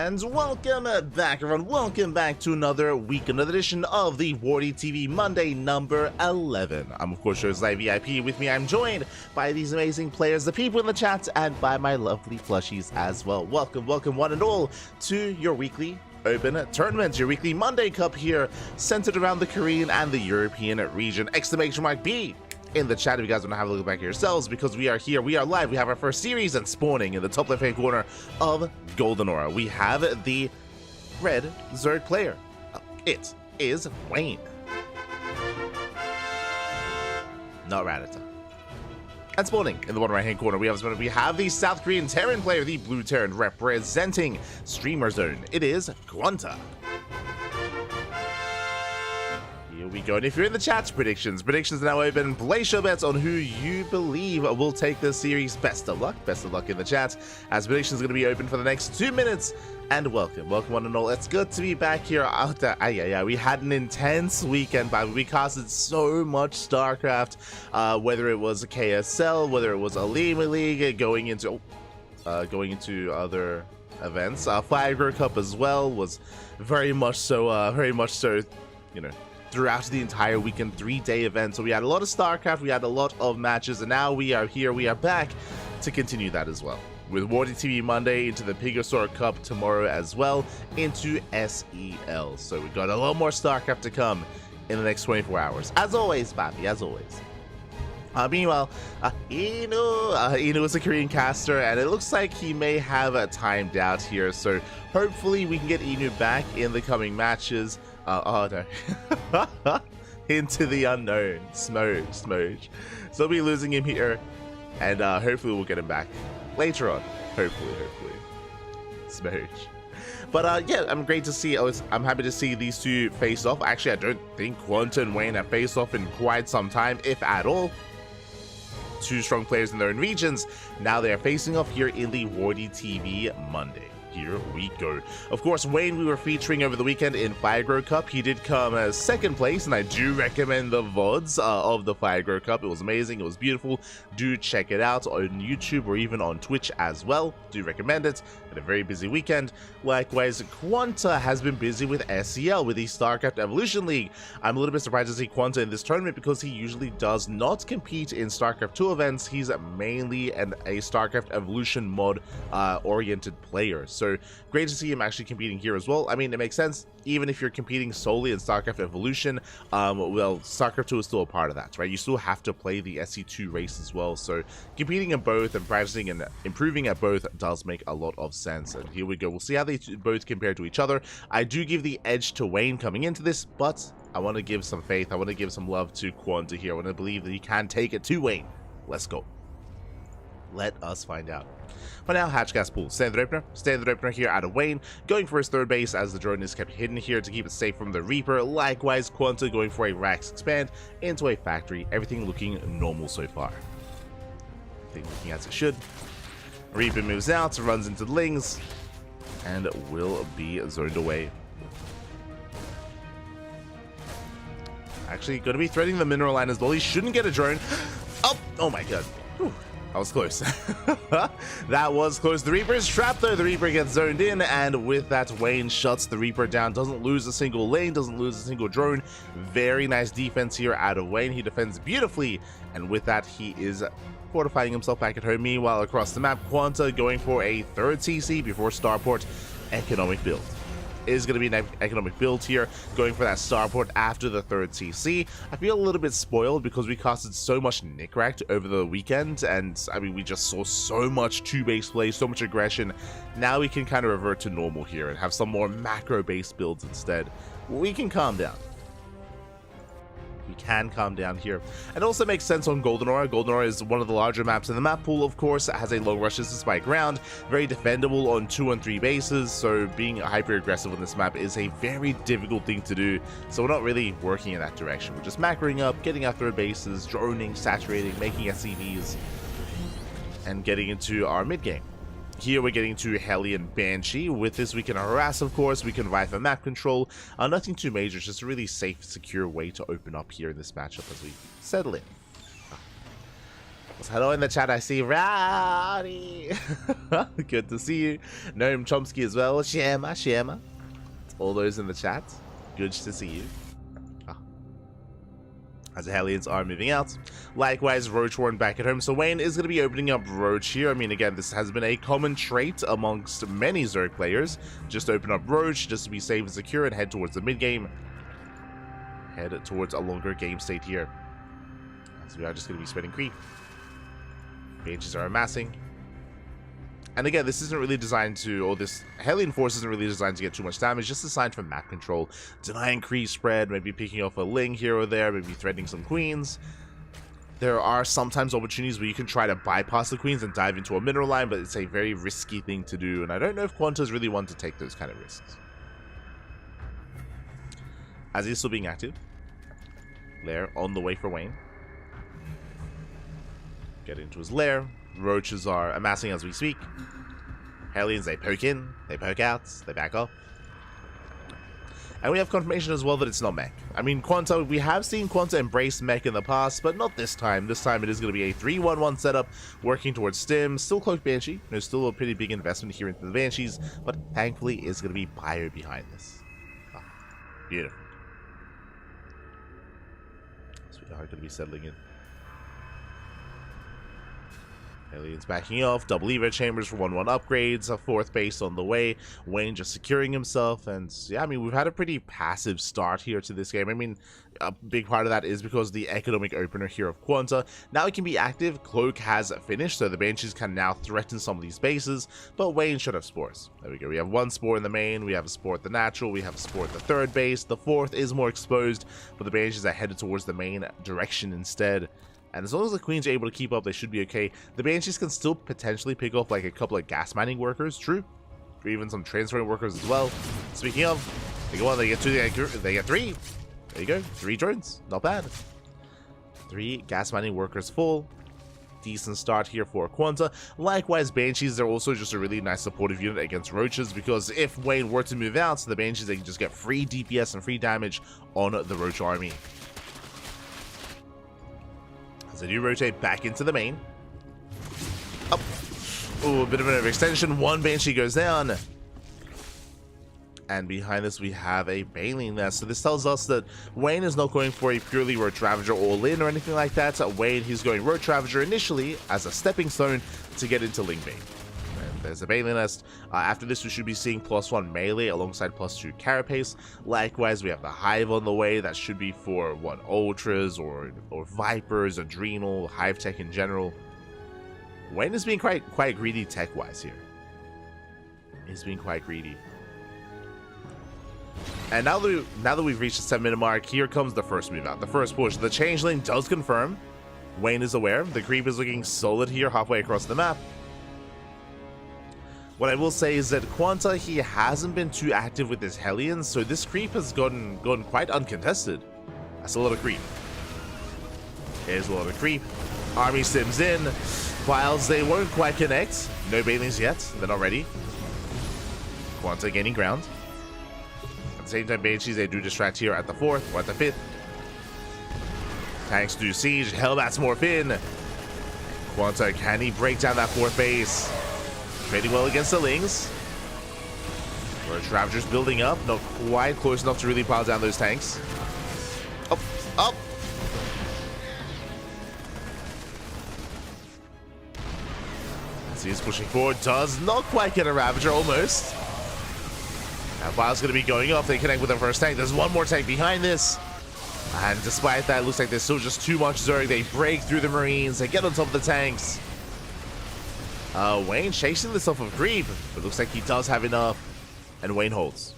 and welcome back, everyone. Welcome back to another week, another edition of the WardiTV Monday number 11. I'm, of course, your Live VIP. With me, I'm joined by these amazing players, the people in the chat, and by my lovely plushies as well. Welcome, welcome, one and all, to your weekly open tournament, your weekly Monday Cup here, centered around the Korean and the European region. Exclamation mark B in the chat if you guys want to have a look back at yourselves, because we are here, we are live, we have our first series and spawning in the top left hand corner of Golden Aura. We have the red Zerg player. It is Wayne, not Radita. And spawning in the bottom right hand corner, we have the South Korean Terran player, the blue Terran representing Streamer Zone. It is Quanta. Here we go, and if you're in the chat, predictions are now open. Place your bets on who you believe will take this series. Best of luck in the chat, as predictions are going to be open for the next 2 minutes. And welcome one and all. It's good to be back here. We had an intense weekend, but we casted so much StarCraft, whether it was a KSL, whether it was a League, going into other events. Fire Cup as well was very much so, you know, throughout the entire weekend, 3-day event. So we had a lot of StarCraft, we had a lot of matches, and now we are here, we are back to continue that as well. With WardiTV Monday into the Pigasaur Cup tomorrow as well, into SEL. So we got a lot more StarCraft to come in the next 24 hours. As always, Bobby, as always. Meanwhile, Inu is a Korean caster, and it looks like he may have timed out here. So hopefully we can get Inu back in the coming matches. Oh no. Into the unknown. Smoge. So we'll be losing him here, and hopefully we'll get him back later on. Hopefully. Smoge. But yeah, I'm happy to see these two face off. Actually, I don't think Quanta and Wayne have faced off in quite some time, if at all. Two strong players in their own regions. Now they are facing off here in the WardiTV Monday. Here we go. Of course, Wayne, we were featuring over the weekend in Fire Cup. He did come as second place, and I do recommend the VODs of the Fire Cup. It was amazing. It was beautiful. Do check it out on YouTube or even on Twitch as well. Do recommend it. Had a very busy weekend. Likewise, Quanta has been busy with SEL, with the StarCraft Evolution League. I'm a little bit surprised to see Quanta in this tournament, because he usually does not compete in StarCraft 2 events. He's mainly a StarCraft Evolution mod oriented player. So great to see him actually competing here as well. I mean, it makes sense. Even if you're competing solely in StarCraft Evolution, well, StarCraft 2 is still a part of that, right? You still have to play the SC2 race as well. So competing in both and practicing and improving at both does make a lot of sense. And here we go. We'll see how they both compare to each other. I do give the edge to Wayne coming into this, but I want to give some faith. I want to give some love to Quanta here. I want to believe that he can take it to Wayne. Let's go. Let us find out. For now, Hatchcast Pool. Standard opener here out of Wayne, going for his third base as the drone is kept hidden here to keep it safe from the Reaper. Likewise, Quanta going for a Rax expand into a factory. Everything looking normal so far. Everything looking as it should. Reaper moves out, runs into the Lings, and will be zoned away. Actually, going to be threatening the mineral line as well. He shouldn't get a drone. Oh my god. Whew. That was close. That was close. The Reaper is trapped though. The Reaper gets zoned in, and with that, Wayne shuts the Reaper down. Doesn't lose a single lane, doesn't lose a single drone. Very nice defense here out of Wayne. He defends beautifully, and with that, he is fortifying himself back at home. Meanwhile, across the map, Quanta going for a third CC before Starport. Economic build. Is going to be an economic build here, going for that starport after the third CC. I feel a little bit spoiled because we casted so much Nickracked over the weekend, and I mean, we just saw so much 2-base play, so much aggression. Now we can kind of revert to normal here and have some more macro-based builds instead. We can calm down. We can calm down here. It also makes sense on Golden Aura. Golden Aura is one of the larger maps in the map pool, of course. It has a long rush distance by ground, very defendable on 2 and 3 bases, so being hyper aggressive on this map is a very difficult thing to do. So we're not really working in that direction. We're just macroing up, getting our third bases, droning, saturating, making SCVs, and getting into our mid game. Here we're getting to Hellion Banshee. With this we can harass, of course, we can vie for map control. Nothing too major, just a really safe, secure way to open up here in this matchup as we settle in. Hello in the chat, I see Rowdy. Good to see you. Noam Chomsky as well. Shema. All those in the chat. Good to see you. As the Hellions are moving out. Likewise, Roach Warren back at home. So Wayne is going to be opening up Roach here. I mean, again, this has been a common trait amongst many Zerg players. Just open up Roach, just to be safe and secure, and head towards the mid-game. Head towards a longer game state here. So we are just going to be spreading creep. Banshees are amassing. And again, this isn't really designed to, or this Hellion Force isn't really designed to get too much damage, just designed for map control, denying creep spread, maybe picking off a Ling here or there, maybe threatening some queens. There are sometimes opportunities where you can try to bypass the queens and dive into a mineral line, but it's a very risky thing to do, and I don't know if Quanta's really want to take those kind of risks. As he's still being active. Lair on the way for Wayne. Get into his lair. Roaches are amassing as we speak. Hellions, they poke in, they poke out, they back up. And we have confirmation as well that it's not mech. I mean, Quanta, we have seen Quanta embrace mech in the past, but not this time. This time it is going to be a 3-1-1 setup, working towards Stim. Still Cloak Banshee. There's still a pretty big investment here into the Banshees, but thankfully it's going to be Bio behind this. Oh, beautiful. So we are going to be settling in. Aliens backing off, double Evo chambers for 1-1 upgrades, a 4th base on the way, Wayne just securing himself, and yeah, I mean, we've had a pretty passive start here to this game. I mean, a big part of that is because the economic opener here of Quanta. Now it can be active, Cloak has finished, so the Banshees can now threaten some of these bases, but Wayne should have spores. There we go, we have 1 spore in the main, we have a spore at the natural, we have a spore at the 3rd base, the 4th is more exposed, but the Banshees are headed towards the main direction instead. And as long as the queens are able to keep up, they should be okay. The Banshees can still potentially pick off like a couple of gas mining workers, true. Or even some transferring workers as well. Speaking of, they go on, they get 2, they get 3. There you go, 3 drones, not bad. 3 gas mining workers full. Decent start here for Quanta. Likewise, Banshees, they're also just a really nice supportive unit against Roaches, because if Wayne were to move out, the Banshees, they can just get free DPS and free damage on the Roach army. As they do rotate back into the main. Up. Ooh, a bit of an overextension. 1 Banshee goes down. And behind this, we have a Baneling Nest. So this tells us that Wayne is not going for a purely Roach Ravager all-in or anything like that. Wayne, he's going Roach Ravager initially as a stepping stone to get into Ling Bane. And there's a Baneling Nest. After this, we should be seeing +1 melee alongside +2 carapace. Likewise, we have the Hive on the way. That should be for what, Ultras or Vipers, Adrenal, Hive Tech in general. Wayne is being quite greedy tech-wise here. He's being quite greedy. And now that we've reached the 7-minute mark, here comes the first move out, the first push. The Changeling does confirm. Wayne is aware. The creep is looking solid here, halfway across the map. What I will say is that Quanta, he hasn't been too active with his Hellions, so this creep has gone quite uncontested. That's a lot of creep. Here's a lot of creep. Army sims in. Files, they won't quite connect. No Banelings yet. They're not ready. Quanta gaining ground. At the same time, Banshees, they do distract here at the 4th or at the 5th. Tanks do siege. Hellbats morph in. Quanta, can he break down that 4th base? Trading well against the Lings. Roach Ravager's building up. Not quite close enough to really pile down those tanks. Up, up. As he is pushing forward, does not quite get a Ravager, almost. Now File's going to be going off. They connect with the first tank. There's 1 more tank behind this. And despite that, it looks like there's still just too much Zerg. They break through the Marines. They get on top of the tanks. Wayne chasing this off of creep, but looks like he does have enough, and Wayne holds.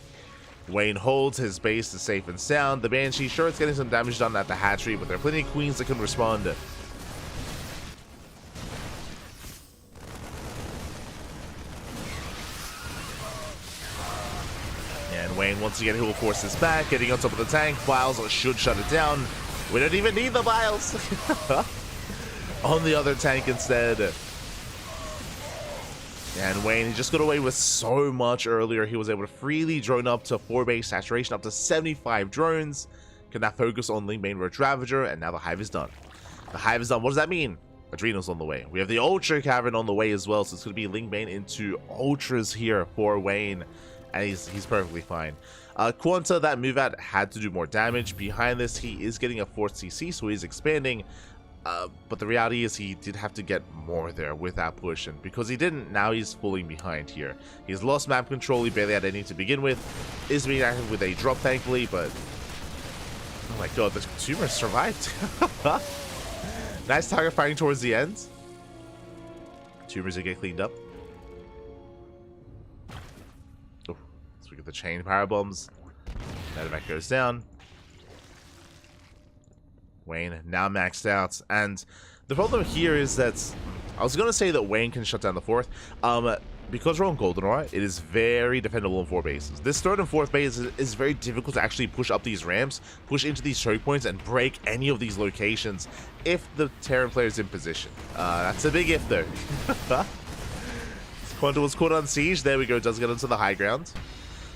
Wayne holds, his base is safe and sound. The Banshee, sure, it's getting some damage done at the hatchery, but there are plenty of queens that can respond. And Wayne, once again, he will force this back, getting on top of the tank. Vials should shut it down. We don't even need the Vials. On the other tank instead. And Wayne, he just got away with so much earlier. He was able to freely drone up to 4-base saturation, up to 75 drones. Can now focus on Ling Bane Roach Ravager, and now the Hive is done. The Hive is done. What does that mean? Adrenal's on the way. We have the Ultra Cavern on the way as well, so it's going to be Ling Bane into Ultras here for Wayne, and he's perfectly fine. Quanta, that move out had to do more damage. Behind this, he is getting a 4th CC, so he's expanding, but the reality is he did have to get more there with that push, and because he didn't, now he's falling behind here. He's lost map control, he barely had any to begin with, is being active with a drop thankfully, but oh my god, the tumor survived. Nice target fighting towards the end. Tumors will get cleaned up. Oh, so we get the chain power bombs. Medevac goes down. Wayne now maxed out, and the problem here is that I was gonna say that Wayne can shut down the 4th. Because we're on Goldenrod, it is very defendable in 4 bases. This 3rd and 4th base is very difficult to actually push up these ramps, push into these choke points, and break any of these locations if the Terran player is in position. That's a big if, though. Quanta was caught on siege. There we go. Does get into the high ground.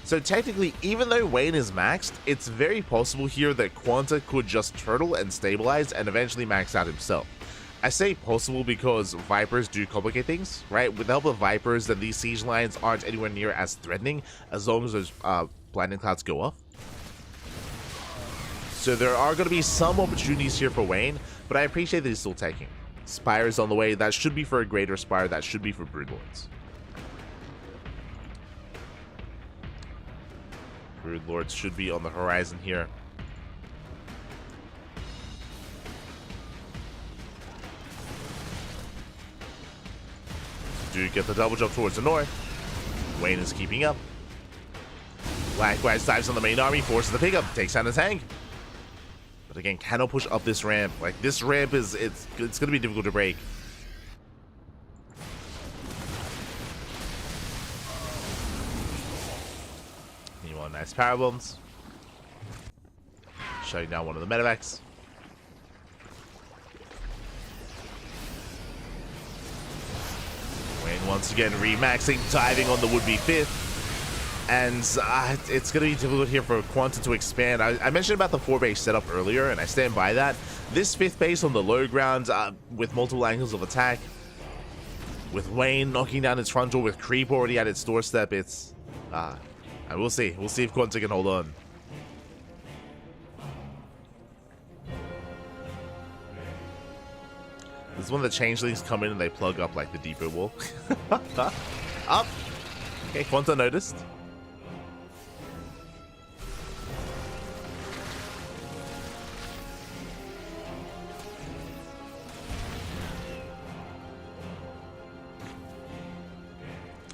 So technically, even though Wayne is maxed, it's very possible here that Quanta could just turtle and stabilize and eventually max out himself. I say possible because Vipers do complicate things, right? With the help of Vipers, then these siege lines aren't anywhere near as threatening as long as those blinding clouds go off. So there are going to be some opportunities here for Wayne, but I appreciate that he's still taking. Spire is on the way. That should be for a greater Spire. That should be for Broodlords. Broodlords should be on the horizon here. Do get the double jump towards the north. Wayne is keeping up. Likewise dives on the main army, forces the pickup, takes down the tank. But again, cannot push up this ramp. Like, this ramp is, it's gonna be difficult to break. Meanwhile, nice power bombs. Shutting down one of the medevacs. Wayne once again remaxing, diving on the would-be 5th. And it's going to be difficult here for Quanta to expand. I mentioned about the 4-base setup earlier, and I stand by that. This 5th base on the low ground with multiple angles of attack, with Wayne knocking down its front door, with Creep already at its doorstep, it's... and we'll see. We'll see if Quanta can hold on. This is when the changelings come in and they plug up like the depot wall. Up! Okay, Quanta noticed.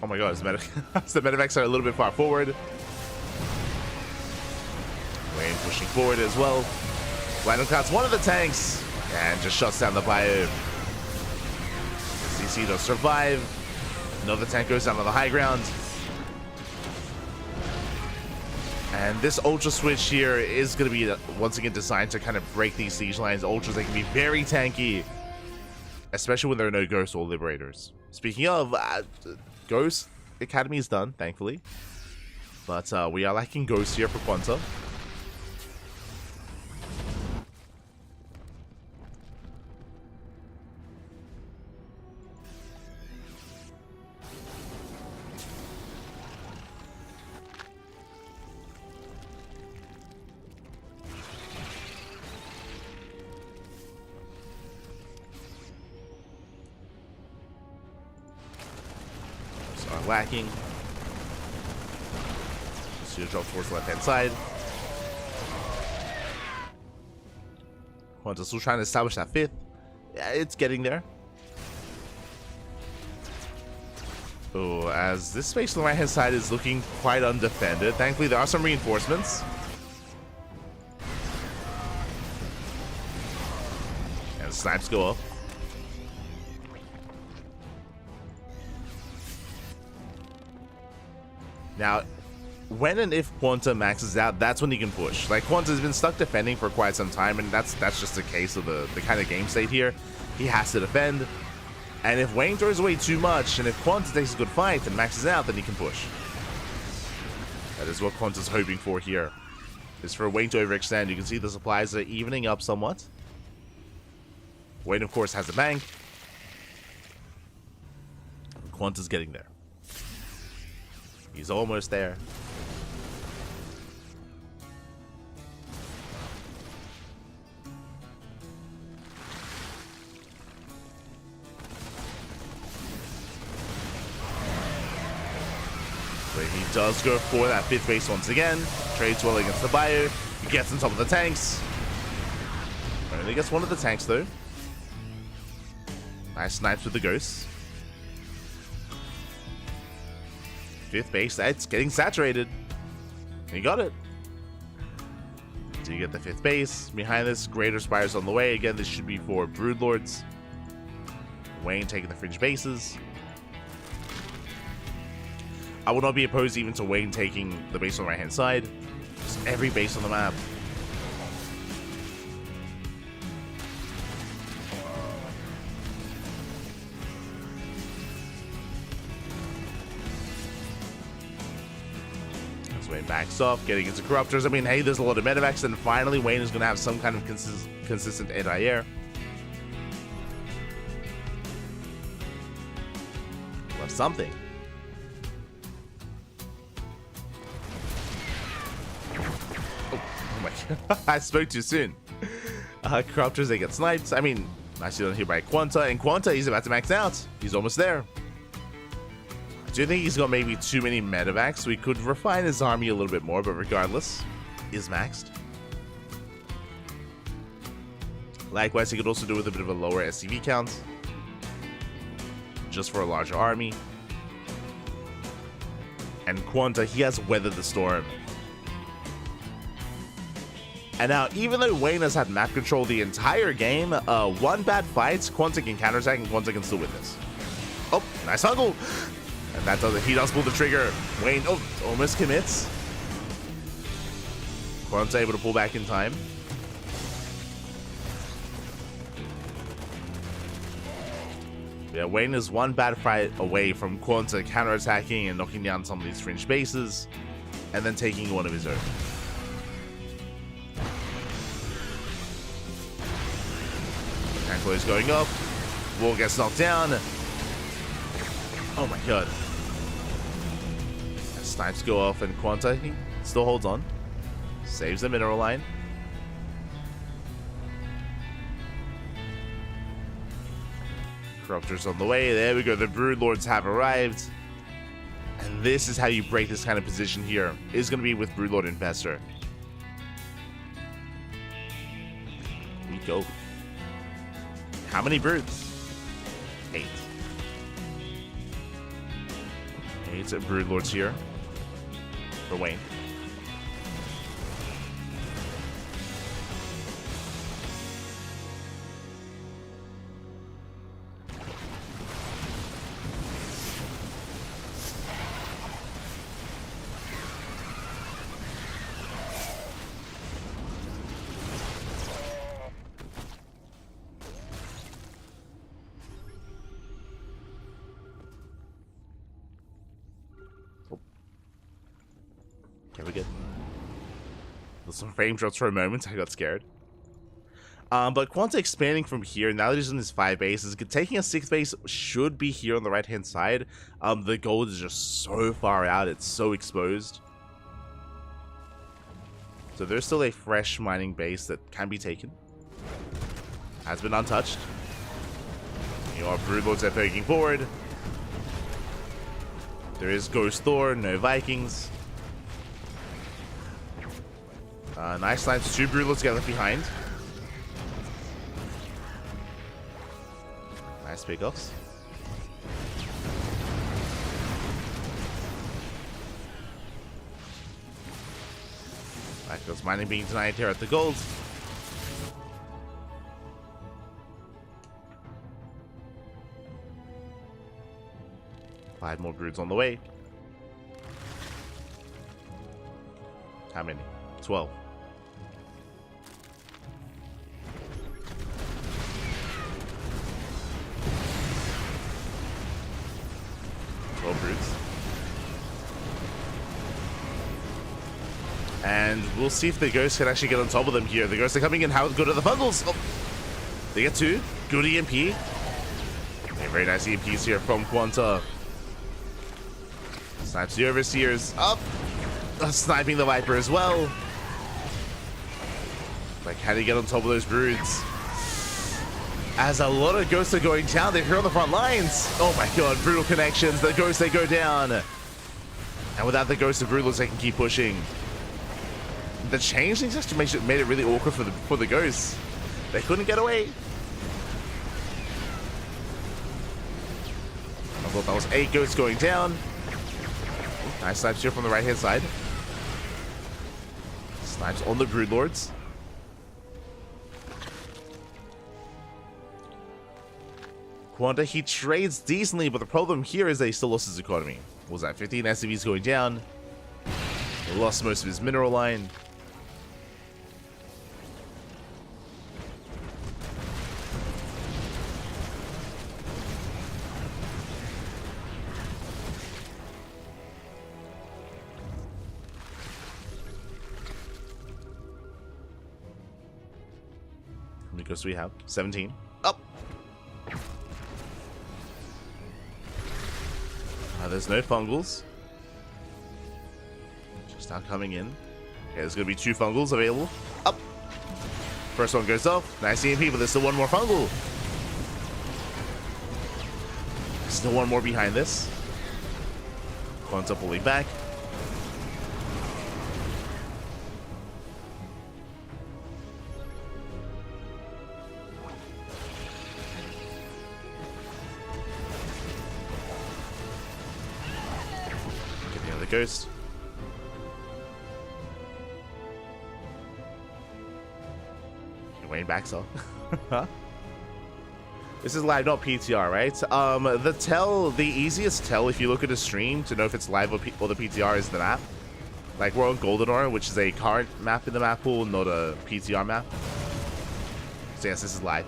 Oh my god, the medevacs are a little bit far forward. Wayne pushing forward as well. Rhino cuts one of the tanks and just shuts down the bio. CC does survive. Another tank goes down on the high ground. And this Ultra switch here is going to be, once again, designed to kind of break these siege lines. Ultras, they can be very tanky, especially when there are no Ghosts or Liberators. Speaking of, Ghost Academy is done, thankfully. But we are lacking Ghosts here for Quanta. Lacking. So drop towards the left-hand side. Quanta's still trying to establish that 5th. Yeah, it's getting there. Oh, as this space on the right-hand side is looking quite undefended. Thankfully, there are some reinforcements. And snipes go up. Now, when and if Quanta maxes out, that's when he can push. Like, Quanta's been stuck defending for quite some time, and that's just a case of the kind of game state here. He has to defend. And if Wayne throws away too much, and if Quanta takes a good fight and maxes out, then he can push. That is what Quanta's hoping for here. Is for Wayne to overextend. You can see the supplies are evening up somewhat. Wayne, of course, has a bank. Quanta's getting there. He's almost there. But he does go for that 5th base once again. Trades well against the bio. He gets on top of the tanks. Only gets one of the tanks though. Nice snipes with the ghosts. 5th base, that's getting saturated. He got it. So you get the 5th base. Behind this, Greater Spires on the way. Again, this should be for Broodlords. Wayne taking the fringe bases. I would not be opposed even to Wayne taking the base on the right hand side. Just every base on the map. As Wayne backs off, getting into Corruptors. I mean, hey, there's a lot of medevacs, and finally Wayne is going to have some kind of consistent anti-air. Love something. I spoke too soon. Corruptors, they get sniped. I mean, nicely done here by Quanta. And Quanta, he's about to max out. He's almost there. I do think he's got maybe too many medevacs. We could refine his army a little bit more, but regardless, is maxed. Likewise, he could also do with a bit of a lower SCV count. Just for a larger army. And Quanta, he has weathered the storm. And now, even though Wayne has had map control the entire game, one bad fight, Quanta can counterattack and Quanta can still win this. Oh, nice huggle! And that does it. He does pull the trigger. Wayne, oh, almost commits. Quanta able to pull back in time. Yeah, Wayne is one bad fight away from Quanta counterattacking and knocking down some of these fringe bases, and then taking one of his own. Is going up. Wall gets knocked down. Oh my god. As snipes go off and Quanta, he still holds on. Saves the mineral line. Corruptors on the way. There we go. The Broodlords have arrived. And this is how you break this kind of position here. It's going to be with Broodlord Infestor. Here we go. How many broods? 8. 8 Broodlords here for Wayne. Okay, we're good. There's some frame drops for a moment. I got scared. But Quanta expanding from here, now that he's in his 5 bases, taking a 6th base should be here on the right-hand side. The gold is just so far out, it's so exposed. So there's still a fresh mining base that can be taken. Has been untouched. You know, Broodlords are poking forward. There is Ghost Thor, no Vikings. Nice lines, 2 Broodlords get left behind. Nice pickoffs. Like those mining being denied here at the gold. Five more broods on the way. How many? 12. 12 broods. And we'll see if the ghosts can actually get on top of them here. The ghosts are coming in. How good are the bundles? Oh, they get 2. Good EMP. Okay, very nice EMPs here from Quanta. Snipes the Overseers. Up. Sniping the Viper as well. Like, how do you get on top of those broods? As a lot of ghosts are going down, they're here on the front lines. Oh my god, brutal connections. The ghosts, they go down. And without the ghosts of brutals, they can keep pushing. The changelings just made it really awkward for the ghosts. They couldn't get away. I thought that was 8 ghosts going down. Nice snipes here from the right hand side. Snipes on the broodlords. Quanta, he trades decently, but the problem here is that he still lost his economy. What was that? 15 SCVs going down. He lost most of his mineral line. How many ghosts do we have? 17. Up. There's no fungals. Just now coming in. Okay, there's going to be 2 fungals available. Up. First one goes off. Nice EMP, but there's still one more fungal. Still one more behind this. Quanta pulling back. Ghost. Wayne backs off. This is live, not PTR, right? The easiest tell if you look at a stream to know if it's live or the PTR is the map. Like, we're on Goldenor, which is a current map in the map pool, not a PTR map. So yes, this is live.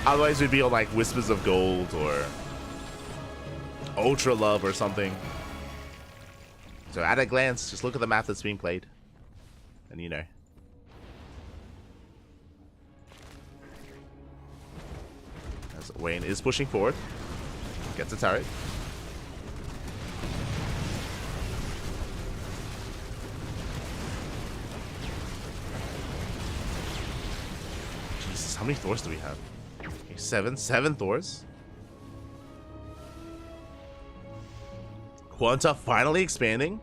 Otherwise, we'd be on like Whispers of Gold or Ultra Love or something. So at a glance, just look at the map that's being played, and you know. As Wayne is pushing forward, gets a turret. Jesus, how many Thors do we have? Okay, 7 Thors. Quanta finally expanding.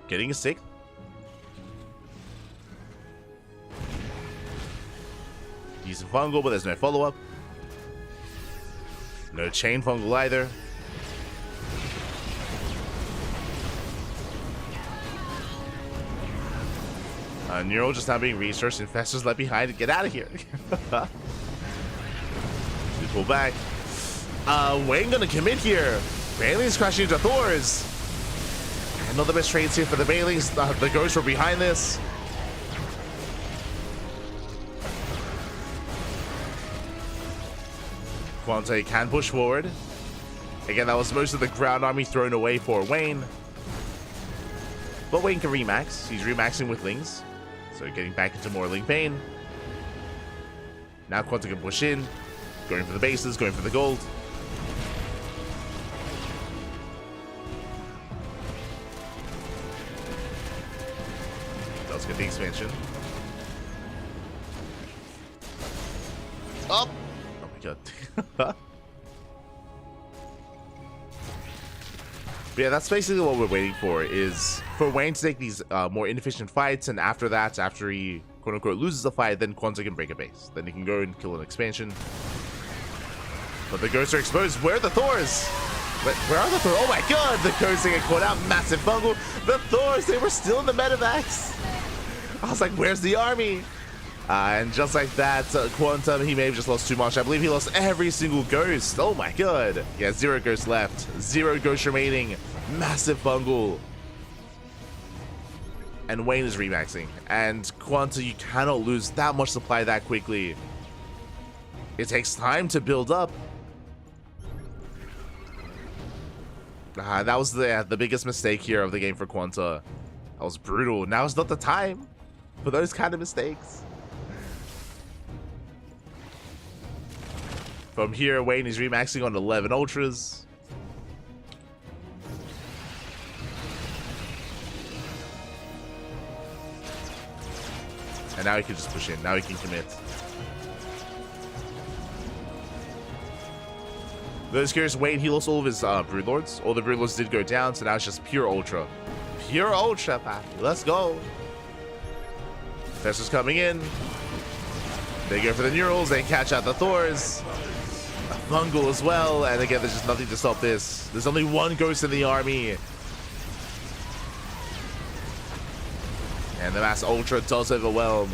Getting a 6th. Decent fungal, but there's no follow-up. No chain fungal either. Neural just now being researched. Infestors left behind to get out of here. We pull back. Wayne gonna commit here. Bailey's crashing into Thors. And not the best trades here for the Baileys. The ghosts were behind this. Quanta can push forward. Again, that was most of the ground army thrown away for Wayne. But Wayne can remax. He's remaxing with Lings. So getting back into more Ling pain. Now Quanta can push in. Going for the bases, going for the gold. Let's get the expansion. Up! Oh my god. But yeah, that's basically what we're waiting for, is for Wayne to take these more inefficient fights, and after that, after he quote-unquote loses the fight, then Quanta can break a base. Then he can go and kill an expansion. But the ghosts are exposed. Where are the Thors? Where are the Thors? Oh my god, the ghosts get caught out. Massive fungal. The Thors, they were still in the medevacs. I was like, where's the army? And just like that, Quanta, he may have just lost too much. I believe he lost every single ghost. Oh my god. Yeah, 0 ghosts left. 0 ghosts remaining. Massive fungal. And Wayne is remaxing. And Quanta, you cannot lose that much supply that quickly. It takes time to build up. That was the biggest mistake here of the game for Quanta. That was brutal. Now is not the time for those kind of mistakes. From here, Wayne is remaxing on 11 ultras. And now he can just push in. Now he can commit. Those curious, Wayne, he lost all of his Broodlords. All the Broodlords did go down, so now it's just pure Ultra. Pure Ultra, Pappy. Let's go. Tesla's coming in. They go for the Neurals. They catch out the Thors. A Fungal as well. And again, there's just nothing to stop this. There's only one Ghost in the army. And the Mass Ultra does overwhelm.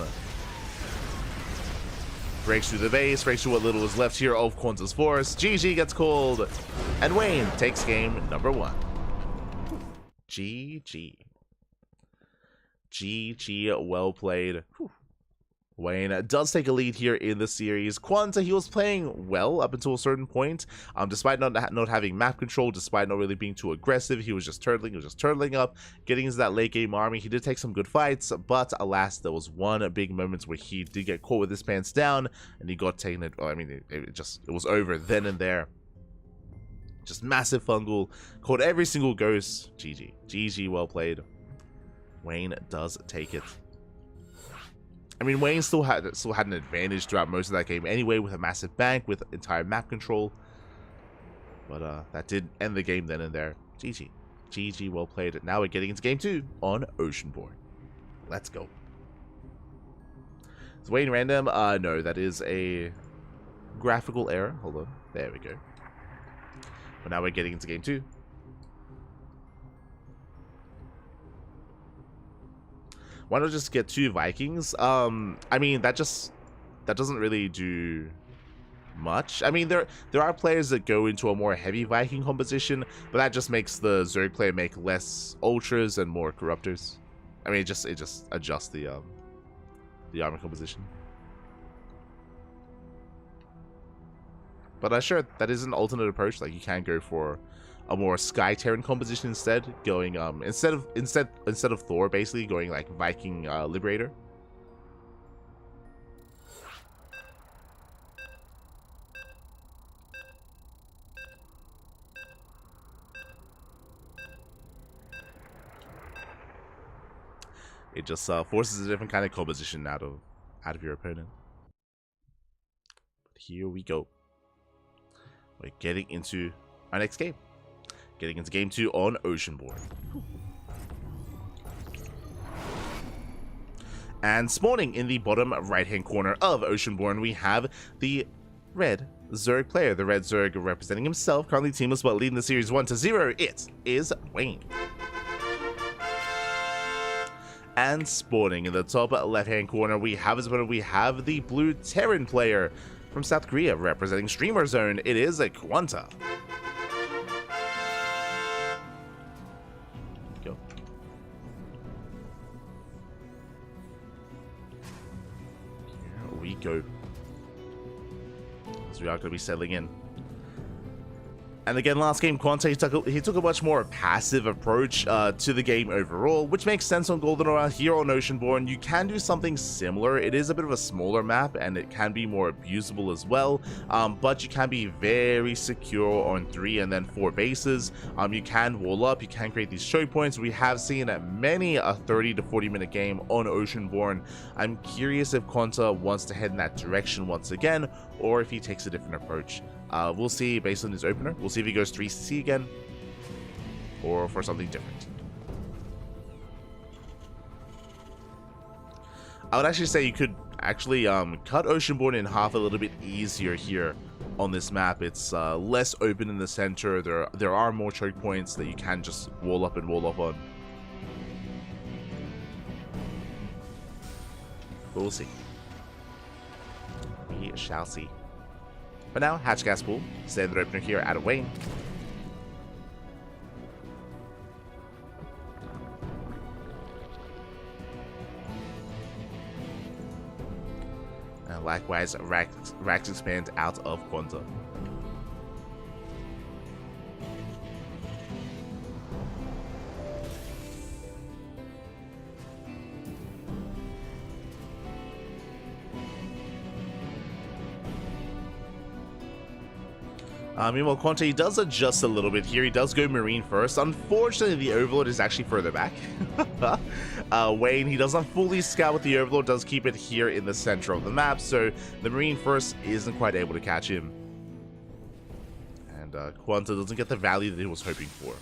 Breaks through the base, breaks through what little is left here of Quanta's force. GG gets called. And Wayne takes game number 1. GG. GG, well played. Whew. Wayne does take a lead here in the series. Quanta, he was playing well up until a certain point. Despite not having map control, despite not really being too aggressive, he was just turtling up, getting into that late game army. He did take some good fights, but alas, there was one big moment where he did get caught with his pants down, and he got taken. I mean, it was over then and there. Just massive Fungal, caught every single ghost. GG, GG, well played. Wayne does take it. I mean, Wayne still had an advantage throughout most of that game anyway, with a massive bank, with entire map control. But that did end the game then and there. GG. GG, well played. Now we're getting into game 2 on Oceanborn. Let's go. Is Wayne random? No, that is a graphical error. Hold on. There we go. But now we're getting into game 2. Why not just get 2 Vikings? I mean, that doesn't really do much. I mean, there are players that go into a more heavy Viking composition, but that just makes the Zerg player make less Ultras and more Corruptors. I mean, it just adjusts the armor composition. But sure, that is an alternate approach. Like, you can go for a more Sky Terran composition instead, going instead of Thor, basically going like Viking Liberator. It just forces a different kind of composition out of your opponent. But here we go. We're getting into our next game. Getting into game 2 on Oceanborn. And spawning in the bottom right-hand corner of Oceanborn, we have the red Zerg player. The red Zerg representing himself, currently teamless but leading the series 1-0. It is Wayne. And spawning in the top left-hand corner, we have the blue Terran player from South Korea, representing Streamer Zone. It is a Quanta. Go. Here we go. As we are going to be settling in. And again, last game, Quanta, he took a much more passive approach to the game overall, which makes sense on Goldenrod. Here on Oceanborn, you can do something similar. It is a bit of a smaller map, and it can be more abusable as well, but you can be very secure on 3 and then 4 bases. You can wall up, you can create these choke points. We have seen many a 30 to 40 minute game on Oceanborn. I'm curious if Quanta wants to head in that direction once again, or if he takes a different approach. We'll see based on his opener. We'll see if he goes 3CC again, or for something different. I would actually say you could actually cut Oceanborn in half a little bit easier here on this map. It's less open in the center. There are more choke points that you can just wall up and wall off on. But we'll see. We shall see. But now, Hatch Gas Pool, standard opener here at Wayne. And likewise, Rax Expand out of Quanta. Meanwhile, Quanta does adjust a little bit here. He does go Marine first. Unfortunately, the Overlord is actually further back. Wayne, he doesn't fully scout with the Overlord, does keep it here in the center of the map, so the Marine first isn't quite able to catch him. And Quanta doesn't get the value that he was hoping for.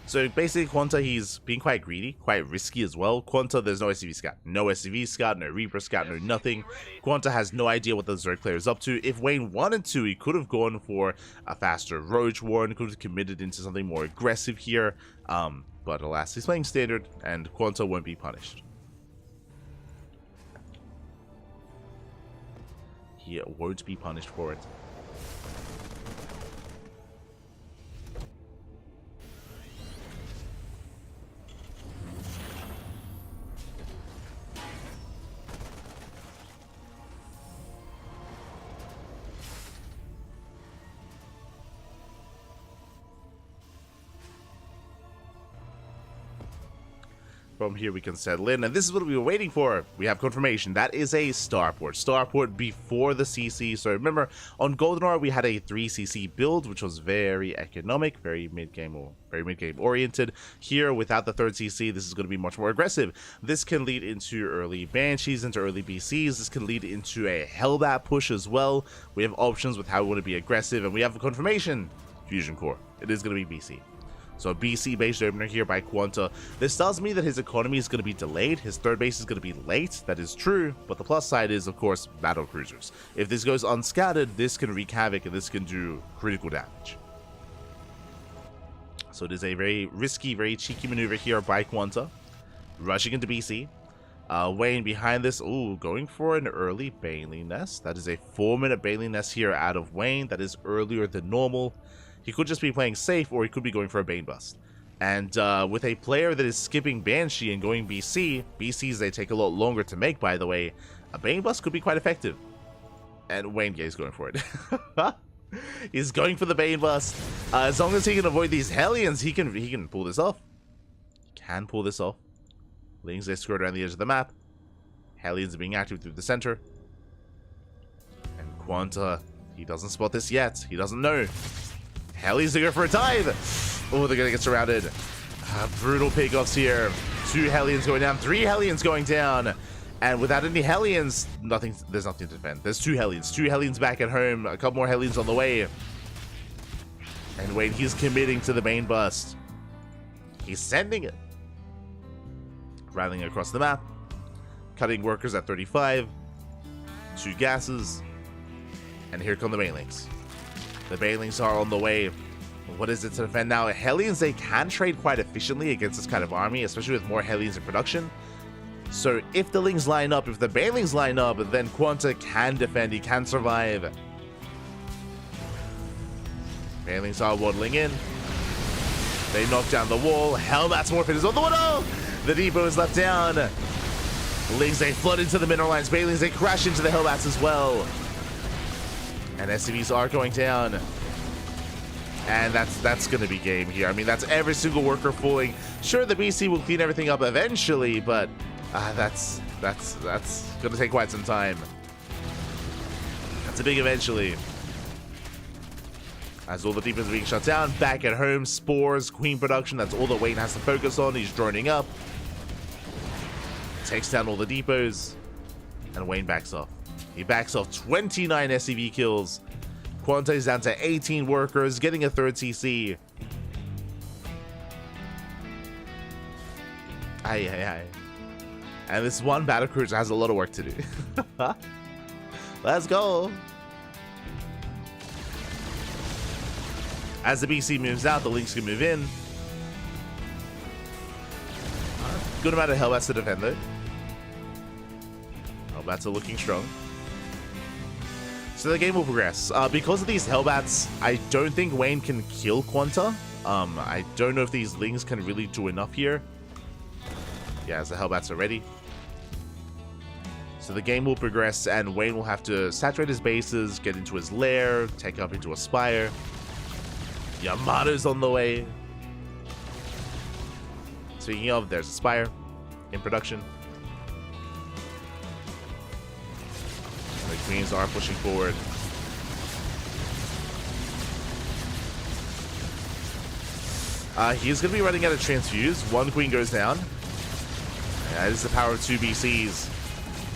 So basically, Quanta, he's being quite greedy, quite risky as well. Quanta, there's no SCV scout. No SCV scout, no Reaper scout, no nothing. Quanta has no idea what the Zerg player is up to. If Wayne wanted to, he could have gone for a faster Roach Warren, could have committed into something more aggressive here. But alas, he's playing standard, and Quanta won't be punished. He won't be punished for it. From here we can settle in, and this is what we were waiting for. We have confirmation. That is a starport. Starport before the CC. So remember, on GoldenEye we had a 3CC build, which was very economic, very mid-game oriented. Here, without the third CC, this is going to be much more aggressive. This can lead into early Banshees, into early BCs. This can lead into a Hellbat push as well. We have options with how we want to be aggressive, and we have a confirmation. Fusion Core. It is going to be BC. So a BC based opener here by Quanta. This tells me that his economy is going to be delayed. His third base is going to be late. That is true. But the plus side is, of course, battle cruisers. If this goes unscattered, this can wreak havoc and this can do critical damage. So it is a very risky, very cheeky maneuver here by Quanta. Rushing into BC. Wayne behind this. Ooh, going for an early Baneling Nest. That is a 4-minute Baneling Nest here out of Wayne. That is earlier than normal. He could just be playing safe, or he could be going for a Bane Bust. And with a player that is skipping Banshee and going BC, BCs, they take a lot longer to make, by the way, a Bane Bust could be quite effective. And Wayne is going for it. He's going for the Bane Bust. As long as he can avoid these Hellions, he can pull this off. He can pull this off. Lings, they skirt around the edge of the map. Hellions are being active through the center. And Quanta, he doesn't spot this yet. He doesn't know. Hellions to go for a dive. Oh, they're going to get surrounded. Brutal pickoffs here. 2 Hellions going down. 3 Hellions going down. And without any Hellions, there's nothing to defend. There's 2 Hellions. 2 Hellions back at home. A couple more Hellions on the way. And Wayne, he's committing to the Bane Bust. He's sending it. Rattling across the map. Cutting workers at 35. 2 gases. And here come the Banelings. The Banelings are on the way. What is it to defend now? Hellions, they can trade quite efficiently against this kind of army, especially with more Hellions in production. So if the Lings line up, if the Banelings line up, then Quanta can defend, he can survive. Banelings are waddling in. They knock down the wall. Hellbat's more fit as well. Oh, no! The depot is left down. Lings, they flood into the mineral lines. Banelings, they crash into the Hellbats as well. And SCVs are going down. And that's going to be game here. I mean, that's every single worker falling. Sure, the BC will clean everything up eventually, but that's going to take quite some time. That's a big eventually. As all the depots are being shut down, back at home, Spores, Queen production, that's all that Wayne has to focus on. He's droning up. Takes down all the depots. And Wayne backs off. He backs off 29 SCV kills. Quanta is down to 18 workers, getting a 3rd CC. Aye. And this one battlecruiser has a lot of work to do. Let's go. As the BC moves out, the Lynx can move in. Good amount of Hellbats to defend though. Hellbats are looking strong. So the game will progress. Because of these Hellbats, I don't think Wayne can kill Quanta. I don't know if these Lings can really do enough here. Yeah, as the Hellbats are ready. So the game will progress, and Wayne will have to saturate his bases, get into his lair, take up into a spire. Yamato's on the way. Speaking of, there's a spire in production. The Queens are pushing forward. He's going to be running out of transfuse. One queen goes down. That is the power of 2 BCs.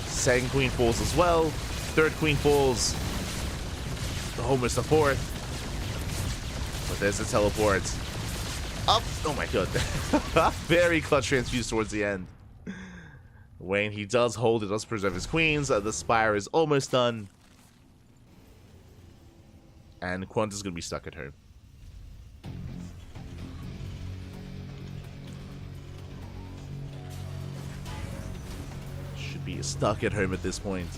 Second queen falls as well. Third queen falls. Almost a fourth. But there's the teleport. Up. Oh my god. Very clutch transfuse towards the end. Wayne, he does hold. It does preserve his queens. The Spire is almost done. And Quanta's going to be stuck at home. Should be stuck at home at this point.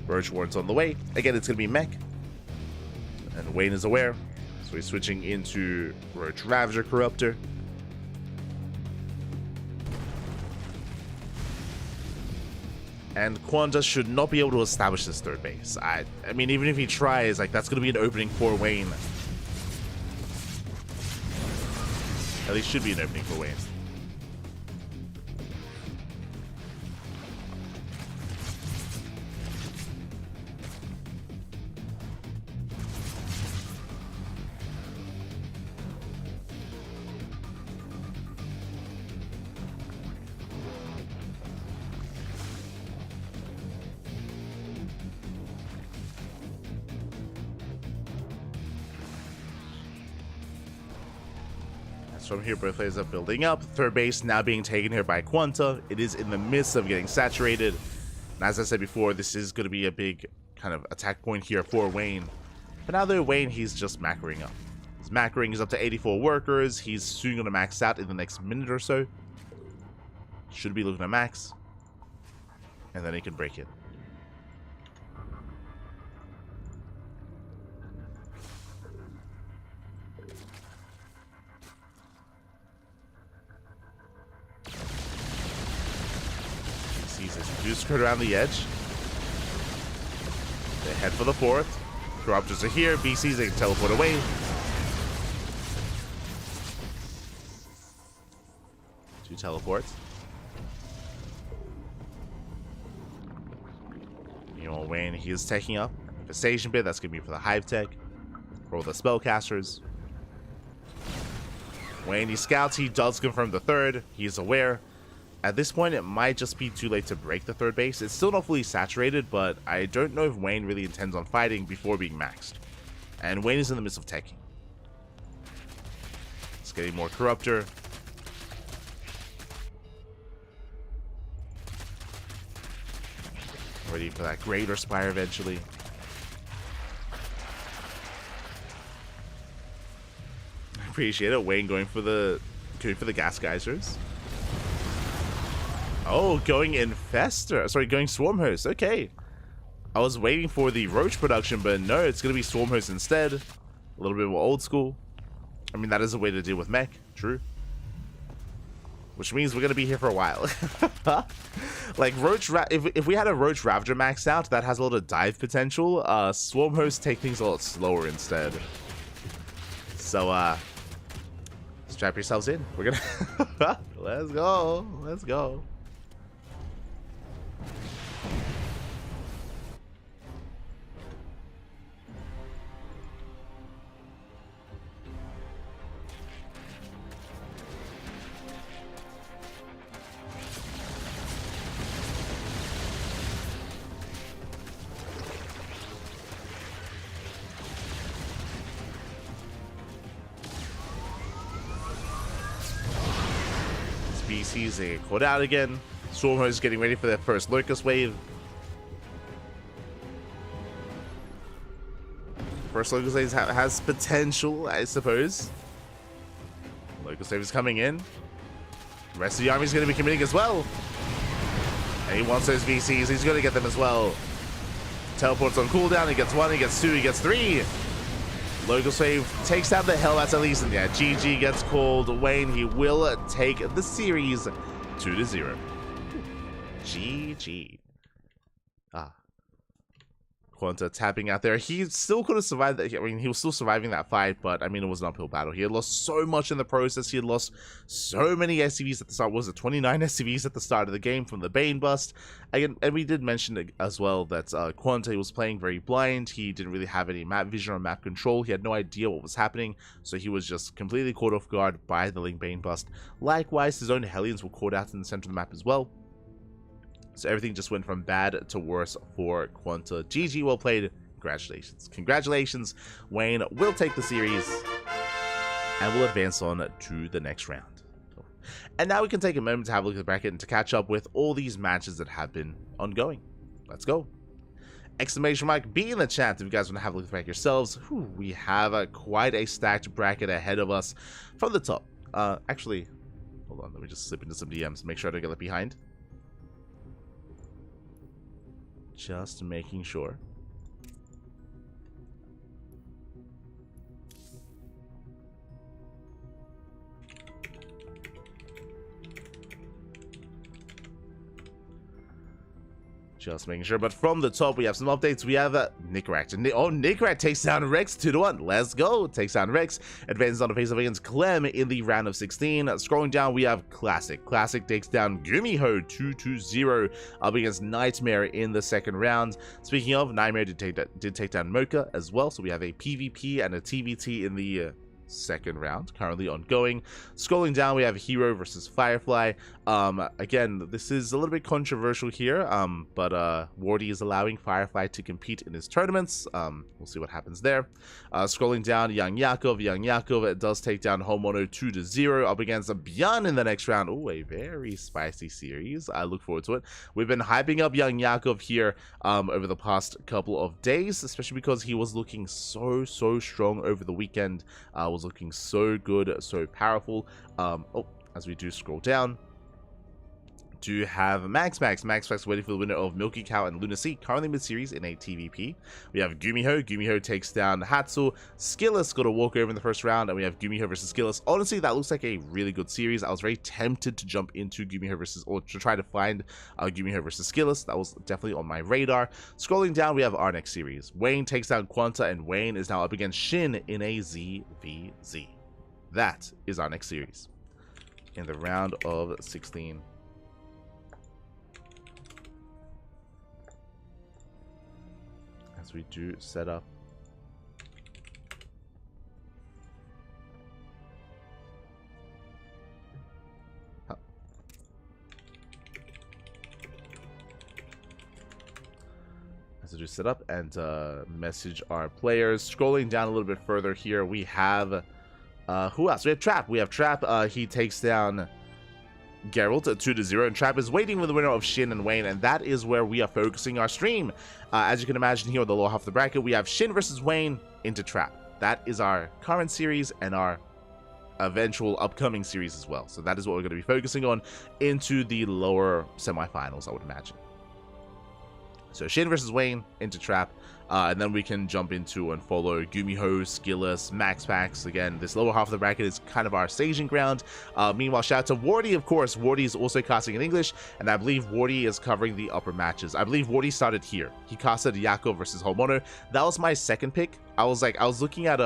Roach Warden's on the way. Again, it's going to be mech. And Wayne is aware. So he's switching into Roach Ravager Corruptor. And Quanta should not be able to establish this third base. I mean, even if he tries, like, that's going to be an opening for Wayne. At least should be an opening for Wayne. From here, both players are building up. Third base now being taken here by Quanta. It is in the midst of getting saturated. And as I said before, this is going to be a big kind of attack point here for Wayne. But now though, Wayne, he's just macroing up. He's macroing, he's up to 84 workers. He's soon going to max out in the next minute or so. Should be looking at max. And then he can break it. Just skirt around the edge. They head for the fourth. Corruptors are here. BCs, they can teleport away. Two teleports. You know, Wayne, he is taking up Infestation Bit. That's going to be for the Hive Tech. For all the spellcasters. Wayne, he scouts. He does confirm the third. He's aware. At this point, it might just be too late to break the third base. It's still not fully saturated, but I don't know if Wayne really intends on fighting before being maxed. And Wayne is in the midst of teching. It's getting more Corruptor. Ready for that Greater Spire eventually. I appreciate it. Wayne going for the gas geysers. Oh, going Infestor. Sorry, going Swarmhost. Okay. I was waiting for the Roach production, but no, it's going to be Swarmhost instead. A little bit more old school. I mean, that is a way to deal with mech. True. Which means we're going to be here for a while. Like, if we had a Roach Ravager maxed out, that has a lot of dive potential. Swarmhost take things a lot slower instead. So, strap yourselves in. We're going to... Let's go. Let's go. BCs, they get caught out again. Swarmhost is getting ready for their first Locust Wave. First Locust Wave has potential, I suppose. Locust Wave is coming in. The rest of the army is going to be committing as well. And he wants those BCs. He's going to get them as well. Teleports on cooldown. He gets one, he gets two, he gets three. Locust Wave takes down the Hellbats at least, and yeah, GG gets called. Wayne, he will take the series 2-0. GG. Quanta tapping out there. He still could have survived that. I mean, he was still surviving that fight, but I mean, it was an uphill battle. He had lost so much in the process. He had lost so many SCVs at the start. Was it 29 SCVs at the start of the game from the Bane bust? Again, and we did mention as well that Quanta was playing very blind. He didn't really have any map vision or map control. He had no idea what was happening, so he was just completely caught off guard by the Ling Bane bust. Likewise, his own Hellions were caught out in the center of the map as well. So everything just went from bad to worse for Quanta. GG, well played. Congratulations. Congratulations. Wayne will take the series and will advance on to the next round. And now we can take a moment to have a look at the bracket and to catch up with all these matches that have been ongoing. Let's go. Exclamation mark B in the chat if you guys want to have a look at the bracket yourselves. Whew, we have quite a stacked bracket ahead of us from the top. Actually, hold on. Let me just slip into some DMs. Make sure I don't get left behind. Just making sure. Just making sure. But from the top, we have some updates. We have Nickrat. Oh, Nickrat takes down Rex 2-1. Let's go. Takes down Rex. Advances on the face of against Clem in the round of 16. Scrolling down, we have Classic. Classic takes down Gumiho 2-0 up against Nightmare in the second round. Speaking of, Nightmare did take down Mocha as well. So we have a PvP and a TVT in the second round currently ongoing. Scrolling down, we have Hero versus Firefly. Again, this is a little bit controversial here, but Wardy is allowing Firefly to compete in his tournaments. We'll see what happens there. Scrolling down, Young Yakov does take down Homono 2-0 up against Byan in the next round. Oh, a very spicy series. I look forward to it. We've been hyping up Young Yakov here over the past couple of days, especially because he was looking so strong over the weekend. Was looking so good, so powerful. As we do scroll down, do have MaxPax. MaxPax waiting for the winner of Milky Cow and Lunacy, currently mid-series in a TVP. We have Gumiho. Gumiho takes down Hatsu. Skillus got a walkover in the first round, and we have Gumiho versus Skillus. Honestly, that looks like a really good series. I was very tempted to jump into Gumiho versus, or to try to find Gumiho versus Skillus. That was definitely on my radar. Scrolling down, we have our next series. Wayne takes down Quanta, and Wayne is now up against Shin in a ZVZ. That is our next series in the round of 16. As we do set up. As we do set up and message our players. Scrolling down a little bit further here, we have who else? We have Trap. We have Trap. He takes down Geralt 2-0, and Trap is waiting for the winner of Shin and Wayne, and that is where we are focusing our stream. As you can imagine here on the lower half of the bracket, we have Shin versus Wayne into Trap. That is our current series and our eventual upcoming series as well. So that is what we're going to be focusing on into the lower semifinals, I would imagine. So Shin versus Wayne into Trap, and then we can jump into and follow Gumiho, Skillus, MaxPax. Again, this lower half of the bracket is kind of our staging ground. Meanwhile, shout out to Wardy, of course. Wardy is also casting in English, and I believe Wardy is covering the upper matches. I believe Wardy started here. He casted Yakov versus Homono. That was my second pick. I was looking at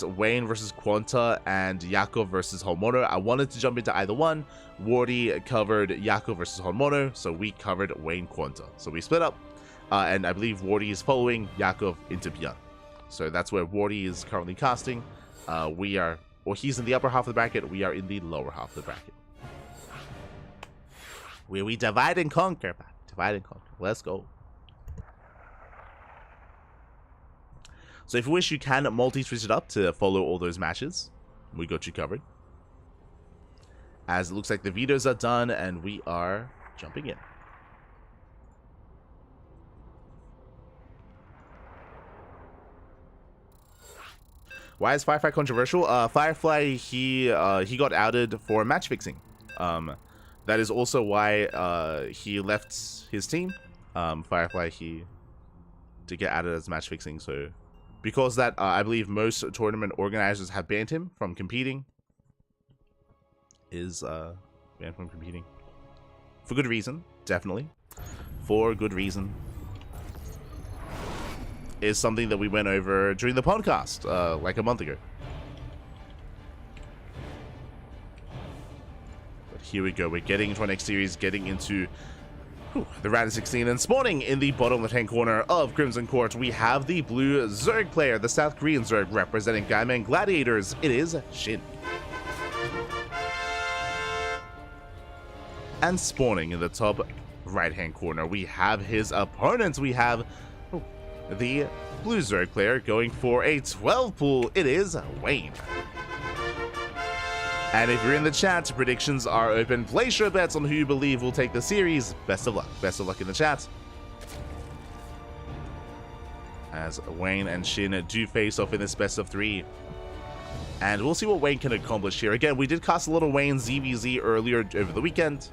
Wayne versus Quanta and Yakov versus Homono. I wanted to jump into either one. Wardy covered Yakov versus Homono, so we covered Wayne Quanta. So we split up, and I believe Wardy is following Yakov into Byan. So that's where Wardy is currently casting. He's in the upper half of the bracket. We are in the lower half of the bracket. Where we divide and conquer. Divide and conquer. Let's go. So if you wish, you can multi-switch it up to follow all those matches. We got you covered. As it looks like the vetoes are done, and we are jumping in. Why is Firefly controversial? Firefly, he got outed for match fixing. That is also why he left his team. Firefly, he did get outed as match fixing, so... Because that, I believe most tournament organizers have banned him from competing. Banned from competing. For good reason, definitely. For good reason. is something that we went over during the podcast like a month ago. But here we go. We're getting into our next series, getting into the round of 16, and spawning in the bottom left-hand corner of Crimson Court, we have the blue Zerg player, the South Korean Zerg representing Gaiman Gladiators. It is Shin. And spawning in the top right-hand corner, we have his opponents. We have the blue Zerg player going for a 12 pool. It is Wayne. And if you're in the chat, predictions are open. Place your bets on who you believe will take the series. Best of luck. Best of luck in the chat. As Wayne and Shin do face off in this best of 3. And we'll see what Wayne can accomplish here. Again, we did cast a little Wayne ZVZ earlier over the weekend.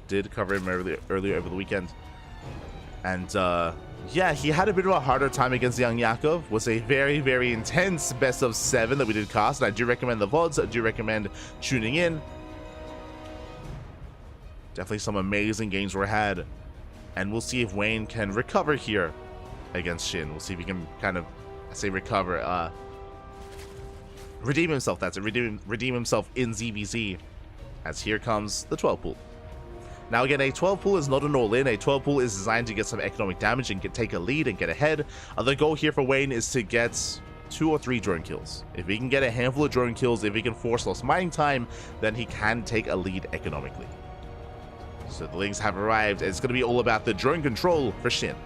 Did cover him earlier over the weekend. And yeah, he had a bit of a harder time against Young Yakov. Was a very, very intense best of 7 that we did cast. And I do recommend the VODs. I do recommend tuning in. Definitely some amazing games were had. And we'll see if Wayne can recover here against Shin. We'll see if he can kind of, I say recover, redeem himself. That's it. Redeem himself in ZVZ. As here comes the 12 pool. Now again, a 12 pool is not an all-in. A 12 pool is designed to get some economic damage and take a lead and get ahead. The goal here for Wayne is to get 2 or 3 drone kills. If he can get a handful of drone kills, if he can force lost mining time, then he can take a lead economically. So the Lings have arrived. It's going to be all about the drone control for Shin.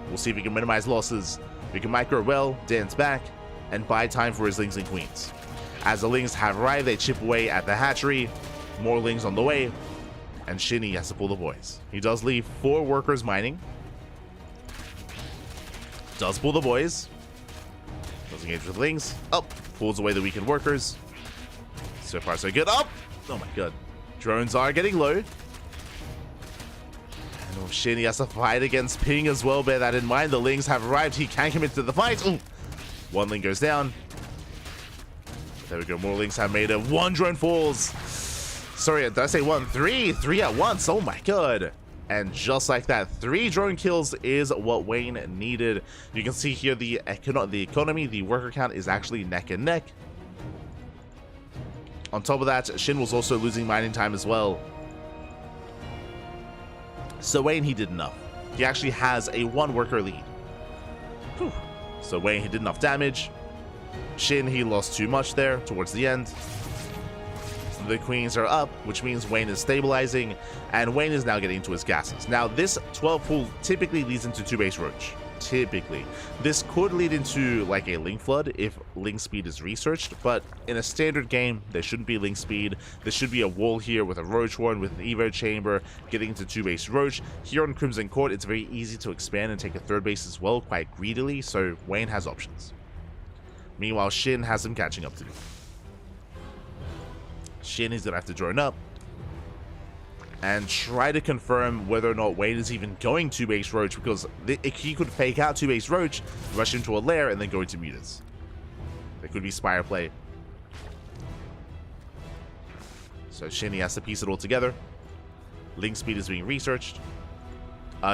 We'll see if he can minimize losses. We can micro well, dance back, and buy time for his Lings and Queens. As the Lings have arrived, they chip away at the hatchery. More Lings on the way. And Shinny has to pull the boys. He does leave 4 workers mining. Does pull the boys. Does engage with Lings. Up. Pulls away the weakened workers. So far so good. Up. Oh my god. Drones are getting low. And Shinny has to fight against Ping as well. Bear that in mind. The Lings have arrived. He can commit to the fight. Ooh. 1 Ling goes down. There we go. More Lings have made it. 1 drone falls. Sorry, did I say 1? 3? 3 at once. Oh my god. And just like that, 3 drone kills is what Wayne needed. You can see here the economy, the worker count is actually neck and neck. On top of that, Shin was also losing mining time as well. So Wayne, he did enough. He actually has a 1 worker lead. Whew. So Wayne, he did enough damage. Shin, he lost too much there towards the end. The Queens are up, which means Wayne is stabilizing, and Wayne is now getting into his gases. Now, this 12 pool typically leads into 2-base Roach. Typically. This could lead into, like, a Link Flood if Link Speed is researched, but in a standard game, there shouldn't be Link Speed. There should be a wall here with a Roach Horn, with an Evo Chamber, getting into 2-base Roach. Here on Crimson Court, it's very easy to expand and take a 3rd base as well, quite greedily, so Wayne has options. Meanwhile, Shin has some catching up to do. Shin is going to have to drone up and try to confirm whether or not Wayne is even going 2-base Roach, because he could fake out 2-base Roach, rush into a lair, and then go into mutas. There could be Spire play. So Shin, he has to piece it all together. Link Speed is being researched.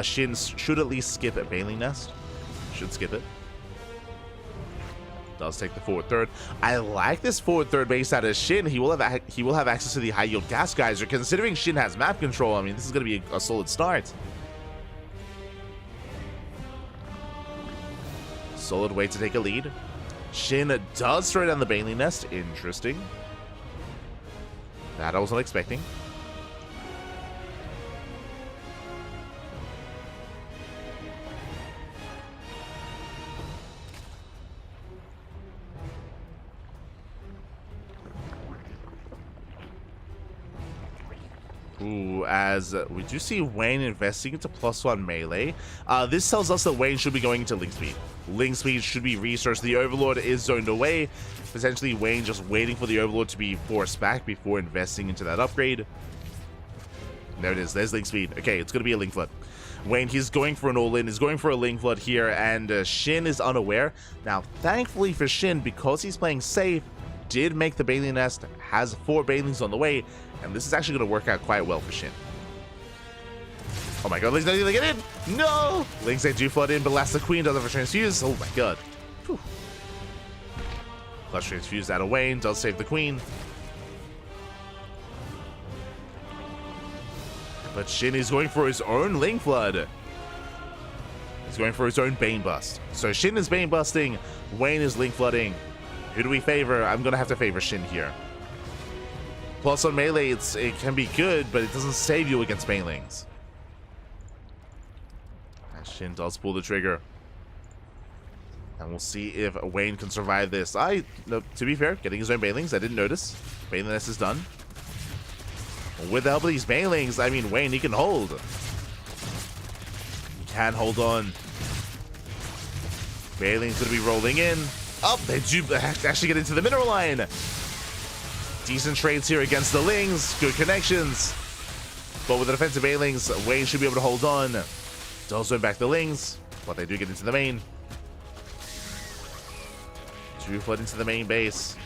Shin should at least skip a Baneling Nest. Should skip it. Does take the forward third. I like this forward third base out of Shin. He will have access to the high yield gas geyser. Considering Shin has map control, I mean, this is going to be a solid start. Solid way to take a lead. Shin does throw down the Baneling Nest. Interesting. That I was not expecting. Ooh, as we do see Wayne investing into +1 melee. This tells us that Wayne should be going into Link Speed. Link Speed should be researched. The Overlord is zoned away. Potentially Wayne just waiting for the Overlord to be forced back before investing into that upgrade. There it is. There's Link Speed. Okay, it's going to be a Link Flood. Wayne, he's going for an all-in. He's going for a Link Flood here, and Shin is unaware. Now, thankfully for Shin, because he's playing safe, did make the Baneling Nest, has 4 Banelings on the way, and this is actually going to work out quite well for Shin. Oh my god, he's not even get in! No! Lings, they do flood in, but last the queen does have a transfuse. Oh my god. Whew. Plus transfused out of Wayne, does save the queen. But Shin is going for his own Ling Flood. He's going for his own Bane Bust. So Shin is Bane Busting, Wayne is Ling Flooding. Who do we favor? I'm going to have to favor Shin here. Plus on melee, it can be good, but it doesn't save you against Banelings. And Shin does pull the trigger. And we'll see if Wayne can survive this. No, to be fair, getting his own Banelings, I didn't notice. Baneliness is done. With the help of these Banelings, I mean, Wayne, he can hold. He can hold on. Banelings going to be rolling in. Oh, they do actually get into the mineral line. Decent trades here against the Lings. Good connections. But with the defensive Banelings, Wayne should be able to hold on. Does win back the Lings, but they do get into the main. Two flood into the main base.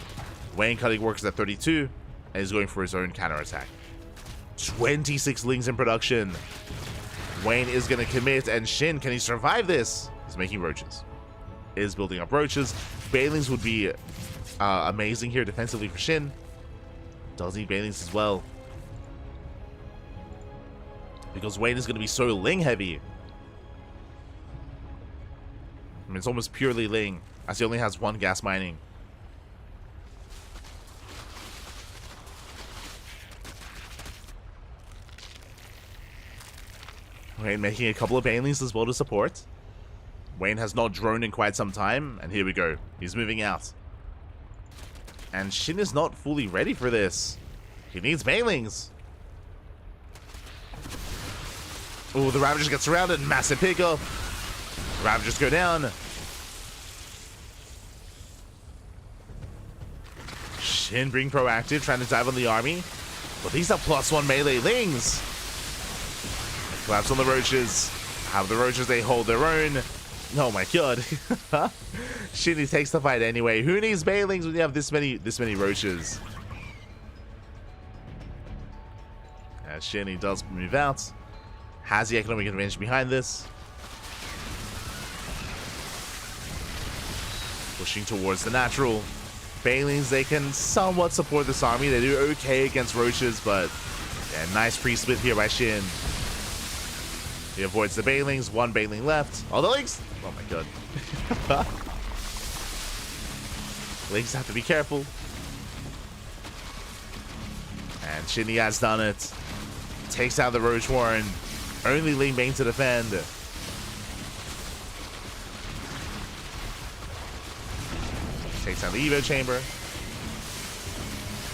Wayne cutting works at 32, and he's going for his own counterattack. 26 Lings in production. Wayne is going to commit, and Shin, can he survive this? He's making roaches. Is building up roaches. Banelings would be amazing here defensively for Shin. Does need Banelings as well. Because Wayne is going to be so Ling heavy. I mean, it's almost purely Ling, as he only has one gas mining. Wayne making a couple of Banelings as well to support. Wayne has not droned in quite some time, and here we go. He's moving out. And Shin is not fully ready for this. He needs Banelings. Oh, the Ravagers get surrounded. Massive pickup. Ravagers go down. Shin being proactive, trying to dive on the army. But these are +1 melee Lings. Collapse on the roaches. Have the roaches, they hold their own. Oh my god. Shin takes the fight anyway. Who needs Banelings when you have this many roaches? As Shin does move out. Has the economic advantage behind this. Pushing towards the natural. Banelings, they can somewhat support this army. They do okay against roaches, but yeah, nice pre-split here by Shin. He avoids the Banelings. One Baneling left. Oh, the Lings! Oh my god. Lings have to be careful. And Shinny has done it. Takes out the Roach Warren. Only Ling Bane to defend. Takes out the Evo Chamber.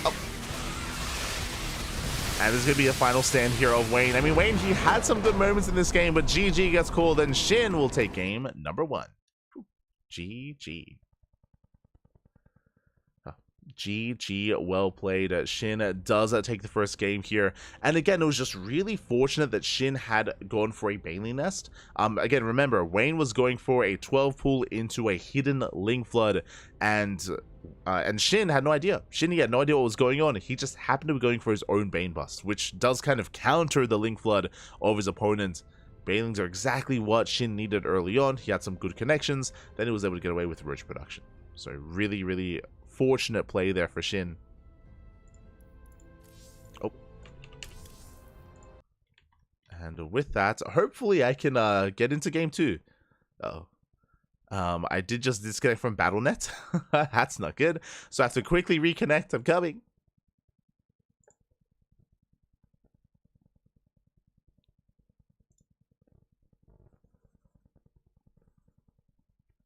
Oh. And this is going to be the final stand here of Wayne. I mean, Wayne, he had some good moments in this game, but GG gets called, and Shin will take game number 1. GG. GG, well played. Shin does take the first game here. And again, it was just really fortunate that Shin had gone for a Baneling Nest. Again, remember, Wayne was going for a 12 pull into a hidden Ling Flood, and Shin had no idea. Shin had no idea what was going on. He just happened to be going for his own Bane Bust, which does kind of counter the Ling Flood of his opponent. Banelings are exactly what Shin needed early on. He had some good connections. Then he was able to get away with Roach production. So really, really fortunate play there for Shin. Oh. And with that, hopefully I can get into game 2. Uh-oh. I did just disconnect from BattleNet. That's not good. So I have to quickly reconnect. I'm coming.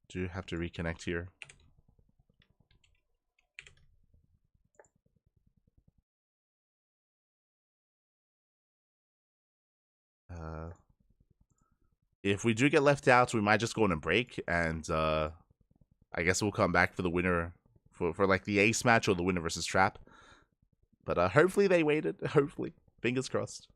Do have to reconnect here. If we do get left out, we might just go on a break, and I guess we'll come back for the winner, for like the ace match or the winner versus trap. But hopefully they waited. Hopefully. Fingers crossed.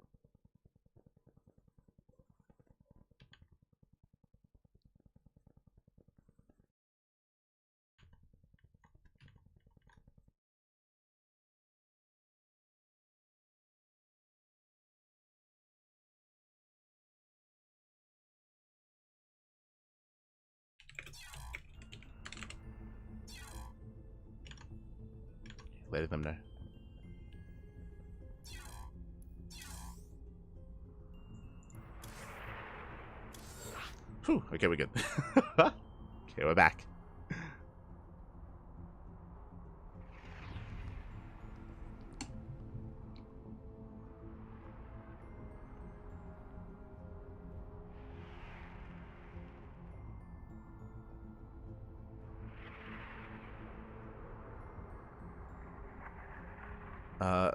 letting them know. Whew, okay, we're good. Okay, we're back.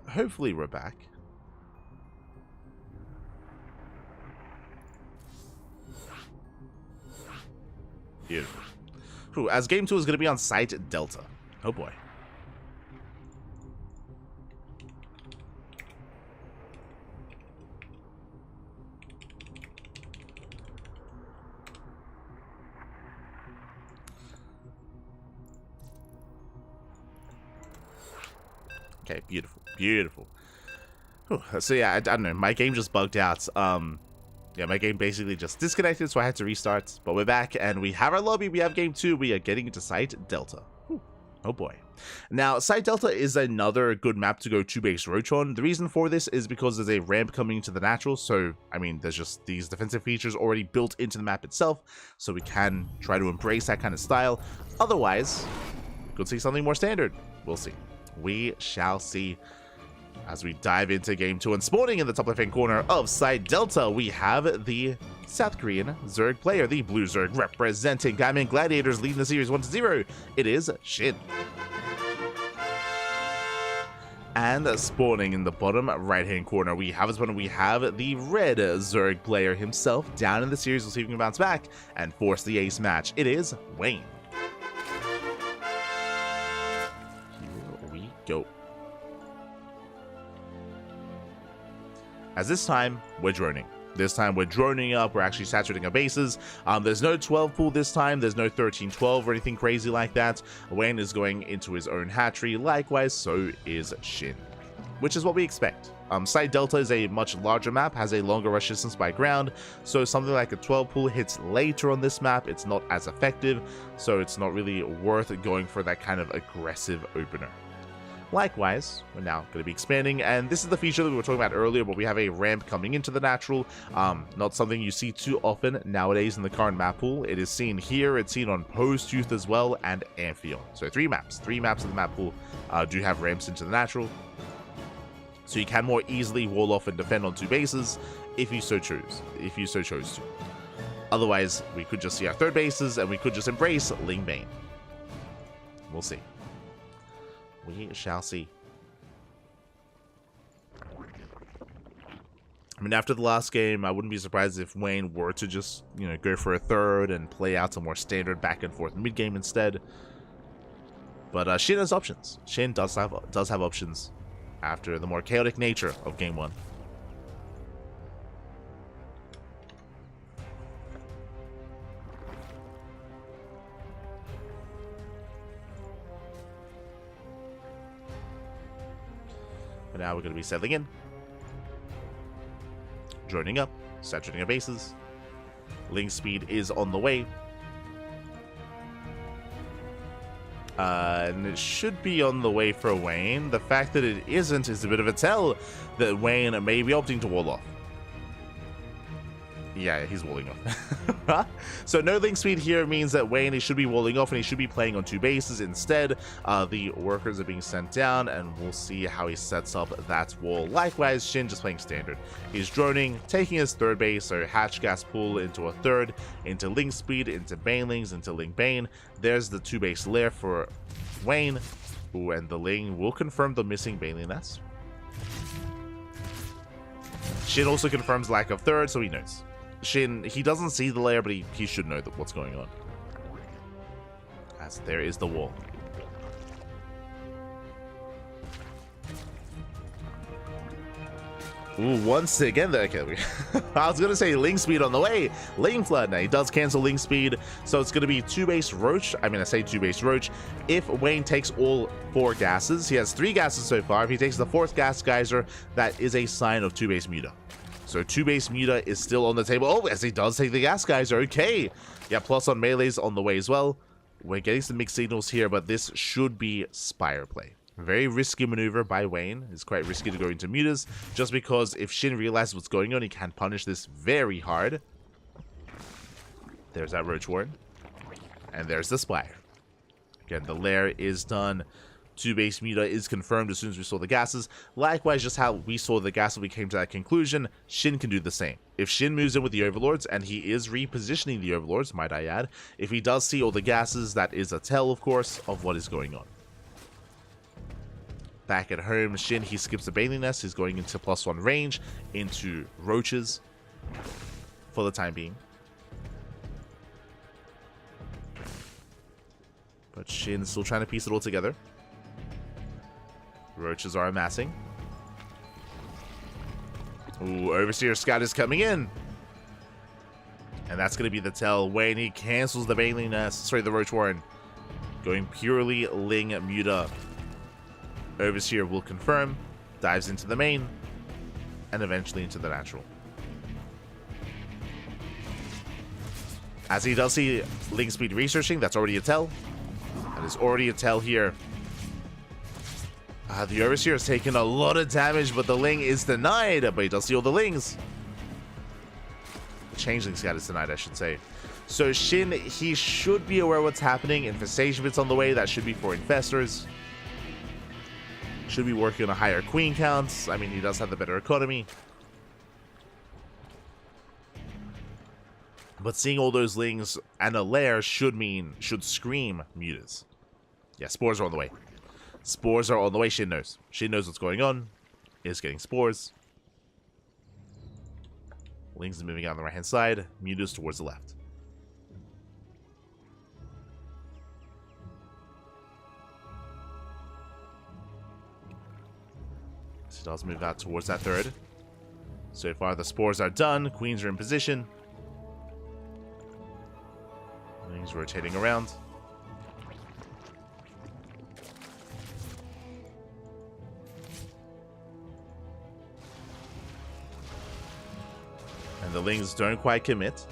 Hopefully we're back. Beautiful. Whew, as game 2 is going to be on site Delta. Oh boy. Okay, beautiful, beautiful. Whew, so yeah, I don't know, my game just bugged out. Yeah, my game basically just disconnected, so I had to restart. But we're back, and we have our lobby, we have game 2, we are getting into Site Delta. Whew. Oh boy. Now, Site Delta is another good map to go 2-base roach on. The reason for this is because there's a ramp coming into the natural, so, I mean, there's just these defensive features already built into the map itself, so we can try to embrace that kind of style. Otherwise, we could see something more standard. We'll see. We shall see as we dive into game 2. And spawning in the top left-hand corner of Site Delta, we have the South Korean Zerg player, the Blue Zerg representing Diamond Gladiators, leading the series 1-0. It is Shin. And spawning in the bottom right-hand corner, we have the Red Zerg player himself down in the series. We'll see if he can bounce back and force the ace match. It is Wayne. Here we go. As this time, we're droning. This time we're droning up, we're actually saturating our bases. There's no 12 pool this time, there's no 13-12 or anything crazy like that. Wayne is going into his own hatchery, likewise so is Shin. Which is what we expect. Site Delta is a much larger map, has a longer rush distance by ground, so something like a 12 pool hits later on this map, it's not as effective, so it's not really worth going for that kind of aggressive opener. Likewise, we're now going to be expanding, and this is the feature that we were talking about earlier, but we have a ramp coming into the natural. Not something you see too often nowadays in the current map pool. It is seen here, it's seen on Post Youth as well, and Amphion. So three maps of the map pool do have ramps into the natural. So you can more easily wall off and defend on 2 bases if you so chose to. Otherwise, we could just see our 3rd bases, and we could just embrace Ling Bane. We'll see. We shall see. I mean, after the last game, I wouldn't be surprised if Wayne were to just, go for a 3rd and play out some more standard back and forth mid game instead. But Shin has options. Shin does have options after the more chaotic nature of game 1. But now we're going to be settling in, droning up, saturating our bases. Ling speed is on the way. And it should be on the way for Wayne. The fact that it isn't is a bit of a tell that Wayne may be opting to wall off. Yeah, he's walling off. So no link speed here means that Wayne should be walling off and he should be playing on 2 bases. Instead, the workers are being sent down, and we'll see how he sets up that wall. Likewise, Shin just playing standard. He's droning, taking his 3rd base, so hatch gas pool into a 3rd, into link speed, into banelings, into link bane. There's the 2 base lair for Wayne. Ooh, and the Ling will confirm the missing baneling nest. Shin also confirms lack of 3rd, so he knows. Shin, he doesn't see the layer, but he should know what's going on. As there is the wall. Ooh, once again, okay. I was gonna say Ling speed on the way. Ling flood. Now he does cancel Ling speed, so it's gonna be 2-base roach. I mean, I say 2-base roach. If Wayne takes all 4 gases, he has 3 gases so far. If he takes the 4th gas geyser, that is a sign of 2-base muta. So 2-base muta is still on the table. Oh, yes, he does take the gas geyser. Okay. Yeah, plus on melees on the way as well. We're getting some mixed signals here, but this should be Spire play. Very risky maneuver by Wayne. It's quite risky to go into mutas, just because if Shin realizes what's going on, he can punish this very hard. There's that Roach Warren. And there's the Spire. Again, the lair is done. 2 base muta is confirmed as soon as we saw the gases. Likewise, just how we saw the gases, we came to that conclusion. Shin can do the same. If Shin moves in with the Overlords, and he is repositioning the Overlords, might I add, if he does see all the gases, that is a tell, of course, of what is going on. Back at home, Shin, he skips the Baneling Nest. He's going into +1 range, into Roaches, for the time being. But Shin's still trying to piece it all together. Roaches are amassing. Ooh, Overseer Scout is coming in. And that's going to be the tell. Wayne, he cancels the Baneling Nest. Sorry, the Roach Warren. Going purely Ling Muta. Overseer will confirm. Dives into the main. And eventually into the natural. As he does see Ling Speed researching, that's already a tell. That is already a tell here. The Overseer has taken a lot of damage, but the Ling is denied. But he does see all the Lings. The Changeling Scout is denied, I should say. So Shin, he should be aware of what's happening. Infestation Bit's on the way. That should be for Infestors. Should be working on a higher Queen counts. I mean, he does have the better economy. But seeing all those Lings and a lair should scream mutas. Yeah, spores are on the way. Spores are on the way. Shin knows. Shin knows what's going on. Is getting spores. Lings is moving out on the right-hand side. Mutas towards the left. So he does move out towards that third. So far, the spores are done. Queens are in position. Lings rotating around. And the Lings don't quite commit.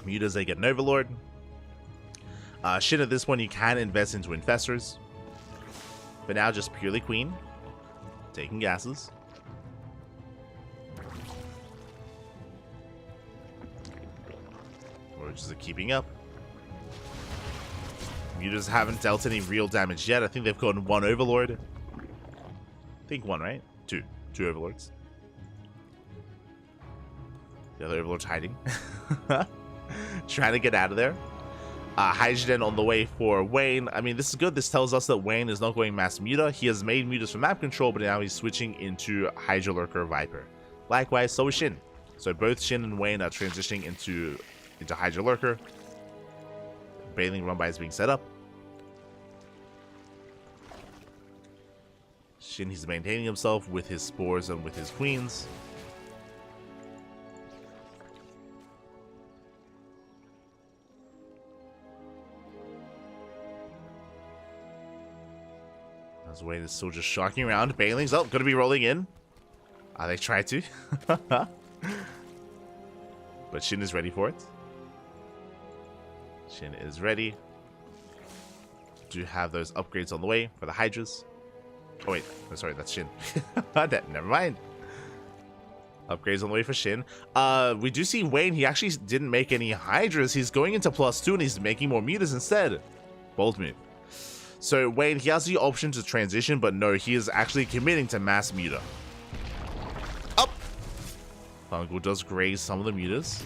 Mutas, they get an Overlord. Shin, at this point, you can invest into Infestors. But now just purely Queen. Taking gases. Roaches are keeping up. Mutas haven't dealt any real damage yet. I think they've gotten 1 Overlord. I think 1, right? 2. 2 Overlords. The other Overlord's hiding. Trying to get out of there. Hydrogen on the way for Wayne. I mean, this is good. This tells us that Wayne is not going mass muta. He has made mutas for map control, but now he's switching into Hydra Lurker Viper. Likewise, so is Shin. So both Shin and Wayne are transitioning into Hydra Lurker. Baneling run by is being set up. Shin, he's maintaining himself with his spores and with his queens. As Wayne is still just shocking around. Baneling's up, gonna be rolling in. They tried to. But Shin is ready for it. Shin is ready. Do have those upgrades on the way for the Hydras. Oh wait, no, sorry, that's Shin. Never mind. Upgrades on the way for Shin. We do see Wayne, he actually didn't make any Hydras. He's going into +2 and he's making more mutas instead. Bold move. So Wayne, he has the option to transition, but no, he is actually committing to mass muta. Up! Fungal does graze some of the mutas.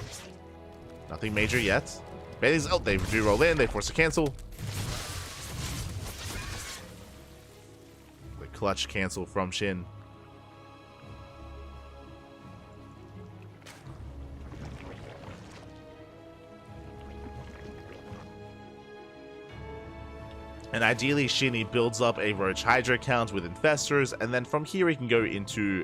Nothing major yet. Bailey's out, they do roll in, they force a cancel. The clutch cancel from Shin. And ideally, Shin, he builds up a Roach Hydra count with Infestors, and then from here he can go into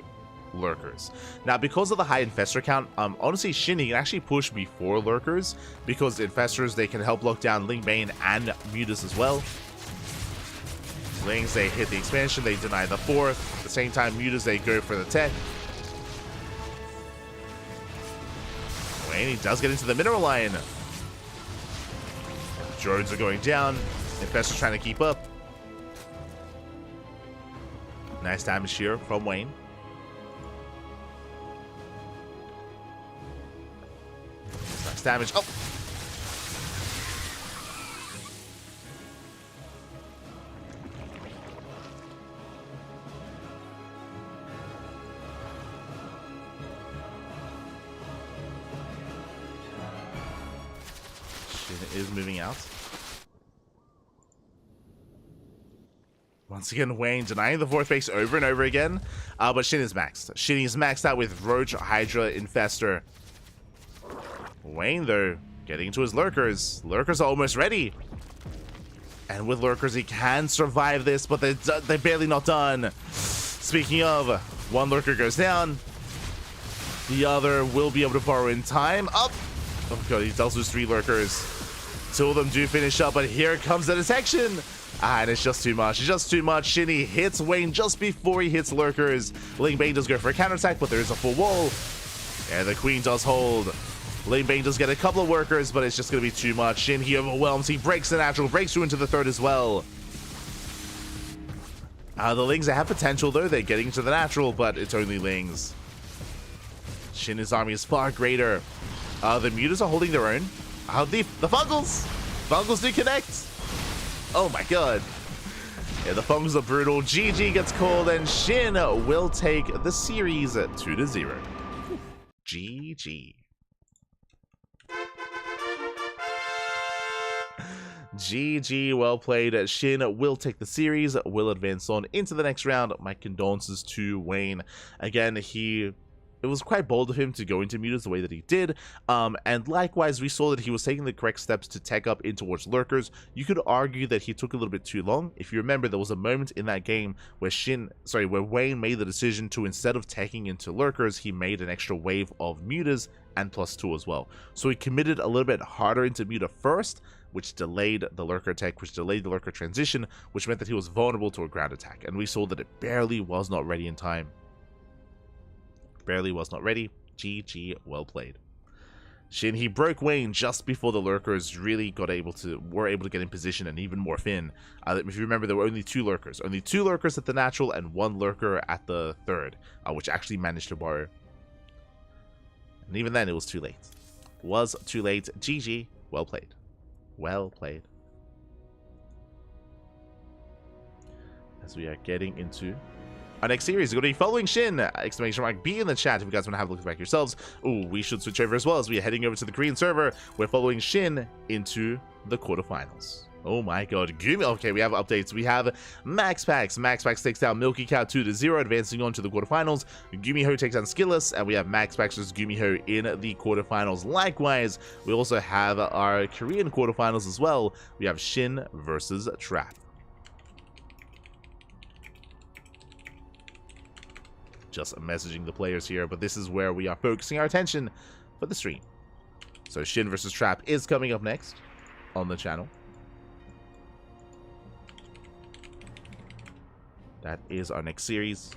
Lurkers. Now, because of the high Infestor count, honestly, Shin, he can actually push before Lurkers, because Infestors, they can help lock down Ling Bane and Mutas as well. Lings, they hit the expansion, they deny the 4th. At the same time, Mutas, they go for the tech. Wayne, he does get into the Mineral Line. Drones are going down. Infestor's trying to keep up. Nice damage here from Wayne. Nice damage. Oh! Shin is moving out. Once again, Wayne denying the fourth base over and over again. But Shin is maxed. Shin is maxed out with Roach, Hydra, Infestor. Wayne, though, getting into his Lurkers. Lurkers are almost ready. And with Lurkers, he can survive this, but they're barely not done. Speaking of, one Lurker goes down. The other will be able to borrow in time. Up! Oh god, he does lose 3 Lurkers. 2 of them do finish up, but here comes the detection. And it's just too much. It's just too much. Shinny hits Wayne just before he hits Lurkers. Ling Bang does go for a counterattack, but there is a full wall. And the Queen does hold. Ling Bang does get a couple of workers, but it's just going to be too much. Shin, he overwhelms. He breaks the natural, breaks through into the third as well. The Lings, they have potential, though. They're getting to the natural, but it's only Lings. Shin's army is far greater. The Mutas are holding their own. The Fungals! Fungals do connect! Oh my god. Yeah, the Fungals are brutal. GG gets called, and Shin will take the series 2-0. GG. GG, well played. Shin will take the series, will advance on into the next round. My condolences to Wayne. Again, it was quite bold of him to go into Mutas the way that he did, and likewise we saw that he was taking the correct steps to tech up in towards Lurkers. You could argue that he took a little bit too long. If you remember, there was a moment in that game where Wayne made the decision to, instead of teching into Lurkers, he made an extra wave of Mutas and +2 as well. So he committed a little bit harder into Muta first, which delayed the Lurker tech, which delayed the Lurker transition, which meant that he was vulnerable to a ground attack, and we saw that it barely was not ready in time. Barely was not ready. GG, well played. Shin, he broke Wayne just before the Lurkers really were able to get in position and even morph in. If you remember, there were only 2 Lurkers. Only 2 Lurkers at the natural and 1 Lurker at the third, which actually managed to borrow. And even then, it was too late. Was too late. GG, well played. Well played. As we are getting into our next series, we're going to be following Shin. Exclamation mark B in the chat if you guys want to have a look back yourselves. Ooh, we should switch over as well as we are heading over to the Korean server. We're following Shin into the quarterfinals. Oh my god. Gumi. Okay, we have updates. We have MaxPax. MaxPax takes down Milky Cow 2-0, advancing on to the quarterfinals. Gumiho takes down Skilless, and we have MaxPax versus Gumiho in the quarterfinals. Likewise, we also have our Korean quarterfinals as well. We have Shin versus Trap. Just messaging the players here, but this is where we are focusing our attention for the stream. So Shin versus Trap is coming up next on the channel. That is our next series.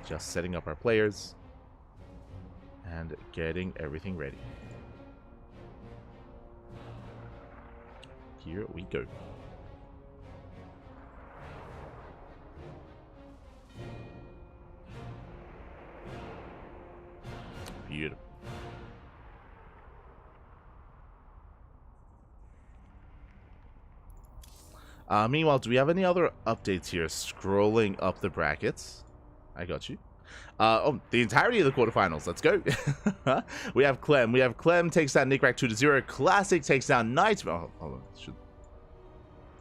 Just setting up our players and getting everything ready. Here we go. Beautiful. Meanwhile, do we have any other updates here? Scrolling up the brackets. I got you. Oh, the entirety of the quarterfinals. Let's go. We have Clem. We have Clem takes down Nick Rack 2-0. Classic takes down Nightmare. Oh, hold on. Should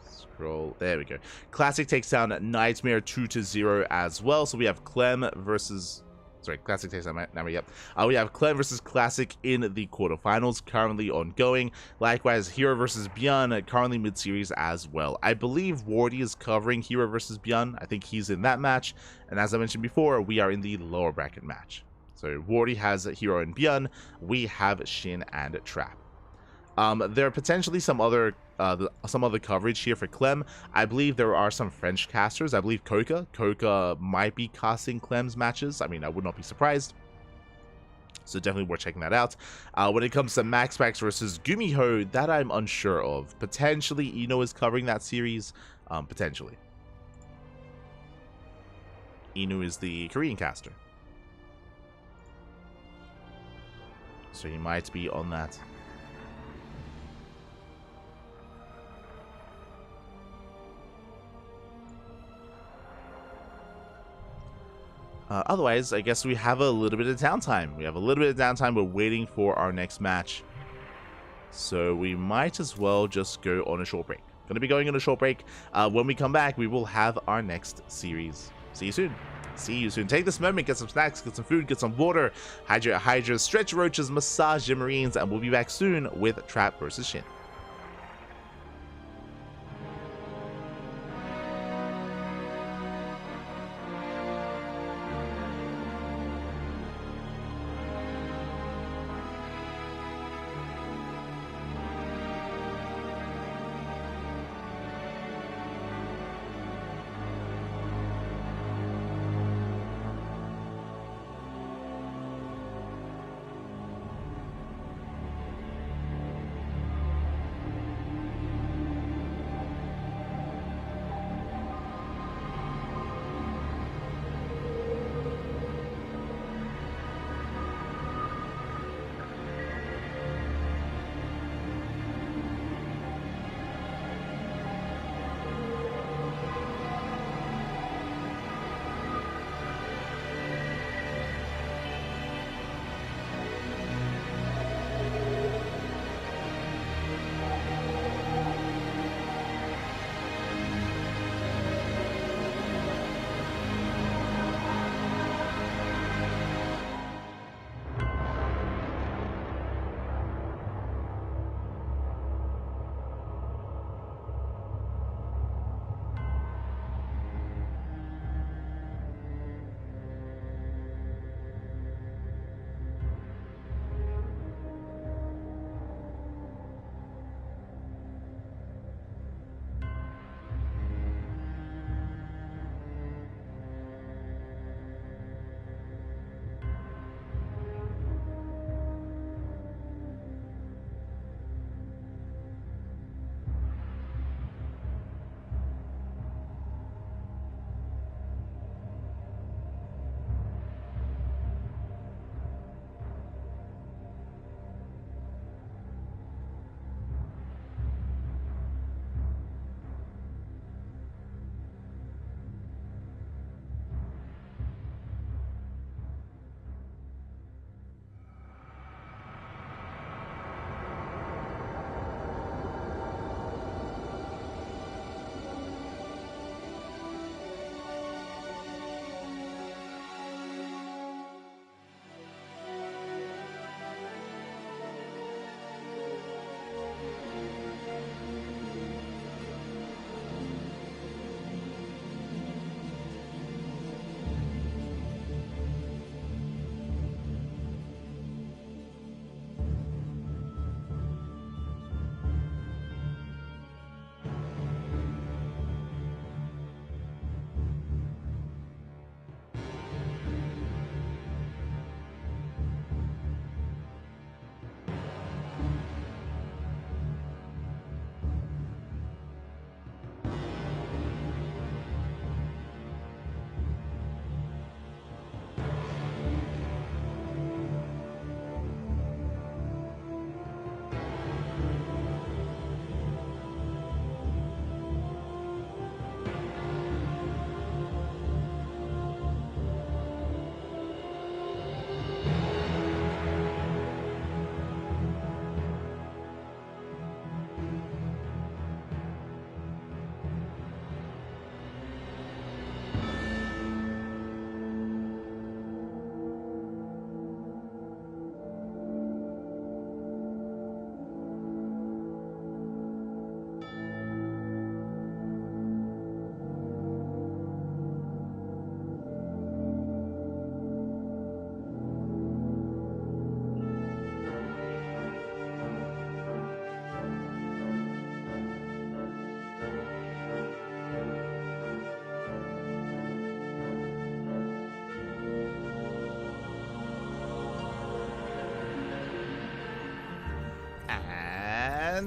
scroll. There we go. Classic takes down Nightmare 2-0 as well. So we have Clem versus... Sorry, Classic takes down Nightmare, yep. We have Clem versus Classic in the quarterfinals, currently ongoing. Likewise, Hero versus Björn, currently mid-series as well. I believe Wardy is covering Hero versus Björn. I think he's in that match. And as I mentioned before, we are in the lower bracket match. So Wardy has Hero and Björn. We have Shin and Trap. There are potentially some other coverage here for Clem. I believe there are some French casters. I believe Coca might be casting Clem's matches. I mean, I would not be surprised. So definitely worth checking that out. When it comes to MaxPax versus Gumiho, that I'm unsure of. Potentially Ino is covering that series. Potentially. Inu is the Korean caster, so he might be on that. Otherwise, I guess we have a little bit of downtime. We're waiting for our next match, so we might as well just go on a short break. Going to be going on a short break. When we come back, we will have our next series. See you soon. See you soon. Take this moment, get some snacks, get some food, get some water, hydrate hydras, stretch roaches, massage your marines, and we'll be back soon with Trap versus Shin.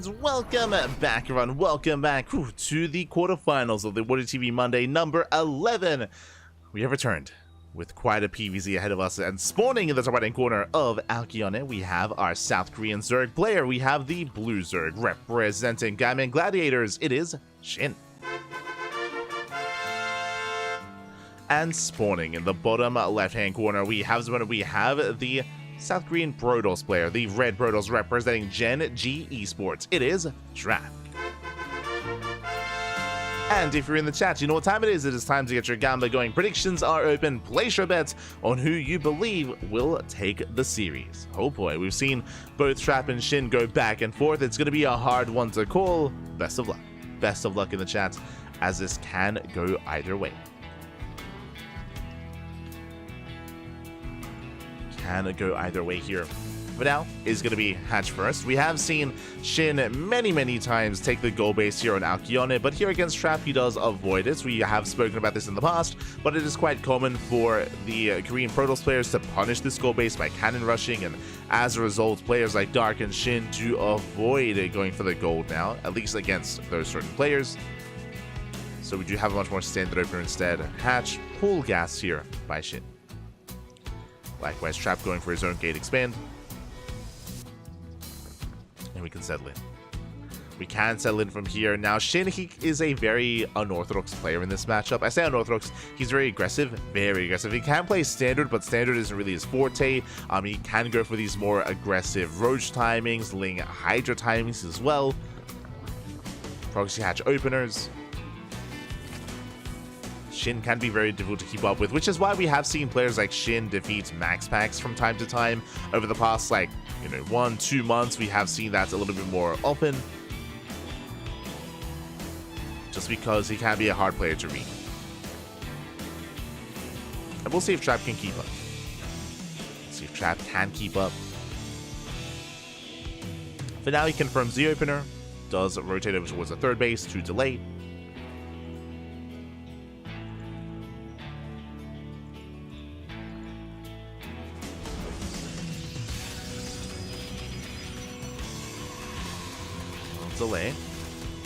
And welcome back, everyone. Welcome back to the quarterfinals of the WardiTV Monday number 11. We have returned with quite a PvZ ahead of us, and spawning in the top right-hand corner of Alkione, we have our South Korean Zerg player. We have the Blue Zerg representing Gaimon Gladiators. It is Shin. And spawning in the bottom left-hand corner, we have the South Korean Brodos player, the Red Brodos representing Gen G Esports. It is Trap. And if you're in the chat, you know what time it is. It is time to get your gamba going. Predictions are open. Place your bets on who you believe will take the series. Oh boy, we've seen both Trap and Shin go back and forth. It's going to be a hard one to call. Best of luck. Best of luck in the chat, as this can go either way. Can go either way here. But now is going to be Hatch first. We have seen Shin many times take the goal base here on Alkione, but here against Trap he does avoid it. We have spoken about this in the past, but it is quite common for the Korean Protoss players to punish this goal base by cannon rushing, and as a result, players like Dark and Shin do avoid going for the gold now, at least against those certain players. So we do have a much more standard opener instead. Hatch, pull gas here by Shin. Likewise, Trap going for his own gate expand. And we can settle in. We can settle in from here. Now, Shin, he is a very unorthodox player in this matchup. I say unorthodox, he's very aggressive. Very aggressive. He can play standard, but standard isn't really his forte. He can go for these more aggressive Roach timings, Ling Hydra timings as well. Proxy Hatch openers. Shin can be very difficult to keep up with, which is why we have seen players like Shin defeat MaxPax from time to time. Over the past, 1-2 months, we have seen that a little bit more often. Just because he can be a hard player to read. And we'll see if Trap can keep up. See if Trap can keep up. For now, he confirms the opener. Does rotate over towards the third base to delay. Delay.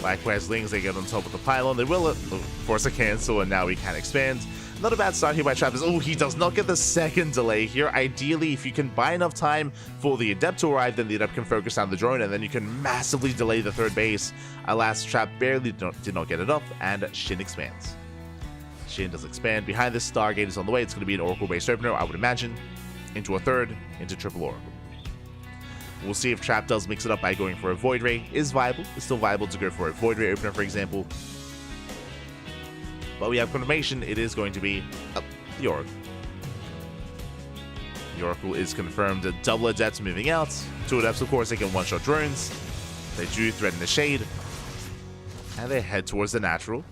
Likewise, Lings, they get on top of the pylon. They will force a cancel, and now we can expand. Not a bad start here by Travis. Oh, he does not get the second delay here. Ideally, if you can buy enough time for the Adept to arrive, then the Adept can focus on the drone, and then you can massively delay the third base. Alas, Trap barely did not get it up, and Shin expands. Shin does expand. Behind this, Stargate is on the way. It's going to be an Oracle-based opener, I would imagine. Into a third, into triple Oracle. We'll see if Trap does mix it up by going for a Void Ray. Is viable. It's still viable to go for a Void Ray opener, for example. But we have confirmation it is going to be the Oracle. The Oracle is confirmed. Double Adepts moving out. Two Adepts, of course, they can one-shot drones. They do threaten the Shade. And they head towards the Natural.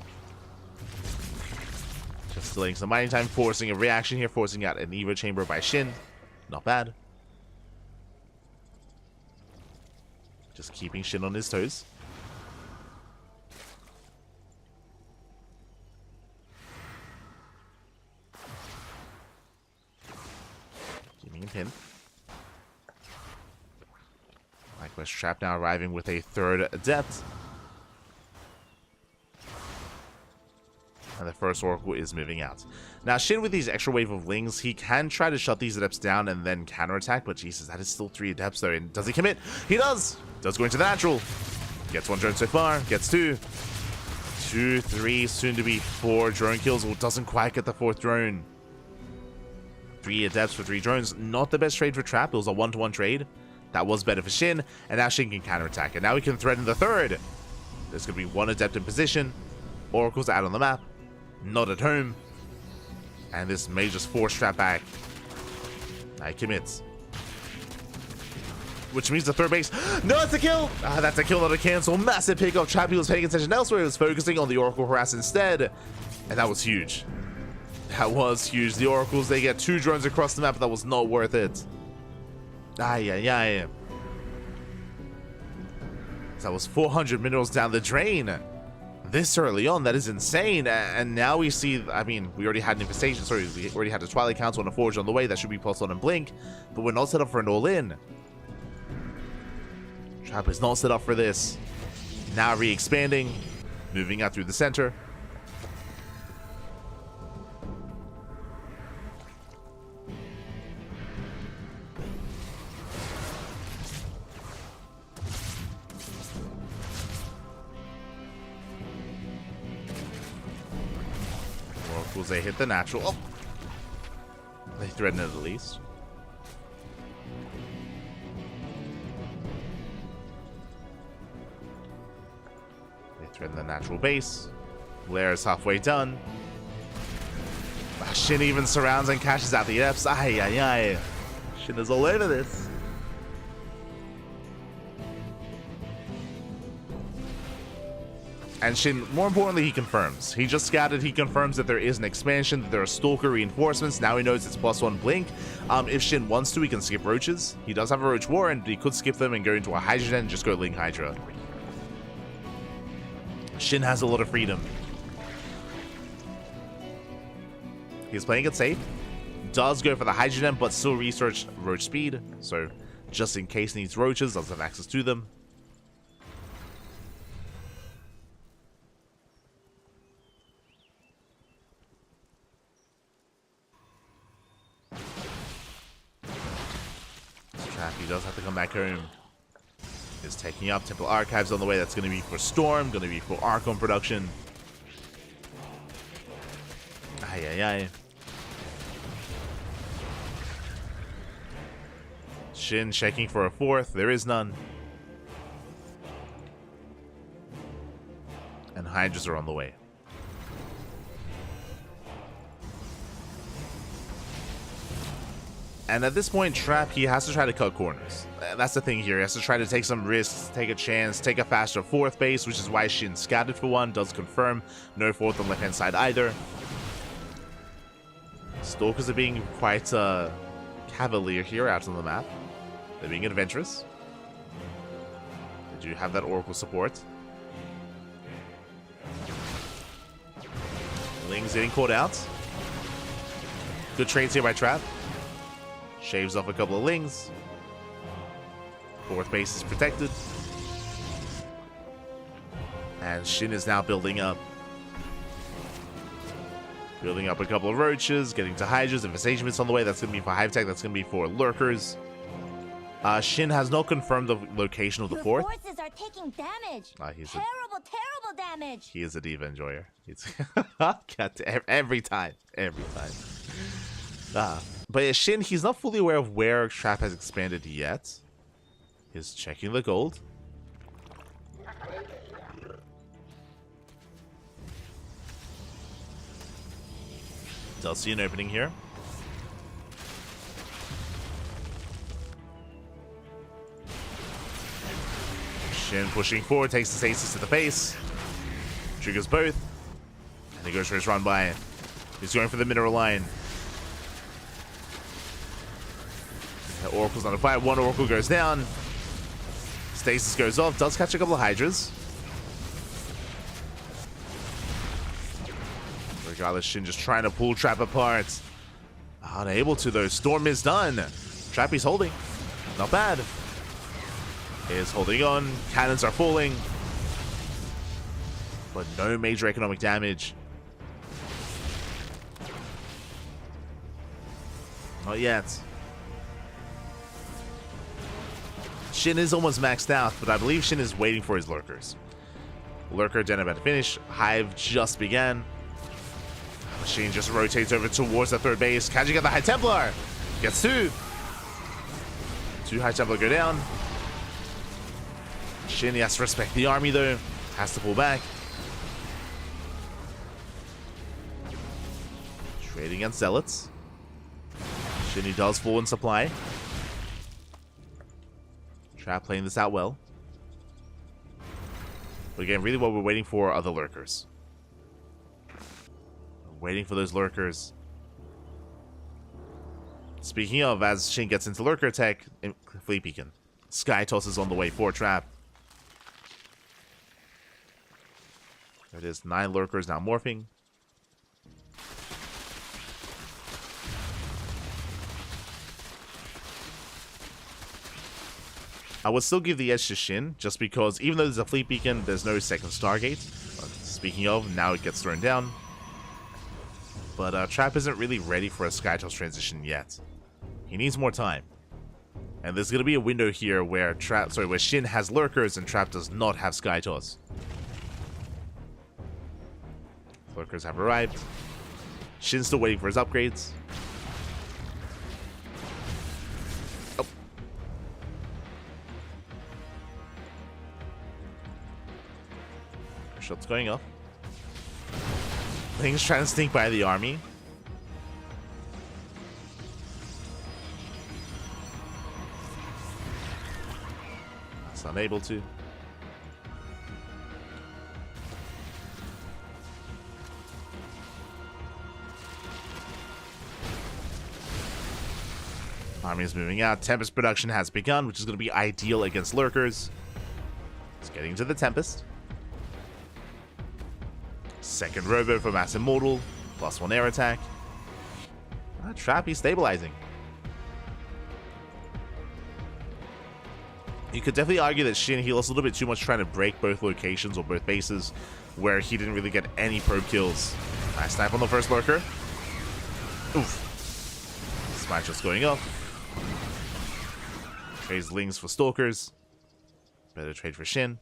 Just delaying some mining time, forcing a reaction here, forcing out an Evo Chamber by Shin. Not bad. Just keeping Shin on his toes. Keeping him pinned. Likewise, Trap now arriving with a third Adept. And the first Oracle is moving out. Now, Shin with these extra wave of Lings, he can try to shut these Adepts down and then counterattack, but Jesus, that is still 3 Adepts though. And does he commit? He does! Does go into the Natural. Gets 1 drone so far, gets 2. 2, 3, soon to be 4 drone kills. Well, doesn't quite get the 4th drone. 3 Adepts for 3 drones. Not the best trade for Trap. It was a 1-to-1 trade. That was better for Shin, and now Shin can counterattack. And now he can threaten the 3rd. There's going to be 1 Adept in position. Oracle's out on the map. Not at home. And this may just force Trap back. Now he commits. Which means the third base. No, it's a kill! Ah, that's a kill, not a cancel. Massive pick off. Trap, he was paying attention elsewhere. He was focusing on the Oracle harass instead. And that was huge. That was huge. The Oracles, they get 2 drones across the map, but that was not worth it. That was 400 minerals down the drain. This early on, that is insane. And now we see, I mean, we already had an infestation. Sorry, we already had a Twilight Council and a Forge on the way. That should be pulsed on and blink. But we're not set up for an all-in. Trap is not set up for this. Now re-expanding, moving out through the center. Oracles, they hit the natural. Oh! They threaten it at least. They threaten the natural base. Lair is halfway done. Shin even surrounds and cashes out the Fs. Ay, ay, ay. Shin is all over this. And Shin, more importantly, he confirms. He just scouted, he confirms that there is an expansion, that there are Stalker reinforcements. Now he knows it's +1 blink. If Shin wants to, he can skip roaches. He does have a roach war, and he could skip them and go into a Hydra and just go Ling Hydra. Shin has a lot of freedom. He's playing it safe. Does go for the Hydra, but still research roach speed. So, just in case needs roaches, does have access to them. He does have to come back home. He's taking up Temple Archives on the way. That's going to be for Storm, going to be for Archon production. Ay, ay, ay. Shin checking for a 4th. There is none. And Hydras are on the way. And at this point, Trap, he has to try to cut corners. That's the thing here. He has to try to take some risks, take a chance, take a faster 4th base, which is why Shin scouted for one. Does confirm. No 4th on the left-hand side either. Stalkers are being quite cavalier here out on the map. They're being adventurous. They do have that Oracle support. Ling's getting caught out. Good trades here by Trap. Shaves off a couple of Lings. 4th base is protected. And Shin is now building up. Building up a couple of roaches, getting to Hydras. Infestation Mist on the way. That's going to be for Hive Tech. That's going to be for Lurkers. Shin has not confirmed the location of the 4th. Your forces are taking damage. Terrible damage. He is a Diva enjoyer. He's every time. But yeah, Shin, he's not fully aware of where Trap has expanded yet. He's checking the gold. Does see an opening here. Shin pushing forward, takes the stasis to the face. Triggers both. And he goes for his run by. He's going for the mineral line. The Oracle's on a fire. One Oracle goes down. Stasis goes off. Does catch a couple of Hydras. Regardless, Shin just trying to pull Trap apart. Unable to though. Storm is done. Trappy's holding. Not bad. Is holding on. Cannons are falling. But no major economic damage. Not yet. Shin is almost maxed out, but I believe Shin is waiting for his Lurkers. Lurker den about to finish. Hive just began. Machine just rotates over towards the 3rd base. Catching out the High Templar. Gets 2. 2 High Templar go down. Shin, he has to respect the army though. Has to pull back. Trading against Zealots. Shin, he does fall in supply. Trap playing this out well. But again, really what we're waiting for are the Lurkers. Waiting for those Lurkers. Speaking of, as Shin gets into Lurker tech, Fleet Beacon. Sky Toss is on the way for Trap. There it is, 9 Lurkers now morphing. I would still give the edge to Shin, just because even though there's a fleet beacon, there's no second Stargate. Speaking of, now it gets thrown down. But Trap isn't really ready for a Skytoss transition yet. He needs more time. And there's going to be a window here where where Shin has lurkers and Trap does not have Skytoss. Lurkers have arrived. Shin's still waiting for his upgrades. Oh. Shots going off. Things trying to sneak by the army. It's unable to. Army is moving out. Tempest production has begun, which is going to be ideal against lurkers. It's getting into the Tempest. Second robo for Mass Immortal. +1 air attack. Trap, he's stabilizing. You could definitely argue that Shin, he lost a little bit too much trying to break both locations or both bases, where he didn't really get any probe kills. Nice snipe on the first lurker. Oof. Smash just going up. Trades Lings for Stalkers. Better trade for Shin.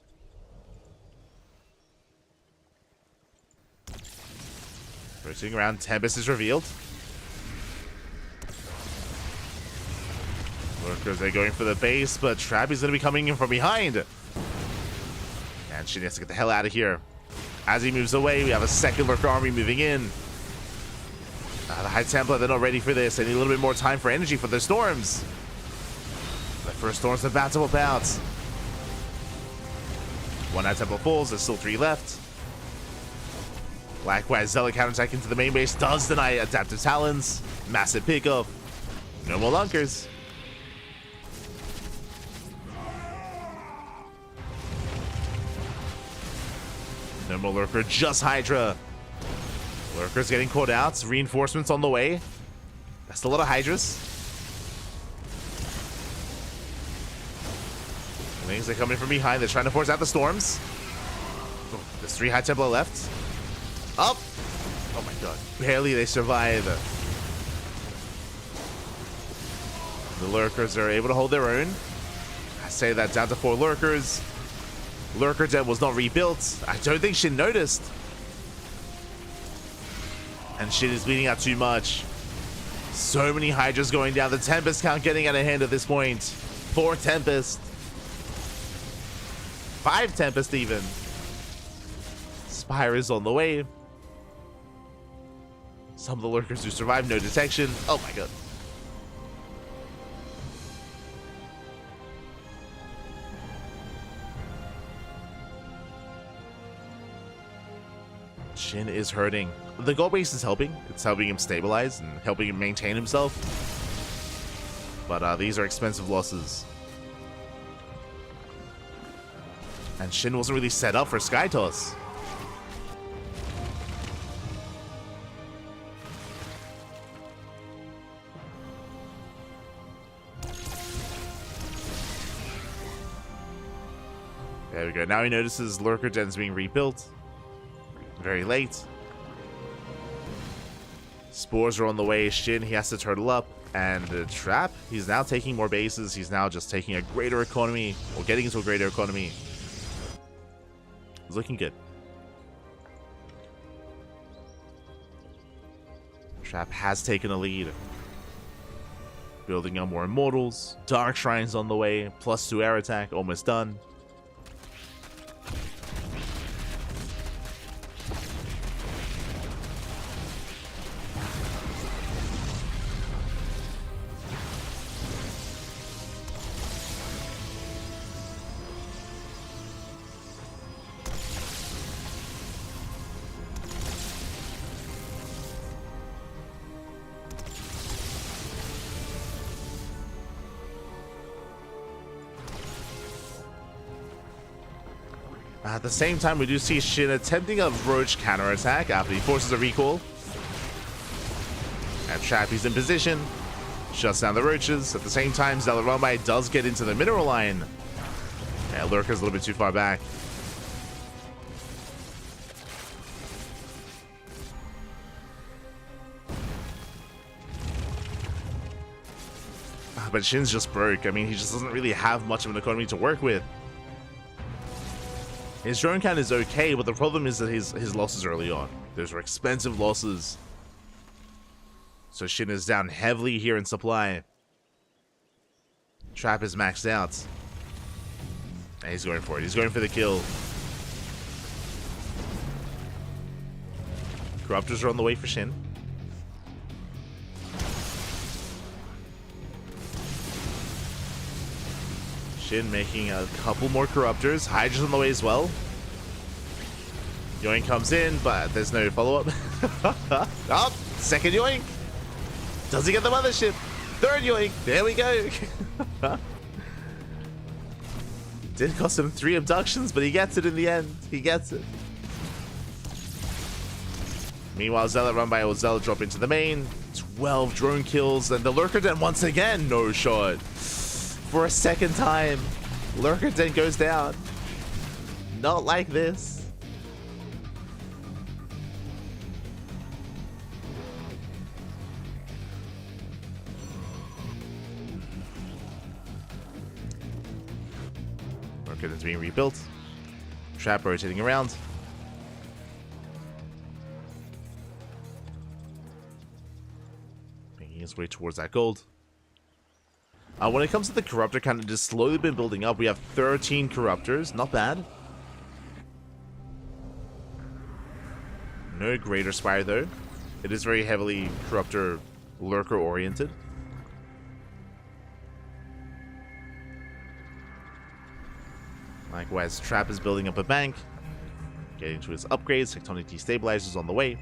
Rotating around, Tempest is revealed. Lurkers, they're going for the base, but Trap is going to be coming in from behind. And Shin has to get the hell out of here. As he moves away, we have a second Lurker army moving in. The High Templar, they're not ready for this. They need a little bit more time for energy for their storms. The first storm's about to pop out. One High Templar falls, there's still 3 left. Likewise, Zealot counterattack into the main base does deny Adaptive Talons. Massive pickup. No more Lunkers. No more Lurker, just Hydra. Lurker's getting caught out. Reinforcements on the way. That's a lot of Hydras. Things are coming from behind. They're trying to force out the storms. Oh, there's 3 High Templar left. Up! Oh my god. Barely they survive. The Lurkers are able to hold their own. I say that down to 4 Lurkers. Lurker Den was not rebuilt. I don't think Shin noticed. And Shin is bleeding out too much. So many Hydras going down. The Tempest count getting out of hand at this point. 4 Tempest. 5 Tempest even. Spire is on the way. Some of the Lurkers who survive, no detection. Oh my god. Shin is hurting. The gold base is helping. It's helping him stabilize and helping him maintain himself. But these are expensive losses. And Shin wasn't really set up for Skytoss. There we go. Now he notices Lurker Den's being rebuilt. Very late. Spores are on the way. Shin, he has to turtle up. And Trap, he's now taking more bases. He's now just taking a greater economy, or getting into a greater economy. It's looking good. Trap has taken a lead. Building on more Immortals. Dark Shrines on the way. +2 air attack, almost done. At the same time, we do see Shin attempting a Roach counterattack after he forces a recall. And Trap, he's in position. Shuts down the Roaches. At the same time, Zealot Rumbai does get into the mineral line. Yeah, Lurker's a little bit too far back. But Shin's just broke. I mean, he just doesn't really have much of an economy to work with. His drone count is okay, but the problem is that his losses early on. Those are expensive losses. So Shin is down heavily here in supply. Trap is maxed out. And he's going for it. He's going for the kill. Corruptors are on the way for Shin. Shin making a couple more Corruptors. Hydra's on the way as well. Yoink comes in, but there's no follow-up. Oh, second Yoink. Does he get the mothership? Third Yoink. There we go. Did cost him 3 abductions, but he gets it in the end. He gets it. Meanwhile, Zealot run by Zealot drop into the main. 12 drone kills, and the Lurker Den once again no shot. For a second time, Lurker Den goes down. Not like this. Lurker Den's being rebuilt. Trap rotating around. Making his way towards that gold. When it comes to the Corruptor count, it has slowly been building up. We have 13 Corruptors. Not bad. No Greater Spire, though. It is very heavily Corruptor Lurker oriented. Likewise, Trap is building up a bank. Getting to his upgrades. Tectonic Destabilizers on the way.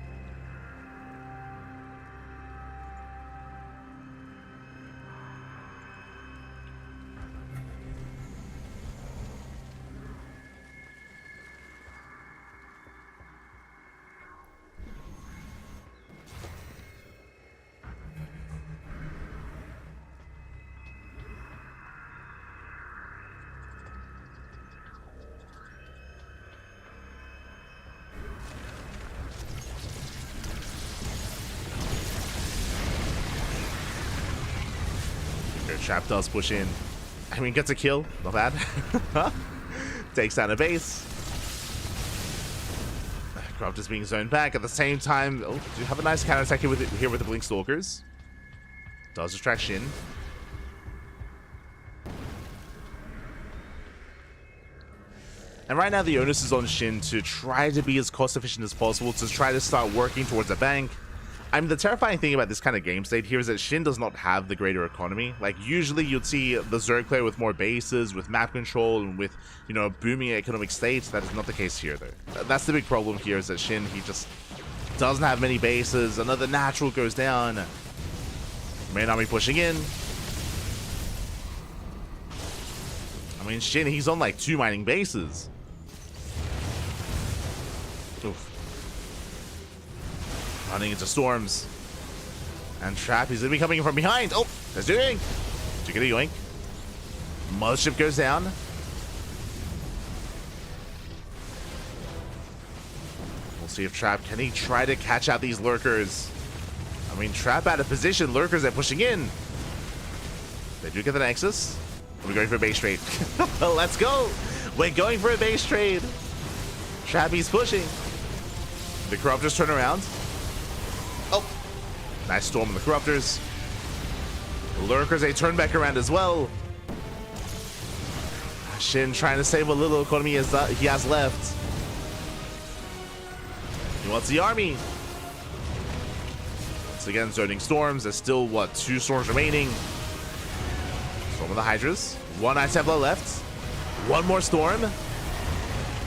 Trap does push in. I mean, gets a kill. Not bad. Takes down a base. Corruptor's being zoned back. At the same time, oh, do have a nice counterattack here with the Blink Stalkers. Does distract Shin. And right now the onus is on Shin to try to be as cost efficient as possible, to try to start working towards a bank. I mean, the terrifying thing about this kind of game state here is that Shin does not have the greater economy. Like, usually you'd see the Zerg player with more bases, with map control, and with, you know, booming economic states. That is not the case here, though. That's the big problem here, is that Shin, he just doesn't have many bases. Another natural goes down. Main army pushing in. I mean, Shin, he's on like 2 mining bases. Oof. Running into storms. And Trap, he's gonna be coming in from behind. Oh, there's Yoink. Did you get a Yoink? Mothership goes down. We'll see if Trap, can he try to catch out these Lurkers? I mean, Trap out of position. Lurkers are pushing in. They do get the Nexus. We're going for a base trade. Let's go. We're going for a base trade. Trappy's pushing. The Corruptors turn around. Oh, nice storm on the Corruptors. The Lurkers, they turn back around as well. Shin trying to save what little economy he has left. He wants the army. Once again, zoning storms. There's still, what, 2 storms remaining. Storm of the Hydras. 1 Ice Templar left. 1 more storm.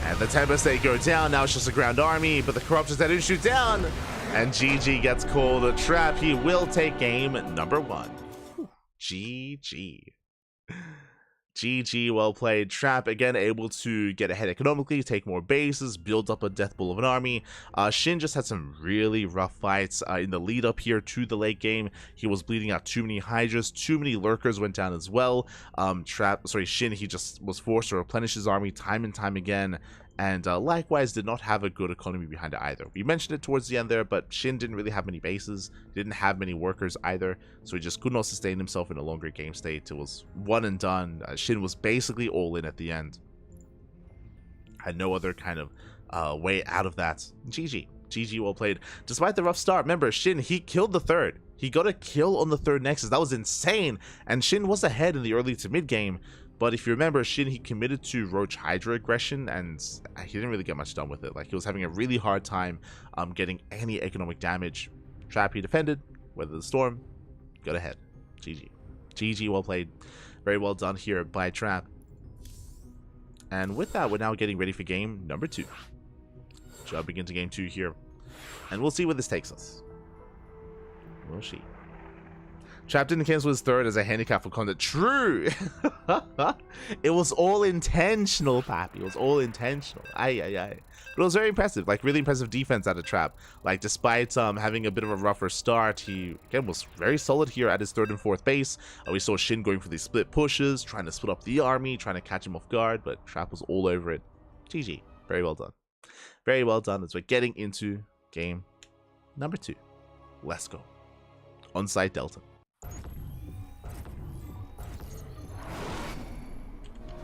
And the Tempest, they go down. Now it's just a ground army, but the Corruptors, they didn't shoot down. And GG gets called a trap. He will take game number 1. GG. GG, well played. Trap, again, able to get ahead economically, take more bases, build up a death bull of an army. Shin just had some really rough fights in the lead up here to the late game. He was bleeding out too many Hydras, too many Lurkers went down as well. Shin, he just was forced to replenish his army time and time again. And likewise did not have a good economy behind it either. We mentioned it towards the end there, but Shin didn't really have many bases, didn't have many workers either, so he just could not sustain himself in a longer game state. It was one and done. Shin was basically all in at the end. Had no other kind of way out of that. GG. GG, well played. Despite the rough start, remember, Shin, he killed the third. He got a kill on the third Nexus. That was insane. And Shin was ahead in the early to mid game. But if you remember, Shin, he committed to Roach Hydra aggression, and he didn't really get much done with it. Like, he was having a really hard time getting any economic damage. Trap, he defended, weathered the storm, got ahead. GG. GG, well played. Very well done here by Trap. And with that, we're now getting ready for game number 2. Jumping into game 2 here. And we'll see where this takes us. We'll see. Trap didn't cancel his third as a handicap for content. True! It was all intentional, Pappy. It was all intentional. Aye. But it was very impressive. Like, really impressive defense out of Trap. Like, despite having a bit of a rougher start, he, again, was very solid here at his third and fourth base. We saw Shin going for these split pushes, trying to split up the army, trying to catch him off guard, but Trap was all over it. GG. Very well done. Very well done as we're getting into game number 2. Let's go. On-site Delta.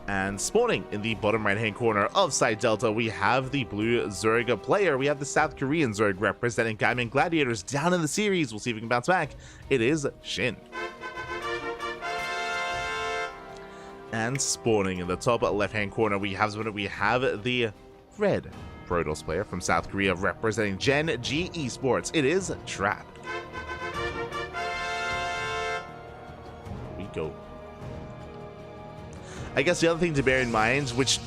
And spawning in the bottom right-hand corner of Site Delta, we have the blue Zerg player. We have the South Korean Zerg representing Diamond Gladiators down in the series. We'll see if we can bounce back. It is Shin. And spawning in the top left-hand corner, we have the red Protoss player from South Korea representing Gen G Esports. It is Trap. We go. I guess the other thing to bear in mind, which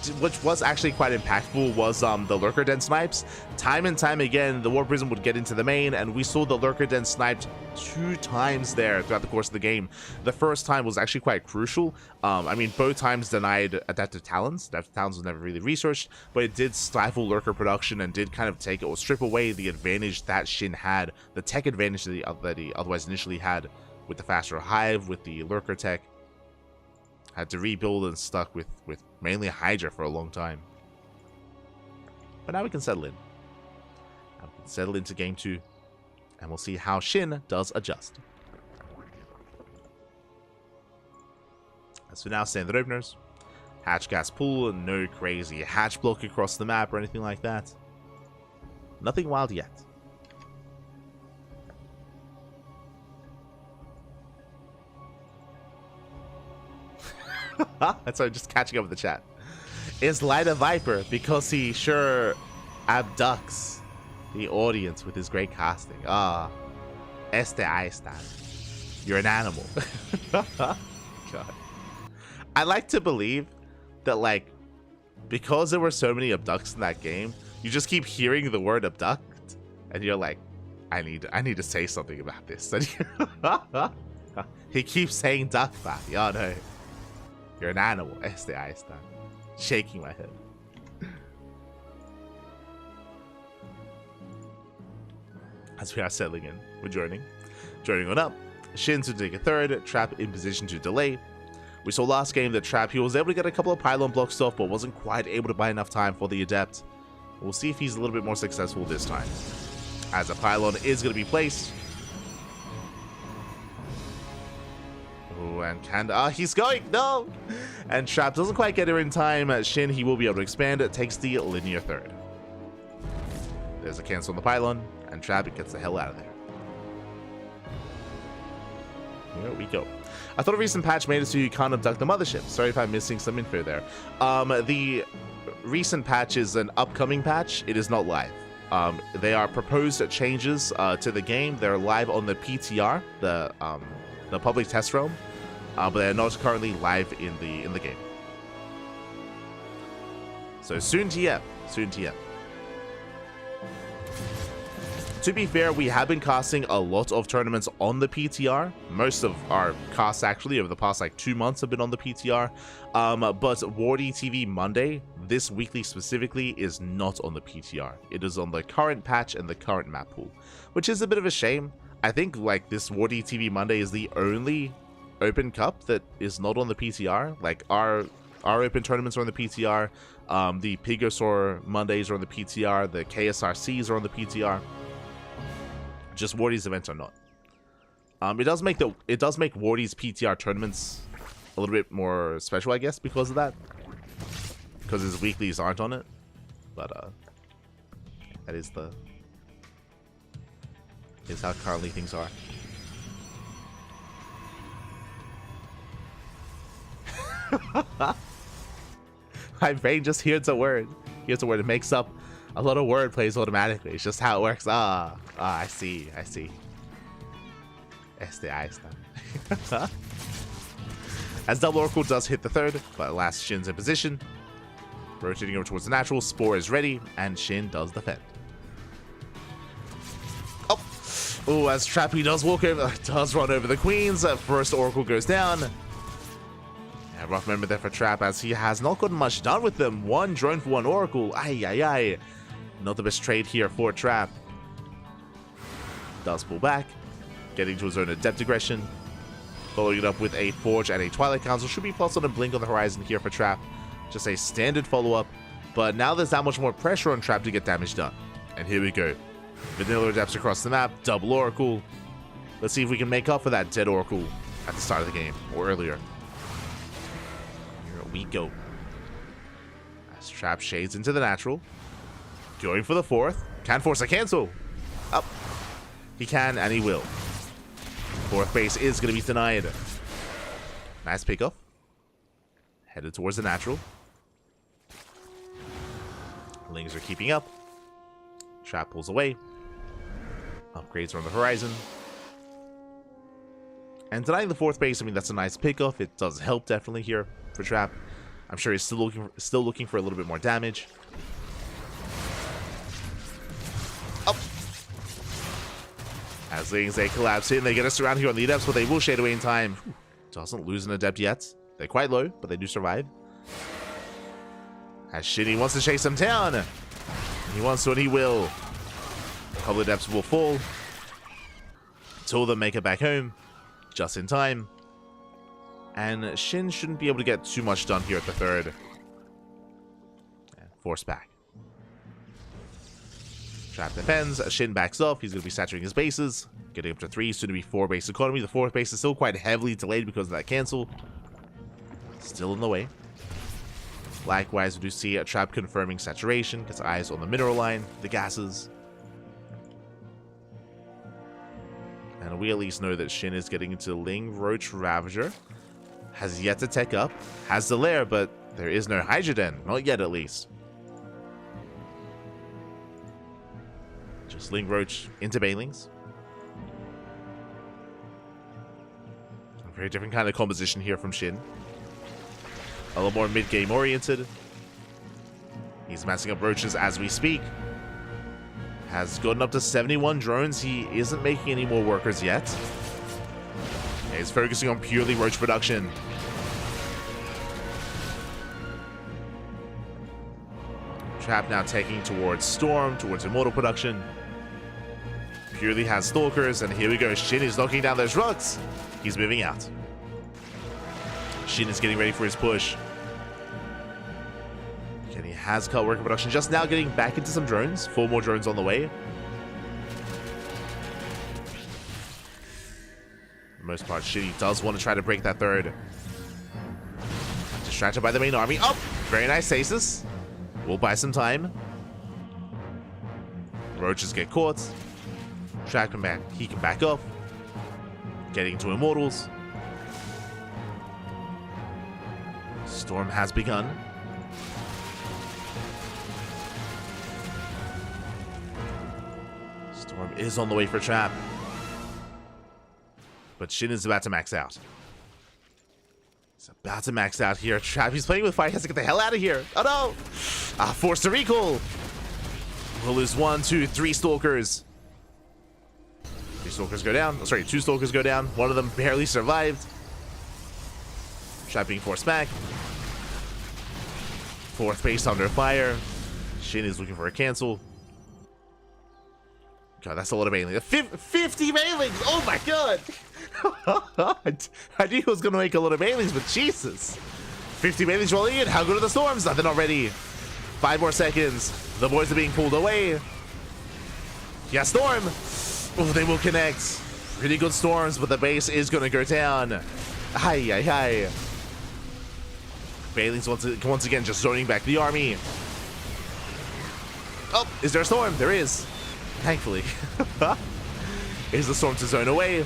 was actually quite impactful, was the Lurker Den snipes. Time and time again, the War Prism would get into the main, and we saw the Lurker Den sniped 2 times there throughout the course of the game. The first time was actually quite crucial. I mean, both times denied Adaptive Talons. Adaptive Talons was never really researched, but it did stifle Lurker production and did kind of take or strip away the advantage that Shin had, the tech advantage that he otherwise initially had with the faster Hive, with the Lurker tech. Had to rebuild and stuck with mainly Hydra for a long time. But now we can settle in. Now we can settle into game 2. And we'll see how Shin does adjust. As for now, standard openers. Hatch gas pool, no crazy hatch block across the map or anything like that. Nothing wild yet. That's why I'm just catching up with the chat. Is Light a Viper because he sure abducts the audience with his great casting. Ahí está. You're an animal. God. I like to believe that, like, because there were so many abducts in that game, you just keep hearing the word abduct, and you're like, I need to say something about this. And he keeps saying duck, Papi. Oh no. You're an animal. Ahí está. Shaking my head. As we are settling in, we're joining on up. Shin to take a third, Trap in position to delay. We saw last game that Trap, he was able to get a couple of pylon blocks off, but wasn't quite able to buy enough time for the Adept. We'll see if he's a little bit more successful this time, as a pylon is going to be placed. And he's going, no! And Trap doesn't quite get her in time. Shin, he will be able to expand. It takes the linear third. There's a cancel on the pylon, and Trap gets the hell out of there. Here we go. I thought a recent patch made it so you can't abduct the mothership. Sorry if I'm missing some info there. The recent patch is an upcoming patch. It is not live. They are proposed changes to the game. They're live on the PTR, the public test realm. But they're not currently live in the game. So soon TF. To be fair, we have been casting a lot of tournaments on the PTR. Most of our casts actually over the past like 2 months have been on the PTR. But WardiTV Monday, this weekly specifically, is not on the PTR. It is on the current patch and the current map pool, which is a bit of a shame. I think like this WardiTV Monday is the only open cup that is not on the PTR. Like our open tournaments are on the PTR. The Pigosaur Mondays are on the PTR. The KSRCs are on the PTR. Just Wardy's events are not. It does make Wardy's PTR tournaments a little bit more special, I guess, because of that. Because his weeklies aren't on it. But that is how currently things are. My brain just hears a word. Hears a word. It makes up a lot of word plays automatically. It's just how it works. I see. As Double Oracle does hit the third, but last Shin's in position. Rotating over towards the natural. Spore is ready, and Shin does defend. Oh, as Trappy does does run over the queens. First Oracle goes down. Yeah, rough moment there for Trap, as he has not gotten much done with them. One drone for one Oracle. Ay. Not the best trade here for Trap. Does pull back, getting to his own adept aggression. Following it up with a Forge and a Twilight Council. Should be plus on a Blink on the horizon here for Trap. Just a standard follow-up. But now there's that much more pressure on Trap to get damage done. And here we go. Vanilla Adepts across the map. Double Oracle. Let's see if we can make up for that dead Oracle at the start of the game. Or earlier. Here we go. As Trap shades into the natural. Going for the fourth. Can force a cancel. Up. He can and he will. Fourth base is going to be denied. Nice pickoff. Headed towards the natural. Lings are keeping up. Trap pulls away. Upgrades are on the horizon. And denying the fourth base, I mean, that's a nice pickoff. It does help definitely here for Trap. I'm sure he's still looking for a little bit more damage. Up. As Lings, they collapse in. They get us around here on the Adepts, but they will shade away in time. Doesn't lose an Adept yet. They're quite low, but they do survive. As Shinny wants to chase them down. He wants to and he will. A couple of Adepts will fall. Until they make it back home. Just in time. And Shin shouldn't be able to get too much done here at the third. And force back. Trap defends. Shin backs off. He's going to be saturating his bases. Getting up to 3, soon to be 4 base economy. The fourth base is still quite heavily delayed because of that cancel. Still in the way. Likewise, we do see a Trap confirming saturation. Gets eyes on the mineral line, the gases. And we at least know that Shin is getting into Ling Roach Ravager. Has yet to tech up. Has the lair, but there is no Hydroden. Not yet, at least. Just Ling Roach into Banelings. A very different kind of composition here from Shin. A little more mid-game oriented. He's massing up roaches as we speak. Has gotten up to 71 drones. He isn't making any more workers yet. He's focusing on purely roach production. Trap now taking towards Storm, towards Immortal production. Purely has Stalkers, and here we go. Shin is knocking down those rocks. He's moving out. Shin is getting ready for his push. And he has cut worker production. Just now getting back into some drones. 4 more drones on the way. For the most part, Shin does want to try to break that third. Distracted by the main army. Oh, very nice stasis. We'll buy some time. Roaches get caught. Trap him back. He can back off. Getting to Immortals. Storm has begun. Storm is on the way for Trap. But Shin is about to max out. He's about to max out here. Trap, he's playing with fire. He has to get the hell out of here. Oh no! Forced to recall. We'll lose 1, 2, 3 Stalkers. 3 Stalkers go down. Oh, sorry, 2 Stalkers go down. One of them barely survived. Trap being forced back. 4th base under fire. Shin is looking for a cancel. God, that's a lot of banelings. 50 banelings! Oh my god! I knew he was going to make a lot of banelings, but Jesus. 50 banelings rolling in. How good are the storms? Nothing already. 5 more seconds. The boys are being pulled away. Yeah, storm. Oh, they will connect. Pretty good storms, but the base is going to go down. Hi. Banelings once again just zoning back the army. Oh, is there a storm? There is. Thankfully. Is the storm to zone away?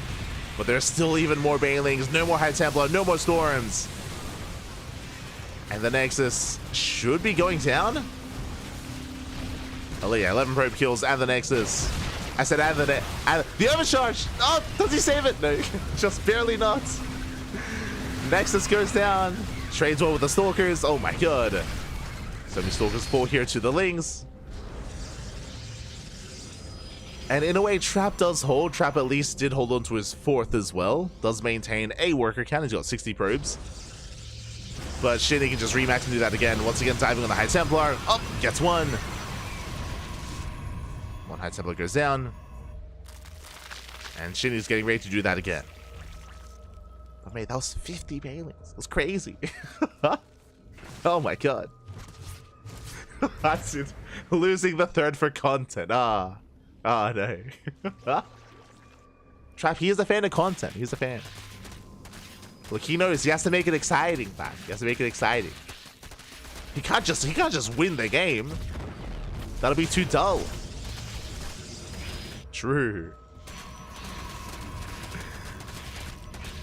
But there's still even more banelings. No more High Templar. No more storms. And the Nexus should be going down. Oh yeah, 11 probe kills and the Nexus. I said and the overcharge. Oh, does he save it? No, just barely not. Nexus goes down. Trades well with the Stalkers. Oh my god. So many Stalkers fall here to the Lings. And in a way, Trap does hold. Trap at least did hold on to his 4th as well. Does maintain a worker count. He's got 60 probes. But Shin, he can just remax and do that again. Once again, diving on the High Templar. Oh, gets 1. 1 High Templar goes down. And Shin is getting ready to do that again. But mate, that was 50 banelings. That's crazy. Oh my god. That's it. Losing the 3rd for content. Oh no. Trap, he is a fan of content. He's a fan. Look, he knows he has to make it exciting, man. He has to make it exciting. He can't just win the game. That'll be too dull. True.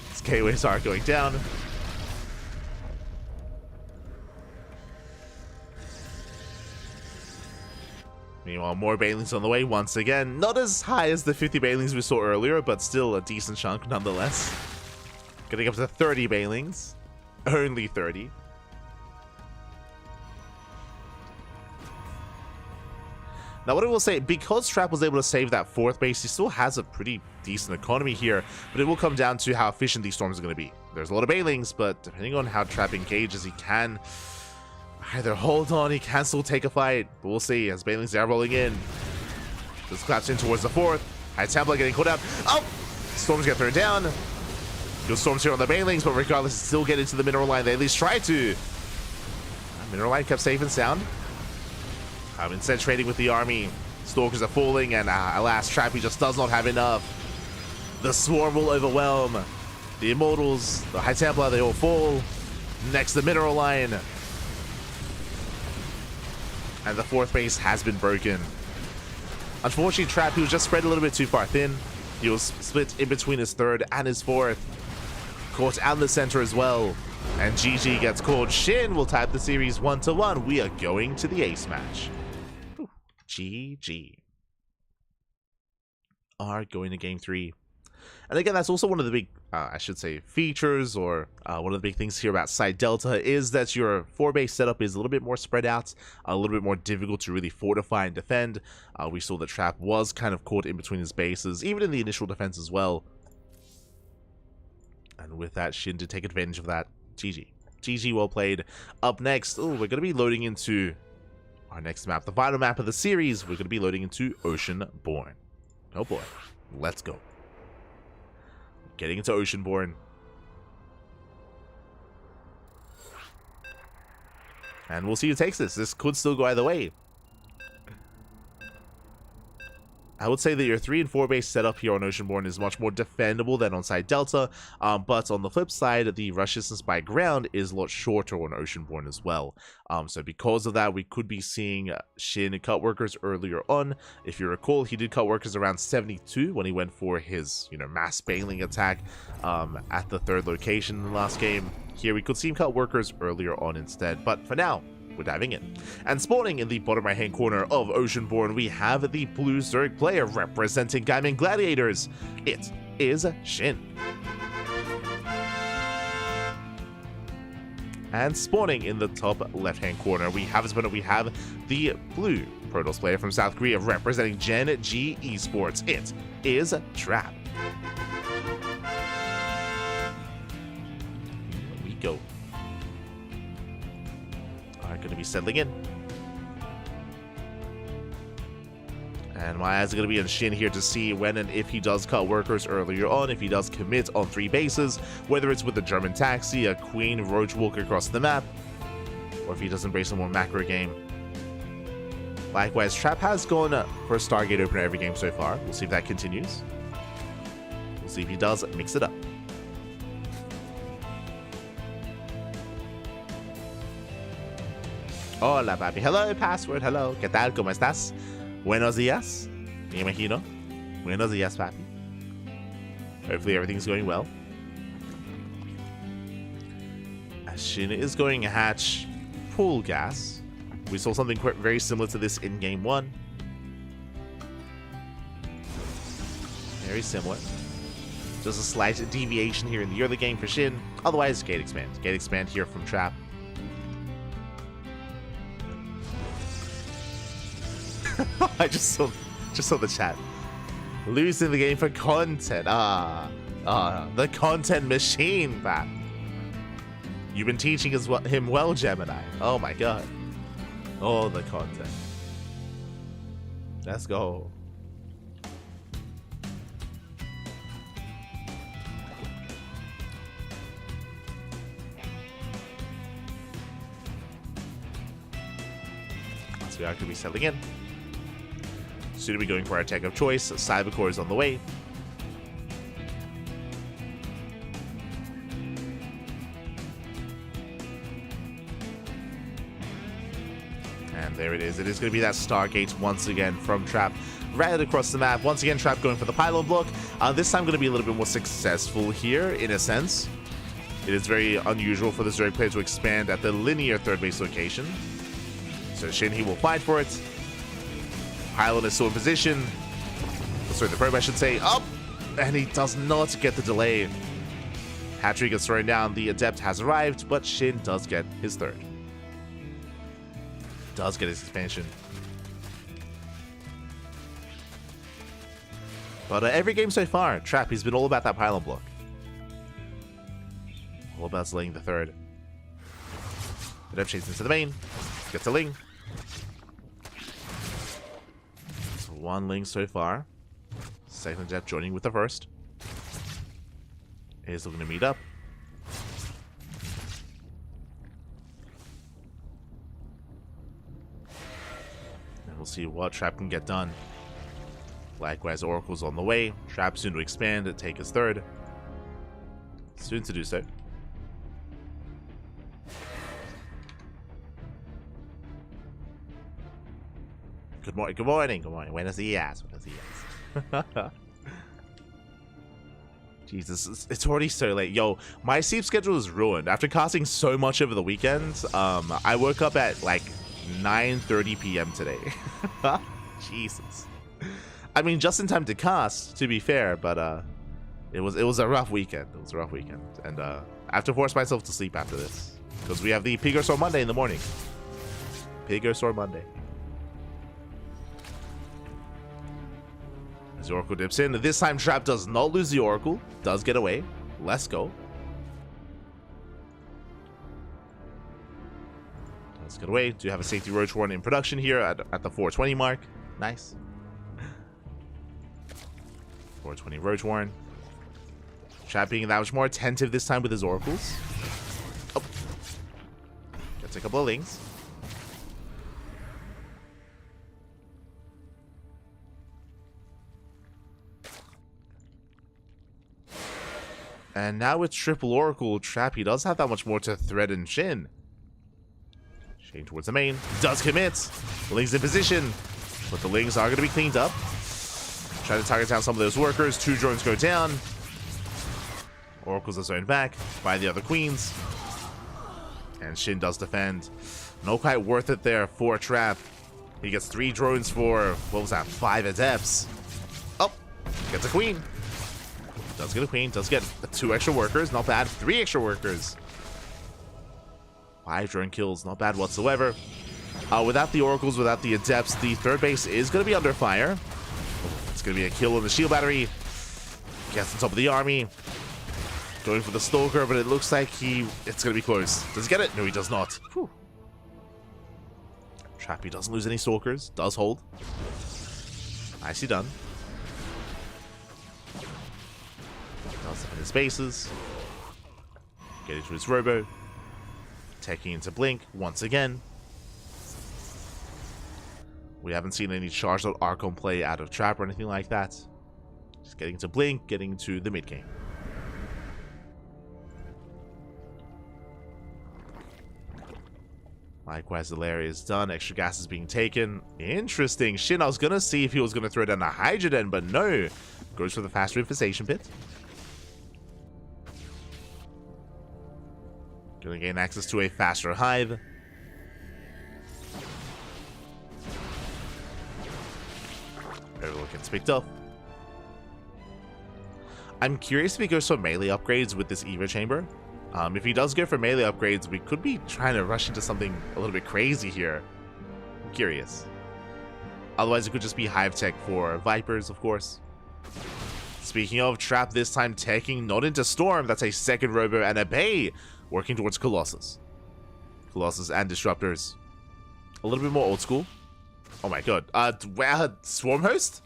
This K-Waves are going down. Meanwhile, more banelings on the way once again. Not as high as the 50 banelings we saw earlier, but still a decent chunk nonetheless. Getting up to 30 banelings. Only 30. Now, what I will say, because Trap was able to save that 4th base, he still has a pretty decent economy here, but it will come down to how efficient these storms are going to be. There's a lot of banelings, but depending on how Trap engages, he can either hold on, he can still take a fight, but we'll see as banelings are rolling in. Just collapse in towards the 4th. High Templar getting caught out. Oh! Storms get thrown down. Good storms here on the banelings, but regardless, still get into the mineral line. They at least try to. Mineral line kept safe and sound. Instead, trading with the army. Stalkers are falling, and alas, Trappy just does not have enough. The swarm will overwhelm. The Immortals, the High Templar, they all fall. Next, the mineral line. And the 4th base has been broken. Unfortunately, Trap, he was just spread a little bit too far thin. He was split in between his 3rd and his 4th. Caught out in the center as well. And GG gets called. Shin will type the series 1-1. We are going to the ace match. Ooh, GG. Are going to game 3. And again, that's also one of the big, I should say, features, or one of the big things here about Side Delta is that your 4-base setup is a little bit more spread out, a little bit more difficult to really fortify and defend. We saw that Trap was kind of caught in between his bases, even in the initial defense as well. And with that, Shin did take advantage of that. GG. GG, well played. Up next, we're going to be loading into our next map, the final map of the series. We're going to be loading into Oceanborn. Oh boy, let's go. Getting into Oceanborn. And we'll see who takes this. This could still go either way. I would say that your 3 and 4 base setup here on Oceanborn is much more defendable than on Side Delta, but on the flip side, the rush distance by ground is a lot shorter on Oceanborn as well. So because of that, we could be seeing Shin cut workers earlier on. If you recall, he did cut workers around 72 when he went for his, mass bailing attack at the 3rd location in the last game. Here we could see him cut workers earlier on instead, but for now, we're diving in. And spawning in the bottom right hand corner of Oceanborn, we have the blue Zerg player representing Gaiman Gladiators. It is Shin. And spawning in the top left-hand corner, we have the blue Protoss player from South Korea representing Gen G Esports. It is Trap. Here we go. Alright, going to be settling in. And my eyes are going to be on Shin here to see when and if he does cut workers earlier on, if he does commit on 3 bases, whether it's with a German taxi, a Queen, Roach Walker across the map, or if he does embrace a more macro game. Likewise, Trap has gone for a Stargate opener every game so far. We'll see if that continues. We'll see if he does mix it up. Hola, papi. Hello, password. Hello. ¿Qué tal? ¿Cómo estás? Buenos días. Me imagino. Buenos días, papi. Hopefully everything's going well. As Shin is going hatch pool gas. We saw something very similar to this in game 1. Very similar. Just a slight deviation here in the early game for Shin. Otherwise, gate expand. Gate expand here from Trap. I just saw the chat. Losing the game for content. The content machine, Pat. You've been teaching him well, Gemini. Oh my god. Oh, the content. Let's go. So we are going to be settling in. Soon we'll be going for our tech of choice. Cybercore is on the way. And there it is. It is going to be that Stargate once again from Trap. Right across the map. Once again, Trap going for the pylon block. This time going to be a little bit more successful here, in a sense. It is very unusual for the Zerg player to expand at the linear third base location. So Shin, he will fight for it. Pylon is still in position. Sorry, the probe, I should say. Up! And he does not get the delay. Hatchery gets thrown down. The Adept has arrived, but Shin does get his third. Does get his expansion. But every game so far, Trap, he's been all about that pylon block. All about slaying the third. Adept chases into the main. Gets a Ling. One Ling so far. Second Adept joining with the first. Is looking to meet up. And we'll see what Trap can get done. Likewise, Oracle's on the way. Trap soon to expand and take his third. Soon to do so. Good morning, good morning, good morning. Buenos dias, buenos dias. Jesus, it's already so late. Yo, my sleep schedule is ruined. After casting so much over the weekend, I woke up at like 9:30 p.m. today. Jesus. I mean, just in time to cast, to be fair, but it was a rough weekend. It was a rough weekend, and I have to force myself to sleep after this because we have the Pig or Sword Monday in the morning. Pig or Sword Monday. As the Oracle dips in. This time Trap does not lose the Oracle. Does get away. Let's go. Let's get away. Do have a safety Roach Warren in production here at the 420 mark. Nice. 420 Roach Warren. Trap being that much more attentive this time with his Oracles. Oh. Gets a couple of Lings. And now with triple Oracle, Trap, he does have that much more to threaten Shin. Shin towards the main. Does commit. Lings in position. But the Lings are going to be cleaned up. Try to target down some of those workers. 2 drones go down. Oracles are zoned back by the other Queens. And Shin does defend. No quite worth it there for Trap. He gets 3 drones for, what was that, 5 Adepts. Oh, gets a Queen. Does get a Queen, does get 2 extra workers, not bad. 3 extra workers. 5 drone kills, not bad whatsoever. Without the oracles, without the adepts, the third base is going to be under fire. It's going to be a kill on the shield battery. Gets on top of the army. Going for the stalker, but it looks like it's going to be close. Does he get it? No, he does not. Whew. Trappy doesn't lose any stalkers. Does hold. Nicely done. Does defend his bases. Get into his robo. Taking into blink once again. We haven't seen any charged out Archon play out of trap or anything like that. Just getting to blink, getting to the mid game. Likewise, the lair is done. Extra gas is being taken. Interesting. Shin, I was going to see if he was going to throw down a Hydroden, but no. Goes for the faster infestation pit. Going to gain access to a faster hive. Overlook gets picked up. I'm curious if he goes for melee upgrades with this Evo chamber. If he does go for melee upgrades, we could be trying to rush into something a little bit crazy here. I'm curious. Otherwise, it could just be hive tech for Vipers, of course. Speaking of, Trap this time taking not into Storm. That's a second Robo and a Bay. Working towards Colossus. Colossus and Disruptors. A little bit more old school. Oh my god. Wow, Swarm Host?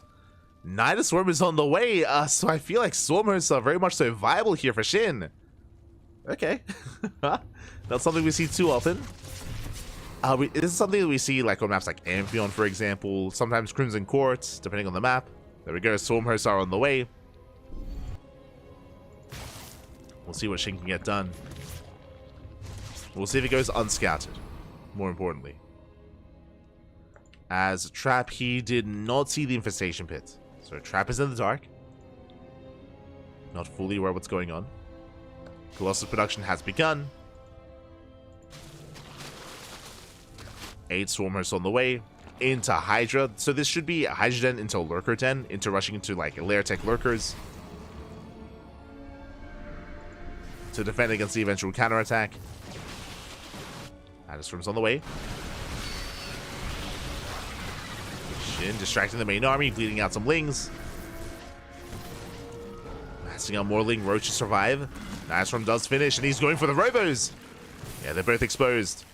Night of Swarm is on the way. So I feel like Swarm Hosts are very much so viable here for Shin. Okay. Not something we see too often. This is something that we see like on maps like Amphion, for example. Sometimes Crimson Court, depending on the map. There we go. Swarm Hosts are on the way. We'll see what Shin can get done. We'll see if it goes unscouted, more importantly. As Trap, he did not see the infestation pit. So Trap is in the dark. Not fully aware what's going on. Colossus production has begun. 8 Swarmers on the way. Into Hydra. So this should be Hydra Den into Lurker Den. Into rushing into like Lair Tech Lurkers. To defend against the eventual counterattack. Storm's on the way. Shin distracting the main army, bleeding out some Lings. Massing out more Ling. Roach to survive. Storm does finish, and he's going for the Robos. Yeah, they're both exposed.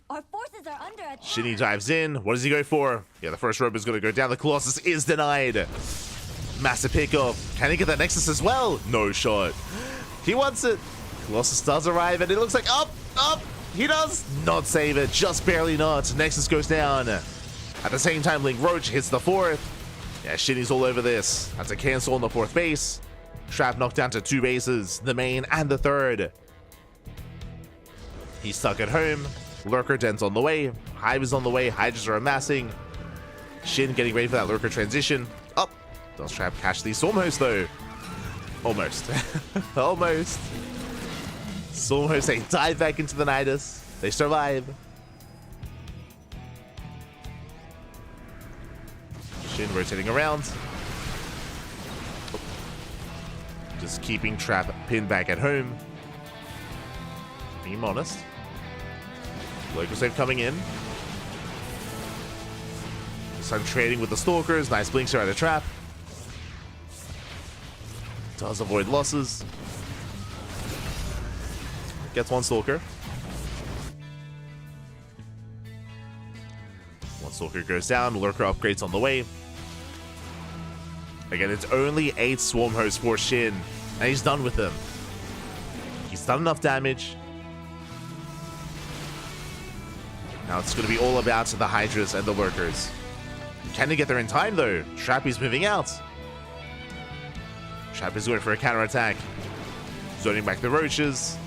Our forces are under attack. Shinny dives in. What does he go for? Yeah, the first Robo's going to go down. The Colossus is denied. Massive pickoff. Can he get that Nexus as well? No shot. He wants it. Colossus does arrive, and it looks like up. He does not save it, just barely not. Nexus goes down. At the same time, Ling Roach hits the 4th. Yeah, Shinny's all over this. That's a cancel on the 4th base. Trap knocked down to 2 bases, the main and the 3rd. He's stuck at home. Lurker Den's on the way. Hive is on the way. Hydras are amassing. Shin getting ready for that Lurker transition. Up. Does Trap catch the Storm Host though? Almost. Almost. Storm Host, they dive back into the Nidus. They survive. Shin rotating around. Just keeping Trap pinned back at home. Being honest. Local save coming in. This time trading with the Stalkers. Nice blinks around the Trap. Does avoid losses. Gets one Stalker. One Stalker goes down. Lurker upgrades on the way. Again, it's only 8 Swarm Hosts for Shin. And he's done with them. He's done enough damage. Now it's going to be all about the Hydras and the Lurkers. Can they get there in time, though? Trappy's moving out. Trappy's going for a counterattack. Zoning back the Roaches.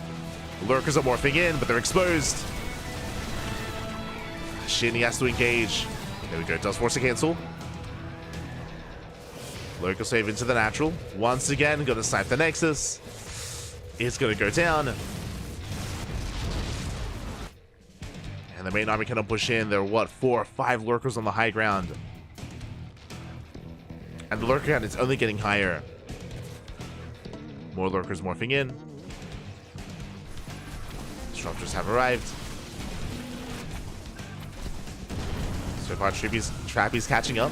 Lurkers are morphing in, but they're exposed. Shinny has to engage. There we go. Does force a cancel. Local save into the natural. Once again, going to snipe the Nexus. It's going to go down. And the main army cannot push in. There are, what, 4 or 5 Lurkers on the high ground. And the Lurker count is only getting higher. More Lurkers morphing in. Disruptors have arrived. So far, Trappy's catching up.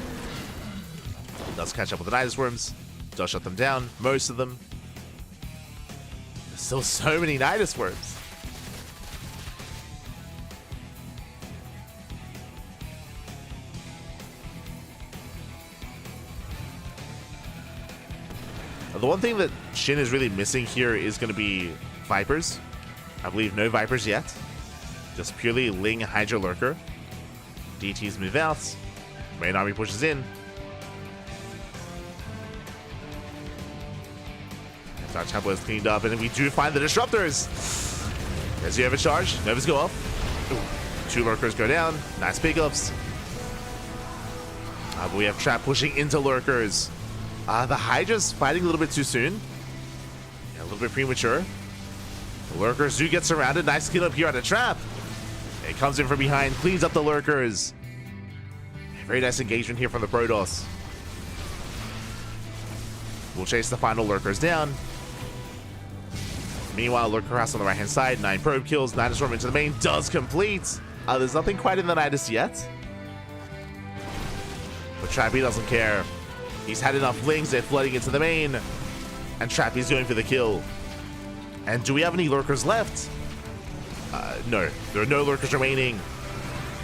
Does catch up with the Nidus Worms. Does shut them down. Most of them. There's still so many Nidus Worms. The one thing that Shin is really missing here is going to be Vipers. I believe no Vipers yet. Just purely Ling Hydra Lurker. DTs move out. Main army pushes in. Our tempo is cleaned up, and we do find the disruptors. As you have a charge, Novas go off. Ooh, 2 lurkers go down. Nice pickups. But we have Trap pushing into lurkers. The Hydra's fighting a little bit too soon. Yeah, a little bit premature. The lurkers do get surrounded. Nice clean up here on the Trap. It comes in from behind, cleans up the lurkers. Very nice engagement here from the Protoss. We'll chase the final lurkers down. Meanwhile, Lurker House on the right-hand side, 9 probe kills, Nidus Worm into the main, does complete. There's nothing quite in the Nidus yet. But Trappy doesn't care. He's had enough Lings, they're flooding into the main. And Trappy's going for the kill. And do we have any Lurkers left? No, there are no Lurkers remaining.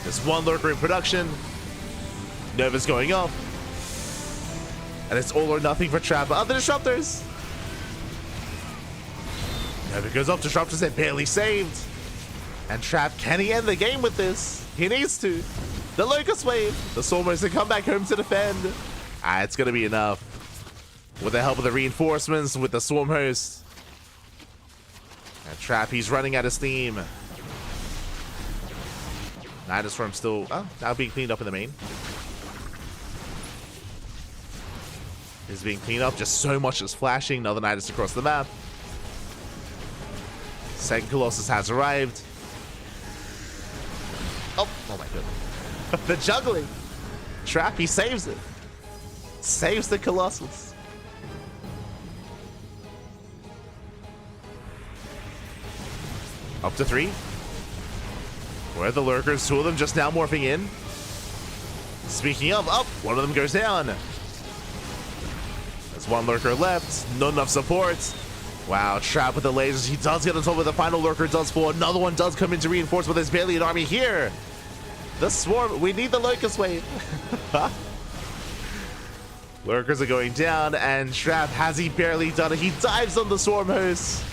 There's 1 Lurker in production. Nova's going off. And it's all or nothing for Trap. Other disruptors. Nova goes off. Disruptors, they're barely saved. And Trap, can he end the game with this? He needs to. The Locust Wave. The Swarmers to come back home to defend. It's going to be enough. With the help of the reinforcements, with the Swarm Host. And Trap, he's running out of steam. Nidus Worm still, now being cleaned up in the main. Is being cleaned up, just so much is flashing. Another Nidus across the map. Second Colossus has arrived. Oh my goodness. The juggling. Trap, he saves it. Saves the Colossus. Up to 3. Where are the lurkers? 2 of them just now morphing in. Speaking of, one of them goes down. There's 1 lurker left. Not enough support. Wow, Trap with the lasers. He does get on top of the final lurker. Does fall. Another one does come in to reinforce, but there's barely an army here. The Swarm. We need the Locust Wave. Lurkers are going down, and Trap, has he barely done it? He dives on the Swarm Host.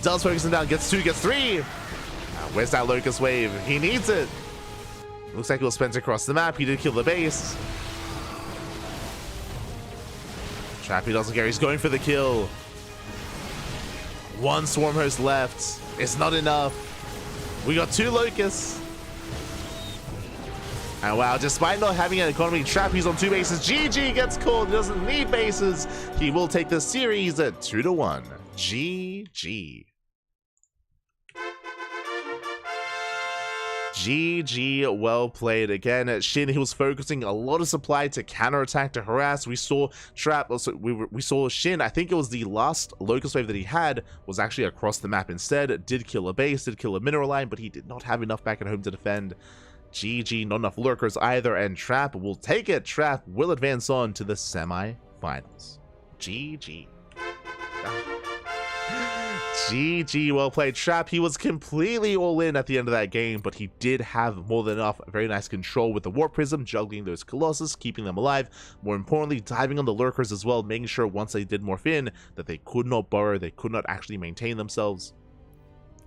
Does focus him down. Gets 2, gets 3. Where's that Locust Wave? He needs it. Looks like he'll spend across the map. He did kill the base. Trappy doesn't care. He's going for the kill. 1 Swarm Host left. It's not enough. We got 2 Locusts. And wow, despite not having an economy, Trappy's on 2 bases. GG gets called. He doesn't need bases. He will take the series at 2-1. GG. GG, well played again. Shin, he was focusing a lot of supply to counterattack, to harass. We saw Trap, also we saw Shin, I think it was the last Locust Wave that he had, was actually across the map instead. Did kill a base, did kill a mineral line, but he did not have enough back at home to defend. GG, not enough lurkers either, and Trap will take it. Trap will advance on to the semi-finals. GG. GG, well played. Trap, he was completely all in at the end of that game, but he did have more than enough very nice control with the Warp Prism, juggling those Colossus, keeping them alive. More importantly, diving on the lurkers as well, making sure once they did morph in that they could not burrow, they could not actually maintain themselves.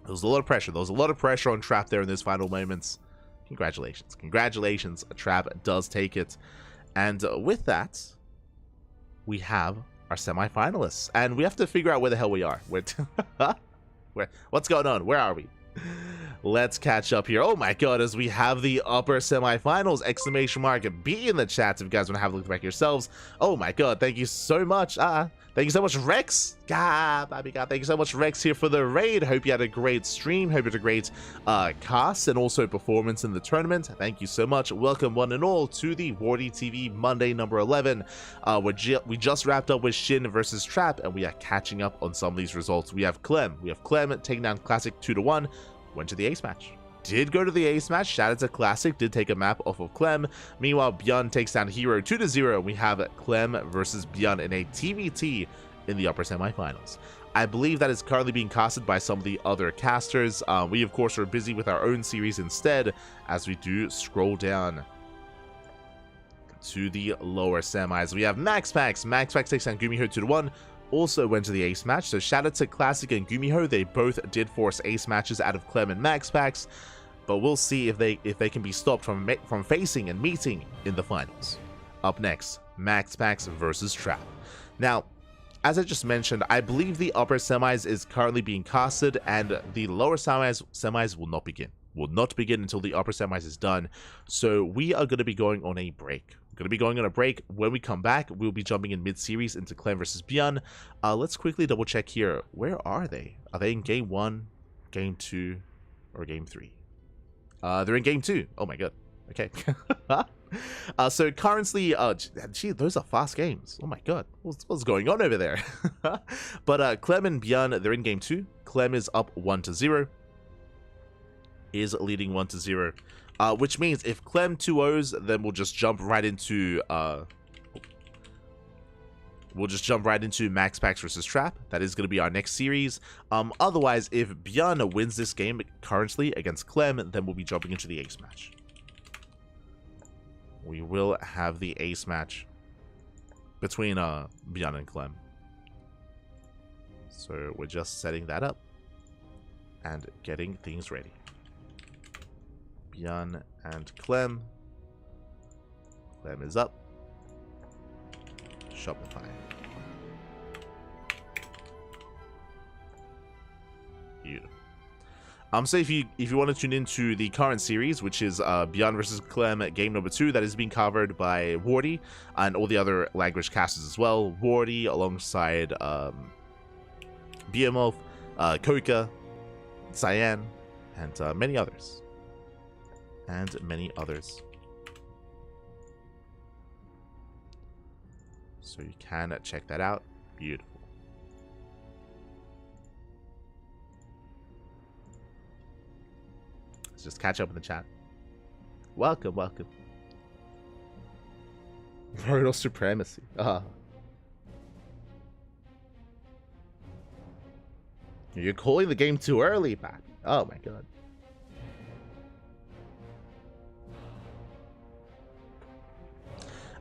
There was a lot of pressure. There was a lot of pressure on Trap there in those final moments. Congratulations. Congratulations. Trap does take it. And with that, we have our semi-finalists, and we have to figure out where the hell we are. What's going on? Where are we? Let's catch up here. Oh my god, as we have the upper semi-finals, exclamation mark B in the chat if you guys want to have a look back yourselves. Oh my god, thank you so much. Thank you so much, Rex. Baby God, thank you so much, Rex, here for the raid. Hope you had a great stream. Hope you had a great cast and also performance in the tournament. Thank you so much. Welcome one and all to the WardiTV Monday number 11. We just wrapped up with Shin versus Trap, and we are catching up on some of these results. We have Clem. Taking down Classic 2-1. Went to the ace match. did go to the ace match. Shout out to Classic, did take a map off of Clem. Meanwhile, Bjorn takes down Hero 2-0. We have Clem versus Bjorn in a TVT in the upper semifinals. I believe that is currently being casted by some of the other casters. We, of course, are busy with our own series instead, as we do scroll down to the lower semis. We have MaxPax. MaxPax takes down Gumiho 2-1. Also went to the ace match, so shout out to Classic and Gumiho. They both did force ace matches out of Clem and MaxPax, but we'll see if they can be stopped from facing and meeting in the finals. Up next, MaxPax versus Trap. Now, as I just mentioned, I believe the upper semis is currently being casted, and the lower semis will not begin. Will not begin until the upper semis is done. So we are going to be going on a break. We're going to be going on a break. When we come back, we'll be jumping in mid-series into Clem versus Bjorn. Let's quickly double check here. Where are they? Are they in game 1, game 2, or game 3? They're in game 2. Oh my god. Okay. So currently, gee, those are fast games. Oh my god, what's going on over there? But Clem and Bjorn, they're in game 2. Clem is up 1-0. Is leading 1-0. Which means if Clem 2-0s, then we'll just jump right into MaxPax versus Trap. That is going to be our next series. Otherwise, if Bjorn wins this game currently against Clem, then we'll be jumping into the ace match. We will have the ace match between Bjorn and Clem. So we're just setting that up and getting things ready. Bjorn and Clem. Clem is up. Shopify. Beautiful. So if you want to tune into the current series, which is Bjorn versus Clem game number 2, that is being covered by Wardy and all the other language casters as well. Wardy alongside Behemoth, Koka, Cyan, and many others. So you can check that out. Beautiful. Let's just catch up in the chat. Welcome, welcome. Brutal supremacy. You're calling the game too early, Pat. Oh my god.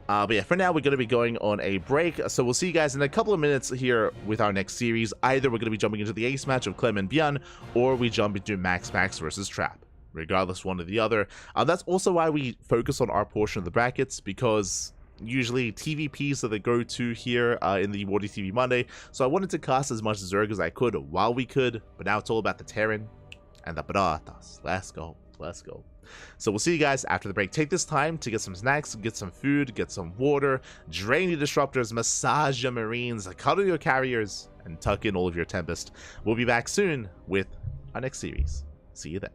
But yeah, for now, we're going to be going on a break. So we'll see you guys in a couple of minutes here with our next series. Either we're going to be jumping into the ace match of Clem and Bjorn, or we jump into MaxPax versus Trap. Regardless, one or the other. That's also why we focus on our portion of the brackets, because usually TVPs are the go-to here in the WardiTV Monday. So I wanted to cast as much Zerg as I could while we could, but now it's all about the Terran and the Pratas. Let's go. Let's go. So we'll see you guys after the break. Take this time to get some snacks, get some food, get some water, drain your disruptors, massage your marines, cuddle your carriers, and tuck in all of your Tempest. We'll be back soon with our next series. See you then.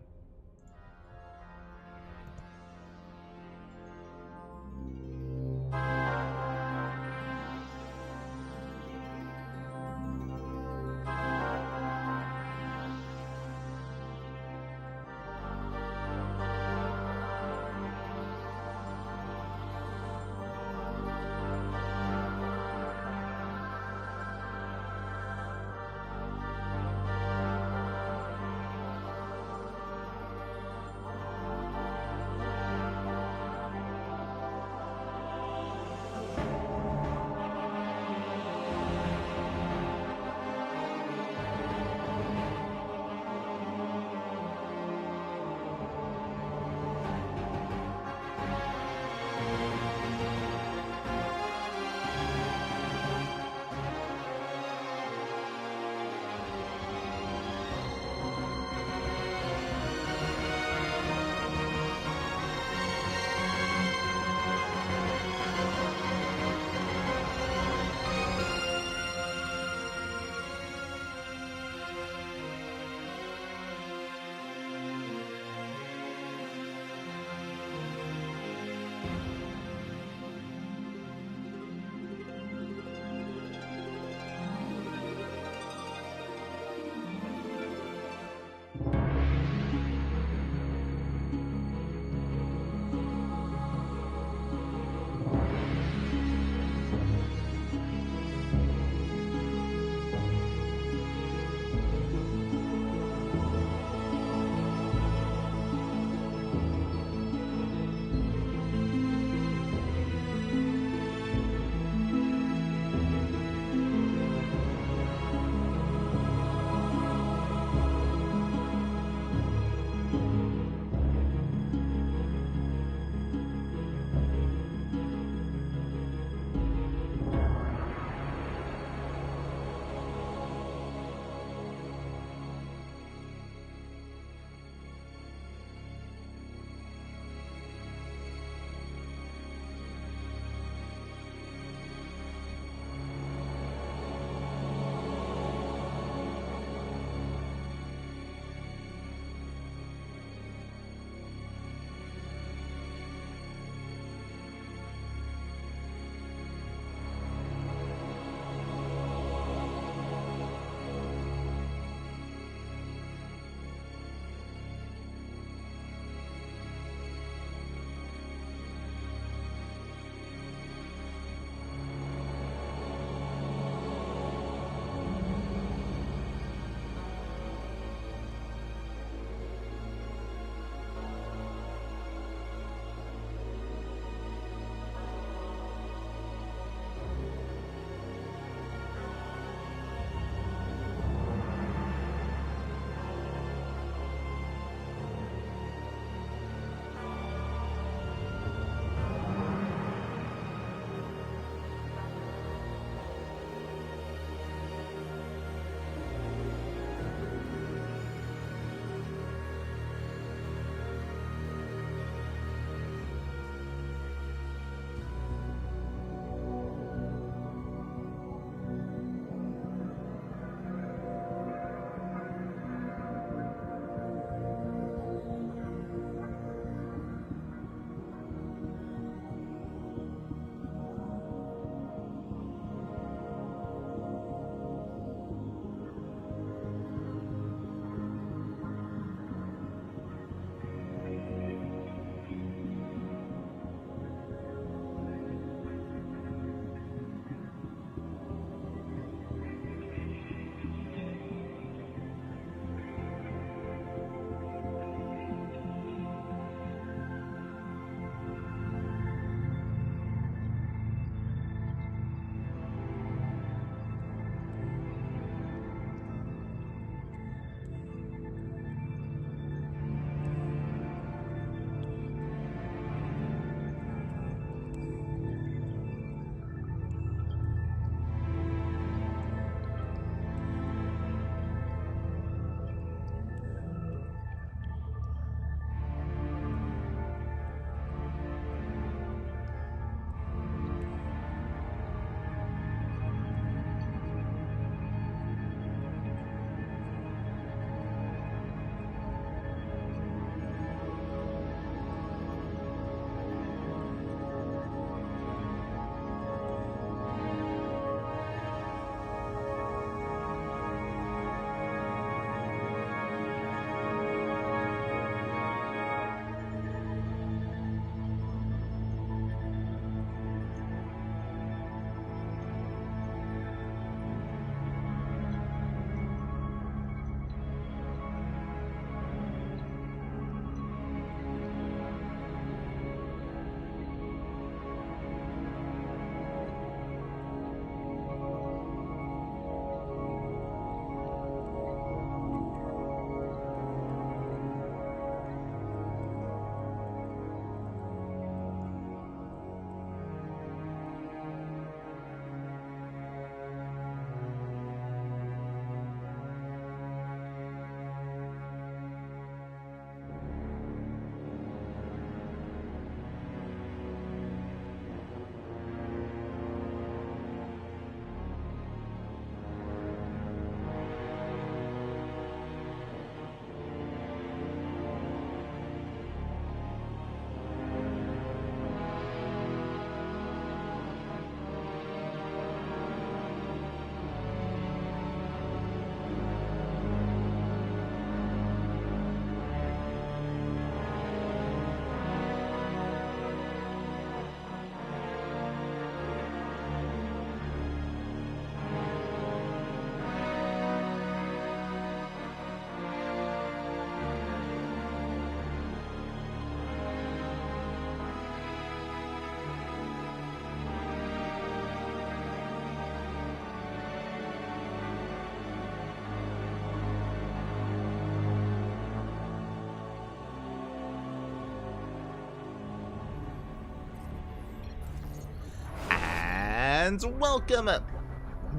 and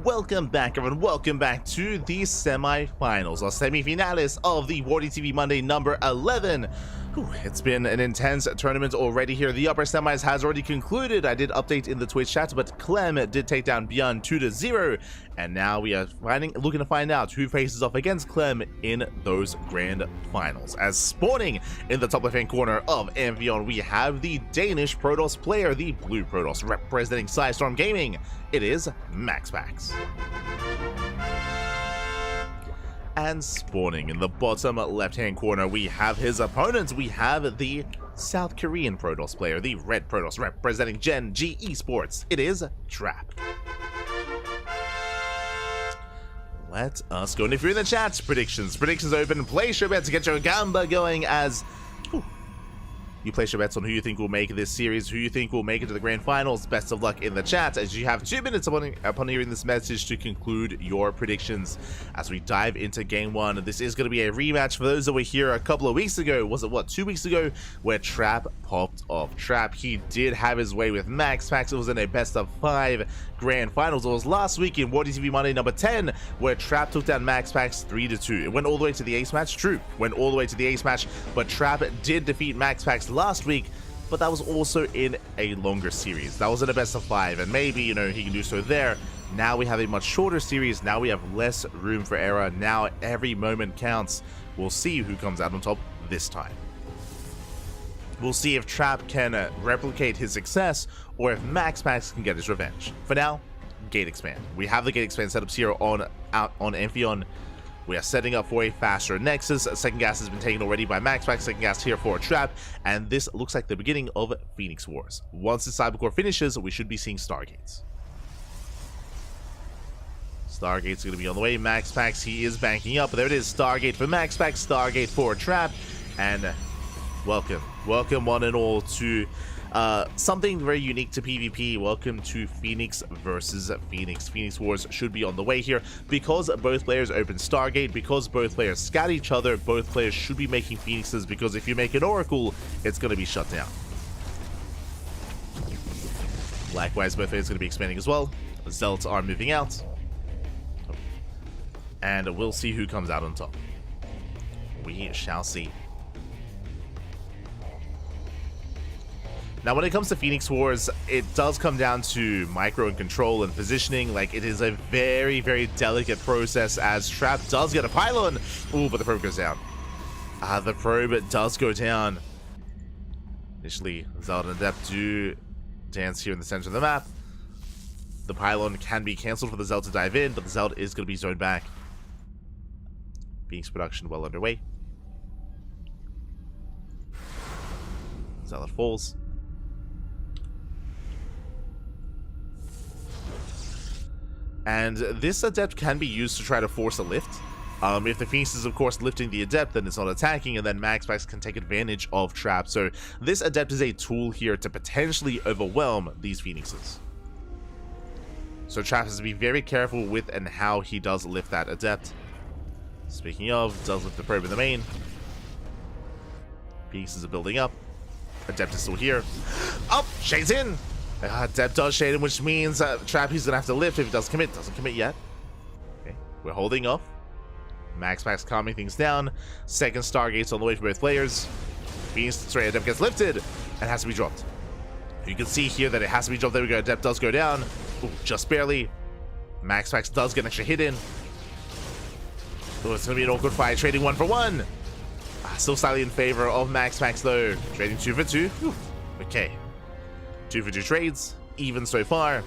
welcome back, everyone. Welcome back to the semi-finals, or semi-finales of the WardiTV Monday number 11. Whew, it's been an intense tournament already here. The upper semis has already concluded. I did update in the Twitch chat, but Clem did take down Beyond 2-0, and now we are looking to find out who faces off against Clem in those grand finals. As spawning in the top left-hand corner of Amphion, we have the Danish Protoss player, the blue Protoss, representing Psystorm Gaming. It is MaxPax. And spawning in the bottom left-hand corner, we have his opponents. We have the South Korean Protoss player, the red Protoss, representing Gen G Esports. It is Trap. Let us go. And if you're in the chat, predictions open. Place your bets to get your gamba going as you place your bets on who you think will make this series, who you think will make it to the grand finals. Best of luck in the chat, as you have 2 minutes upon hearing this message to conclude your predictions. As we dive into game one, this is going to be a rematch for those that were here a couple of weeks ago. Was it, what, 2 weeks ago, where Trap popped off. Trap, he did have his way with MaxPax. It was in a best of 5 grand finals. It was last week in WardiTV Monday number 10, where Trap took down MaxPax 3-2. It went all the way to the ace match. True, went all the way to the ace match, but Trap did defeat MaxPax last week, but that was also in a longer series. That was in a best of 5, and maybe, you know, he can do so there. Now we have a much shorter series. Now we have less room for error. Now every moment counts. We'll see who comes out on top this time. We'll see if Trap can replicate his success, or if MaxPax can get his revenge. For now, Gate Expand. We have the Gate Expand setups here on Amphion. We are setting up for a faster Nexus. Second gas has been taken already by MaxPax. Second gas here for a Trap, and this looks like the beginning of Phoenix Wars. Once the Cybercore finishes, we should be seeing Stargates. Stargate's going to be on the way. MaxPax, he is banking up. There it is, Stargate for MaxPax, Stargate for a Trap, and welcome one and all to something very unique to PvP. Welcome to Phoenix versus Phoenix. Phoenix Wars should be on the way here. Because both players open Stargate, because both players scat each other, both players should be making Phoenixes, because if you make an Oracle, it's going to be shut down. Likewise, both players are going to be expanding as well. Zealots are moving out. And we'll see who comes out on top. We shall see. Now, when it comes to Phoenix Wars, it does come down to micro and control and positioning. Like, it is a very, very delicate process, as Trap does get a pylon. Ooh, but the probe goes down. The probe does go down. Initially, Zealot and Adept do dance here in the center of the map. The pylon can be cancelled for the Zealot to dive in, but the Zealot is going to be zoned back. Phoenix production well underway. Zealot falls. And this Adept can be used to try to force a lift. If the Phoenix is, of course, lifting the Adept, then it's not attacking, and then MaxPax can take advantage of Trap. So this Adept is a tool here to potentially overwhelm these Phoenixes. So Trap has to be very careful with and how he does lift that Adept. Speaking of, does lift the probe in the main. Phoenixes are building up. Adept is still here. Oh, shades in! Adept does shade him, which means Trap, he's gonna have to lift if he doesn't commit. Doesn't commit yet. Okay, we're holding off. MaxPax calming things down. Second Stargate's on the way for both players. Adept gets lifted and has to be dropped. You can see here that it has to be dropped. There we go. Adept does go down. Ooh, just barely. MaxPax does get an extra hit in. Oh, it's gonna be an awkward fight. Trading 1 for 1. Still slightly in favor of MaxPax though. Trading 2 for 2. Whew. Okay. 2 for 2 trades, even so far.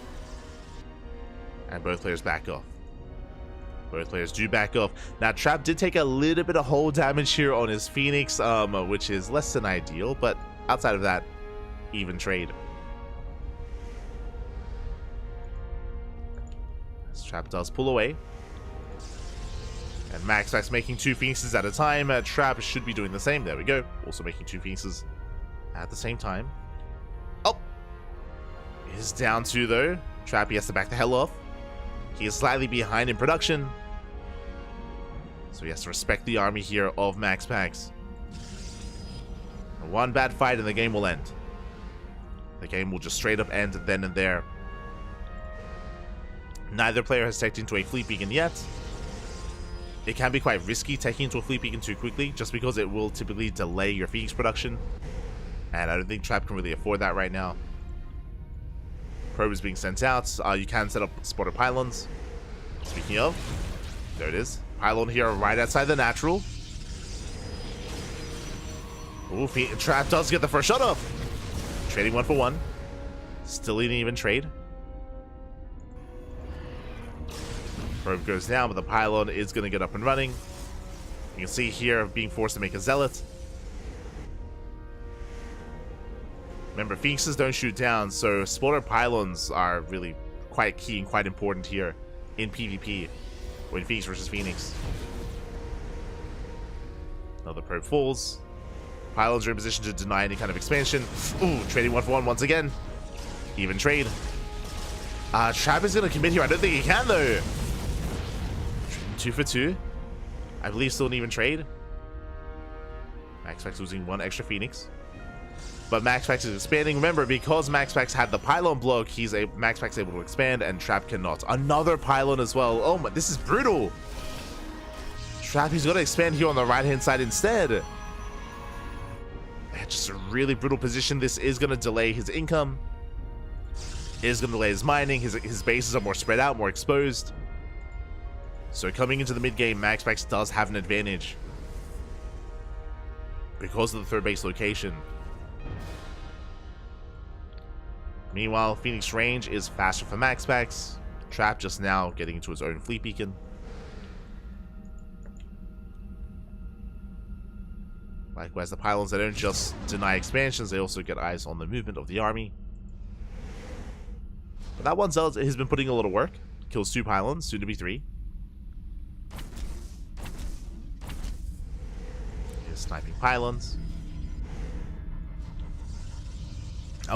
And both players back off. Both players do back off. Now, Trap did take a little bit of hull damage here on his Phoenix, which is less than ideal, but outside of that, even trade. As Trap does pull away. And MaxPax making 2 Phoenixes at a time. Trap should be doing the same. There we go. Also making 2 Phoenixes at the same time. Oh! It is down 2 though. Trap, he has to back the hell off. He is slightly behind in production. So he has to respect the army here of MaxPax. One bad fight and the game will end. The game will just straight up end then and there. Neither player has teched into a fleet beacon yet. It can be quite risky taking into a fleet beacon too quickly, just because it will typically delay your Phoenix production. And I don't think Trap can really afford that right now. Probe is being sent out. You can set up spotter pylons. Speaking of, there it is. Pylon here right outside the natural. Ooh, Trap does get the first shot off. Trading 1 for 1. Still an even trade. Probe goes down, but the pylon is going to get up and running. You can see here being forced to make a zealot. Remember, Phoenixes don't shoot down, so spotter pylons are really quite key and quite important here in PvP when Phoenix versus Phoenix. Another probe falls. Pylons are in position to deny any kind of expansion. Ooh, trading 1 for 1 once again. Even trade. Trap is going to commit here. I don't think he can, though. 2 for 2. I believe still an even trade. MaxPax losing 1 extra Phoenix. But MaxPax is expanding. Remember, because MaxPax had the pylon block, MaxPax able to expand, and Trap cannot. Another pylon as well. Oh my, this is brutal. Trap, he's got to expand here on the right-hand side instead. Just a really brutal position. This is going to delay his income. It is going to delay his mining. His bases are more spread out, more exposed. So coming into the mid-game, MaxPax does have an advantage because of the third base location. Meanwhile, Phoenix range is faster for MaxPax. Trap just now getting into his own fleet beacon. Likewise, the pylons, they don't just deny expansions, they also get eyes on the movement of the army. But that one zealot has been putting a lot of work. Kills 2 pylons, soon to be 3. Here's sniping pylons.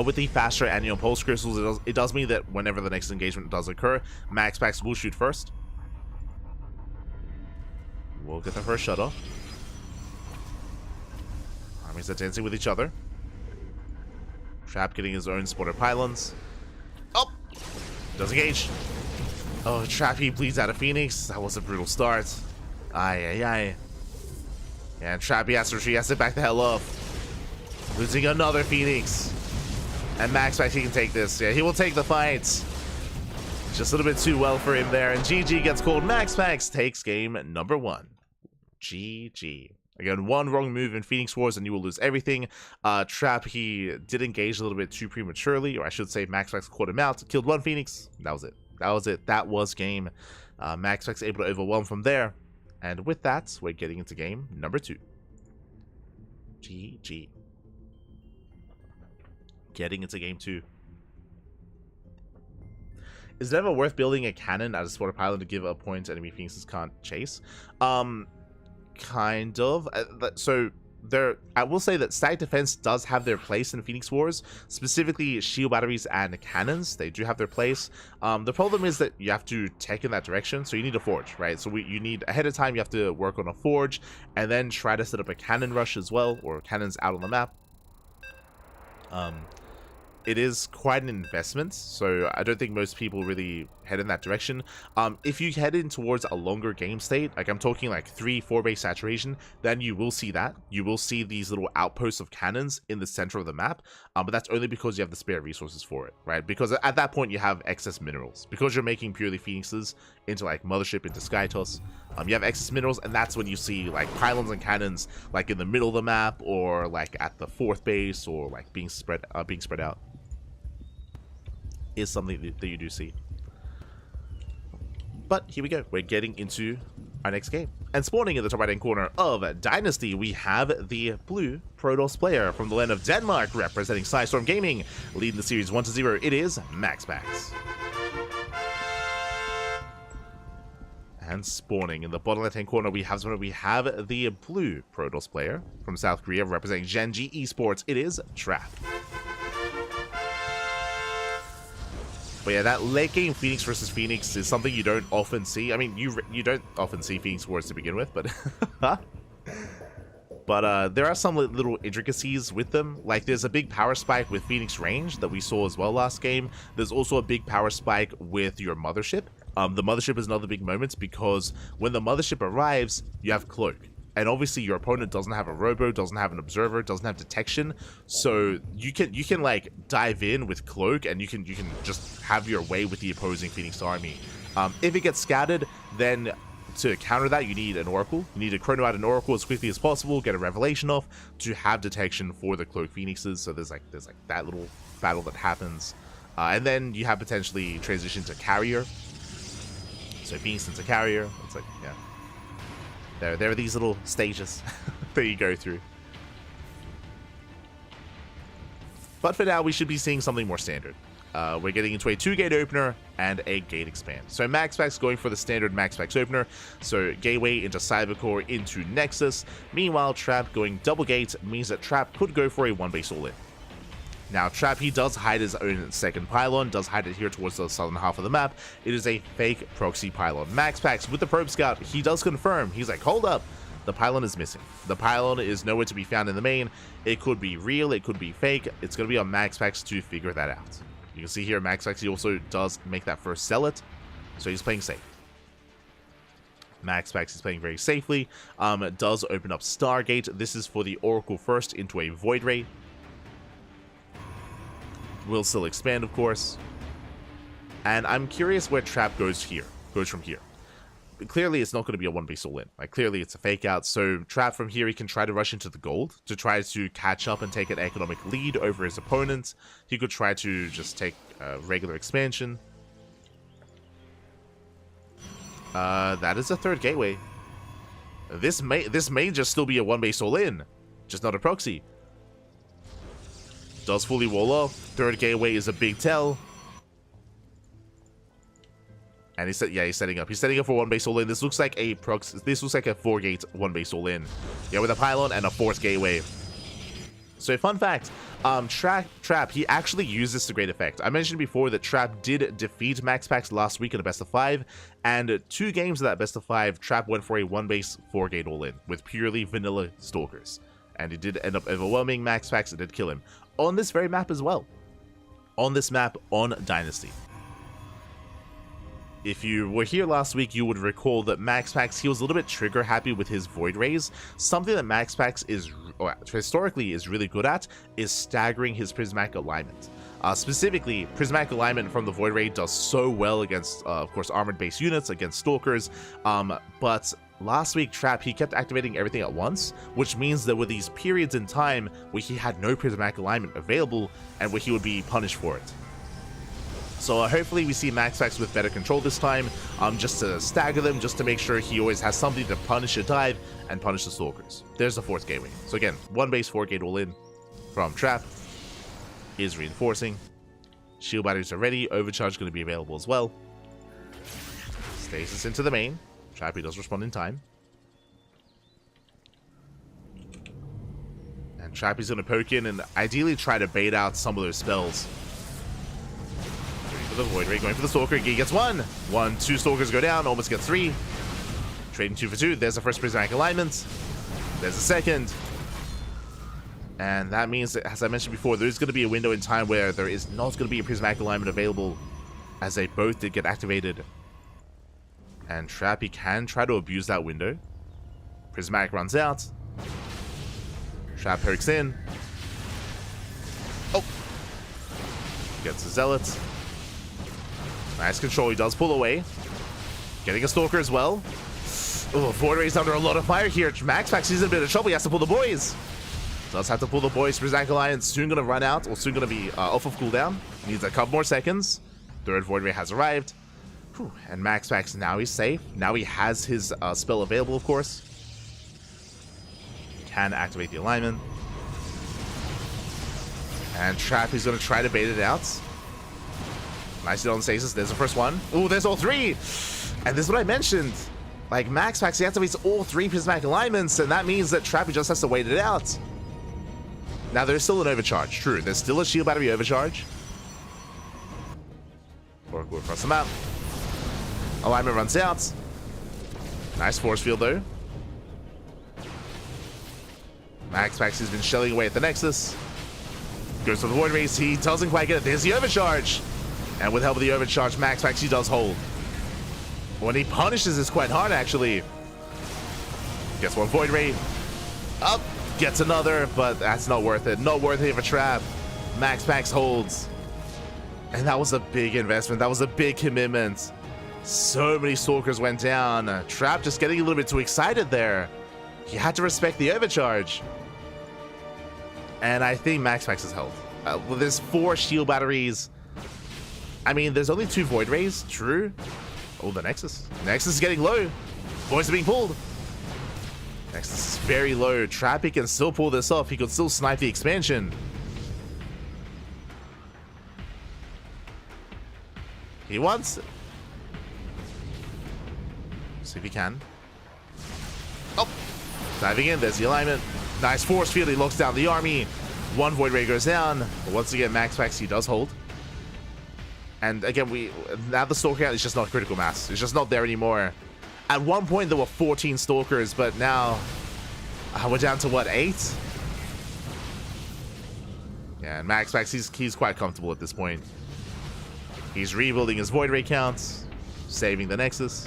With the faster annual pulse crystals, it does mean that whenever the next engagement does occur, MaxPax will shoot first. We'll get the first shut off. Armies are dancing with each other. Trap getting his own spotter pylons. Oh! Does engage. Oh, Trap, he bleeds out of Phoenix. That was a brutal start. Aye, aye, aye. And Trap, he has to retreat. He has to back the hell up. Losing another Phoenix. And MaxPax, he can take this. Yeah, he will take the fight. Just a little bit too well for him there. And GG gets called. MaxPax takes game number 1. GG. Again, 1 wrong move in Phoenix Wars and you will lose everything. Trap, he did engage a little bit too prematurely, or I should say MaxPax caught him out. Killed 1 Phoenix. That was it. That was it. That was game. MaxPax able to overwhelm from there. And with that, we're getting into game number 2. GG. Getting into game 2. Is it ever worth building a cannon as a spotter pylon to give a point enemy Phoenixes can't chase? Kind of. So I will say that static defense does have their place in Phoenix Wars, specifically shield batteries and cannons. They do have their place. The problem is that you have to tech in that direction, so you need a forge, right? So you need ahead of time, you have to work on a forge and then try to set up a cannon rush as well, or cannons out on the map. It is quite an investment, so I don't think most people really head in that direction. If you head in towards a longer game state, like I'm talking like 3-4 base saturation, then you will see that. You will see these little outposts of cannons in the center of the map, but that's only because you have the spare resources for it, right? Because at that point you have excess minerals. Because you're making purely Phoenixes into like Mothership, into Skytos, you have excess minerals, and that's when you see like pylons and cannons like in the middle of the map, or like at the 4th base, or like being spread out. Is something that you do see. But here we go. We're getting into our next game. And spawning in the top right hand corner of Dynasty, we have the blue Protoss player from the land of Denmark, representing Psystorm Gaming, leading the series 1-0. It is MaxPax. And spawning in the bottom left hand corner, we have the blue Protoss player from South Korea, representing Genji Esports. It is Trap. But yeah, that late game Phoenix versus Phoenix is something you don't often see. I mean, you don't often see Phoenix Wars to begin with, but there are some little intricacies with them. Like there's a big power spike with Phoenix range that we saw as well last game. There's also a big power spike with your Mothership. The Mothership is another big moment because when the Mothership arrives, you have Cloak. And obviously your opponent doesn't have a Robo, doesn't have an Observer, doesn't have Detection, so you can like dive in with Cloak and you can just have your way with the opposing Phoenix army. If it gets scattered, then to counter that you need an Oracle. You need to chrono out an Oracle as quickly as possible, get a Revelation off to have detection for the Cloak Phoenixes. So there's like that little battle that happens, and then you have potentially transition to Carrier. So Phoenix into Carrier. It's like, yeah. There are these little stages that you go through. But for now, we should be seeing something more standard. We're getting into a 2-gate opener and a gate expand. So MaxPax going for the standard MaxPax opener. So Gateway into Cybercore into Nexus. Meanwhile, Trap going double gate means that Trap could go for a 1-base all-in. Now, Trap, he does hide his own second pylon, does hide it here towards the southern half of the map. It is a fake proxy pylon. MaxPax with the Probe Scout, he does confirm. He's like, hold up, the pylon is missing. The pylon is nowhere to be found in the main. It could be real, it could be fake. It's going to be on MaxPax to figure that out. You can see here, MaxPax, he also does make that first Zealot, so he's playing safe. MaxPax is playing very safely. Does open up Stargate. This is for the Oracle first into a Void Ray. Will still expand, of course. And I'm curious where Trap goes from here. But clearly, it's not going to be a 1-base all-in. Like, clearly, it's a fake out. So, Trap from here, he can try to rush into the gold to try to catch up and take an economic lead over his opponent. He could try to just take regular expansion. That is a third gateway. This may just still be a 1-base all-in, just not a proxy. Does fully wall off. Third gateway is a big tell. And he's setting up. He's setting up for 1-base all-in. This looks like a proxy. This looks like a 4-gate 1-base all-in. Yeah, with a pylon and a 4th gateway. So, fun fact, Trap, he actually used this to great effect. I mentioned before that Trap did defeat MaxPax last week in a best of 5, and 2 games of that best of 5, Trap went for a 1-base 4-gate all-in with purely vanilla Stalkers. And it did end up overwhelming MaxPax. It did kill him. On this very map as well. On this map on Dynasty. If you were here last week, you would recall that MaxPax, he was a little bit trigger happy with his Void Rays. Something that MaxPax is, or historically is really good at, is staggering his Prismatic alignment. Specifically, Prismatic alignment from the Void Ray does so well against, of course, armored base units, against Stalkers, but last week, Trap, he kept activating everything at once, which means there were these periods in time where he had no Prismatic alignment available and where he would be punished for it. So hopefully we see MaxPax with better control this time, just to stagger them, just to make sure he always has something to punish a dive and punish the Stalkers. There's the 4th gateway. So again, 1-base 4-gate all-in from Trap is reinforcing. Shield batteries are ready. Overcharge going to be available as well. Stasis into the main. Trap, he does respond in time. And Trappy's going to poke in and ideally try to bait out some of those spells. Going for the Void Ray, going for the Stalker. He gets 1. 2 Stalkers go down, almost gets 3. Trading 2 for 2. There's the first Prismatic alignment. There's the second. And that means that, as I mentioned before, there's going to be a window in time where there is not going to be a Prismatic alignment available, as they both did get activated. And Trappy can try to abuse that window. Prismatic runs out. Trap pokes in. Oh! Gets a Zealot. Nice control. He does pull away. Getting a Stalker as well. Oh, Void Ray's under a lot of fire here. MaxPax is in a bit of trouble. He has to pull the boys. Does have to pull the boys. Prismatic Alliance soon going to run out, or soon going to be off of cooldown. Needs a couple more seconds. Third Void Ray has arrived. Whew. And MaxPax, now he's safe. Now he has his spell available, of course. Can activate the alignment. And Trap is going to try to bait it out. Nicely on stasis. There's the first one. Ooh, there's all 3. And this is what I mentioned. Like, MaxPax, he activates all 3 Prismatic alignments, and that means that Trappy just has to wait it out. Now, there's still an overcharge. True, there's still a shield battery overcharge. Or go across the map. Alignment runs out. Nice force field, though. MaxPax has been shelling away at the Nexus. Goes for the Void Race. He doesn't quite get it. There's the overcharge. And with help of the overcharge, MaxPax, he does hold. When he punishes is quite hard, actually. Gets one Void Ray. Up. Gets another, but that's not worth it. Not worthy of a trap. MaxPax holds. And that was a big investment. That was a big commitment. So many Stalkers went down. Trap just getting a little bit too excited there. He had to respect the overcharge. And I think MaxPax is held. Well, there's 4 shield batteries. I mean, there's only 2 Void Rays. True. Oh, the Nexus. Nexus is getting low. Voids are being pulled. Nexus is very low. Trappy can still pull this off. He could still snipe the expansion. He wants it. See if he can. Oh! Diving in. There's the alignment. Nice force field. He locks down the army. 1 Void Ray goes down. But once again, MaxPax, he does hold. And again, now the Stalker count is just not critical mass. It's just not there anymore. At one point, there were 14 Stalkers, but now we're down to, what, 8? Yeah, and MaxPax, he's quite comfortable at this point. He's rebuilding his Void Ray counts, saving the Nexus.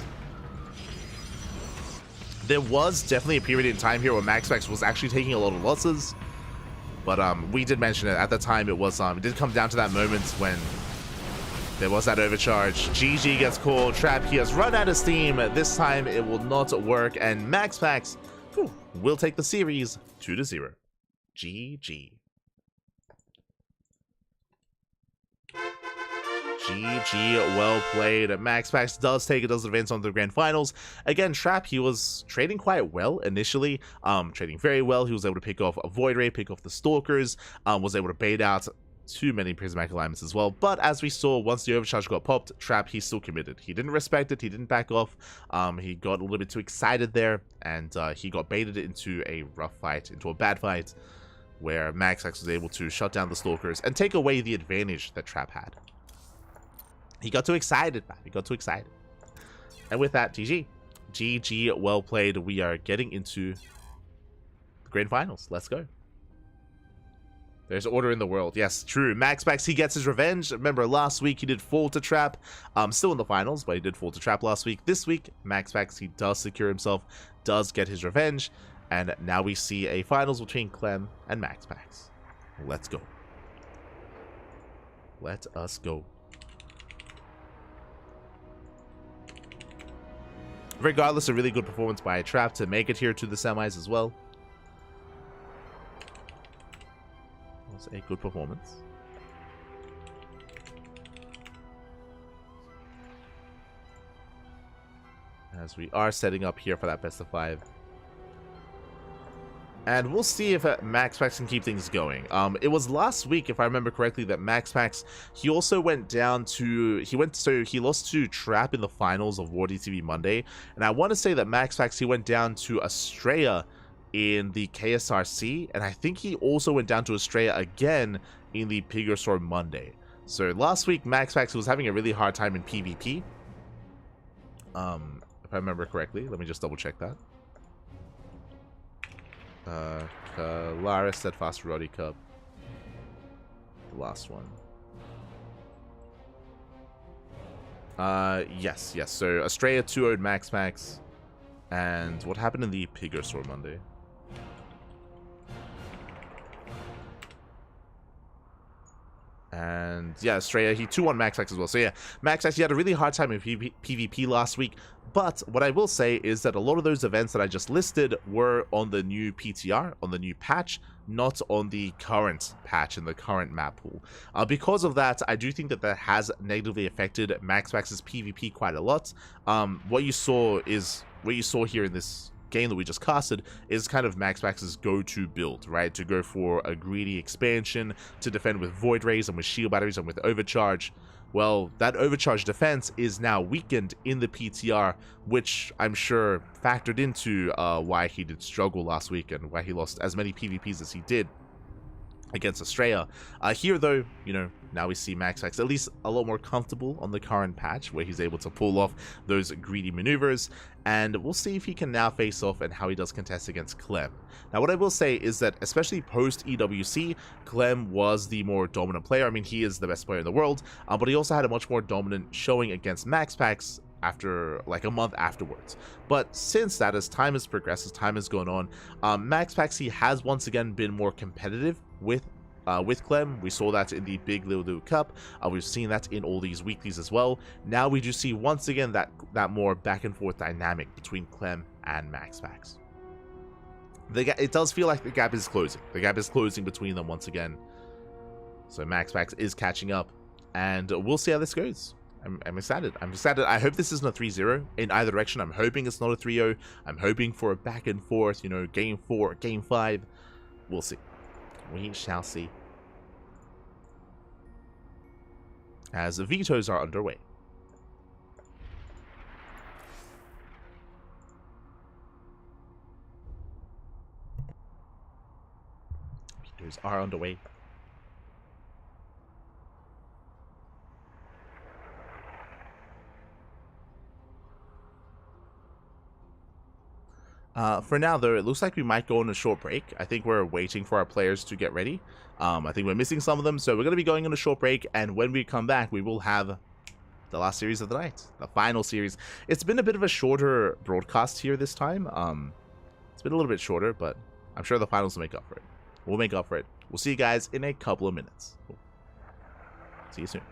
There was definitely a period in time here where MaxPax was actually taking a lot of losses. But we did mention it. At the time, it did come down to that moment when there was that overcharge. GG gets called. Trap, he has run out of steam. This time, it will not work. And MaxPax will take the series 2-0. GG. GG, well played. MaxPax does advance on to the grand finals. Again, Trap, he was trading quite well initially, trading very well. He was able to pick off a Void Ray, pick off the Stalkers, was able to bait out too many prismatic alignments as well. But as we saw, once the overcharge got popped, Trap, he's still committed. He didn't respect it. He didn't back off. He got a little bit too excited there, and he got baited into a rough fight, into a bad fight, where MaxPax was able to shut down the Stalkers and take away the advantage that Trap had. He got too excited, man. He got too excited. And with that, GG. GG, well played. We are getting into the grand finals. Let's go. There's order in the world. Yes, true. MaxPax, he gets his revenge. Remember, last week he did fall to Trap. Still in the finals, but he did fall to Trap last week. This week, MaxPax, he does secure himself, does get his revenge. And now we see a finals between Clem and MaxPax. Let's go. Let us go. Regardless, a really good performance by Trap to make it here to the semis as well. It was a good performance. As we are setting up here for that best of 5. And we'll see if MaxPax can keep things going. It was last week, if I remember correctly, that MaxPax, he also went down to, he lost to Trap in the finals of WardiTV Monday. And I want to say that MaxPax, he went down to Australia in the KSRC. And I think he also went down to Australia again in the Pigostorm Monday. So last week, MaxPax was having a really hard time in PvP. If I remember correctly, let me just double check that. Lara, Steadfast, Roddy Cup. The last one. Yes. So Australia 2-0'd MaxPax. And what happened in the Pigostorm Monday? And yeah, Australia, he 2-1 MaxPax as well. So yeah, MaxPax, he had a really hard time in PvP last week. But what I will say is that a lot of those events that I just listed were on the new PTR, on the new patch, not on the current patch in the current map pool. Because of that, I do think that that has negatively affected MaxPax's PvP quite a lot. What you saw here in this game that we just casted is kind of MaxPax's go-to build, right? To go for a greedy expansion, to defend with Void Rays and with shield batteries and with overcharge. Well, that overcharge defense is now weakened in the PTR, which I'm sure factored into why he did struggle last week and why he lost as many PvPs as he did against Australia. Here, though, you know, now we see MaxPax at least a lot more comfortable on the current patch, where he's able to pull off those greedy maneuvers, and we'll see if he can now face off and how he does contest against Clem. Now, what I will say is that, especially post-EWC, Clem was the more dominant player. I mean, he is the best player in the world, but he also had a much more dominant showing against MaxPax. after like a month afterwards. But since that, as time has progressed, as time has gone on, MaxPax, he has once again been more competitive with Clem. We saw that in the Big Little Cup. We've seen that in all these weeklies as well. Now we just see once again that more back and forth dynamic between Clem and MaxPax. It does feel like the gap is closing. The gap is closing between them once again. So MaxPax is catching up, and we'll see how this goes. I'm excited. I'm excited. I hope this isn't a 3-0 in either direction. I'm hoping it's not a 3-0. I'm hoping for a back and forth, you know, game 4, game 5. We'll see. We shall see. As the vetoes are underway. Vetoes are underway. For now, though, it looks like we might go on a short break. I think we're waiting for our players to get ready. I think we're missing some of them, so we're going to be going on a short break, and when we come back, we will have the last series of the night, the final series. It's been a bit of a shorter broadcast here this time. It's been a little bit shorter, but I'm sure the finals will make up for it. We'll make up for it. We'll see you guys in a couple of minutes. Cool. See you soon.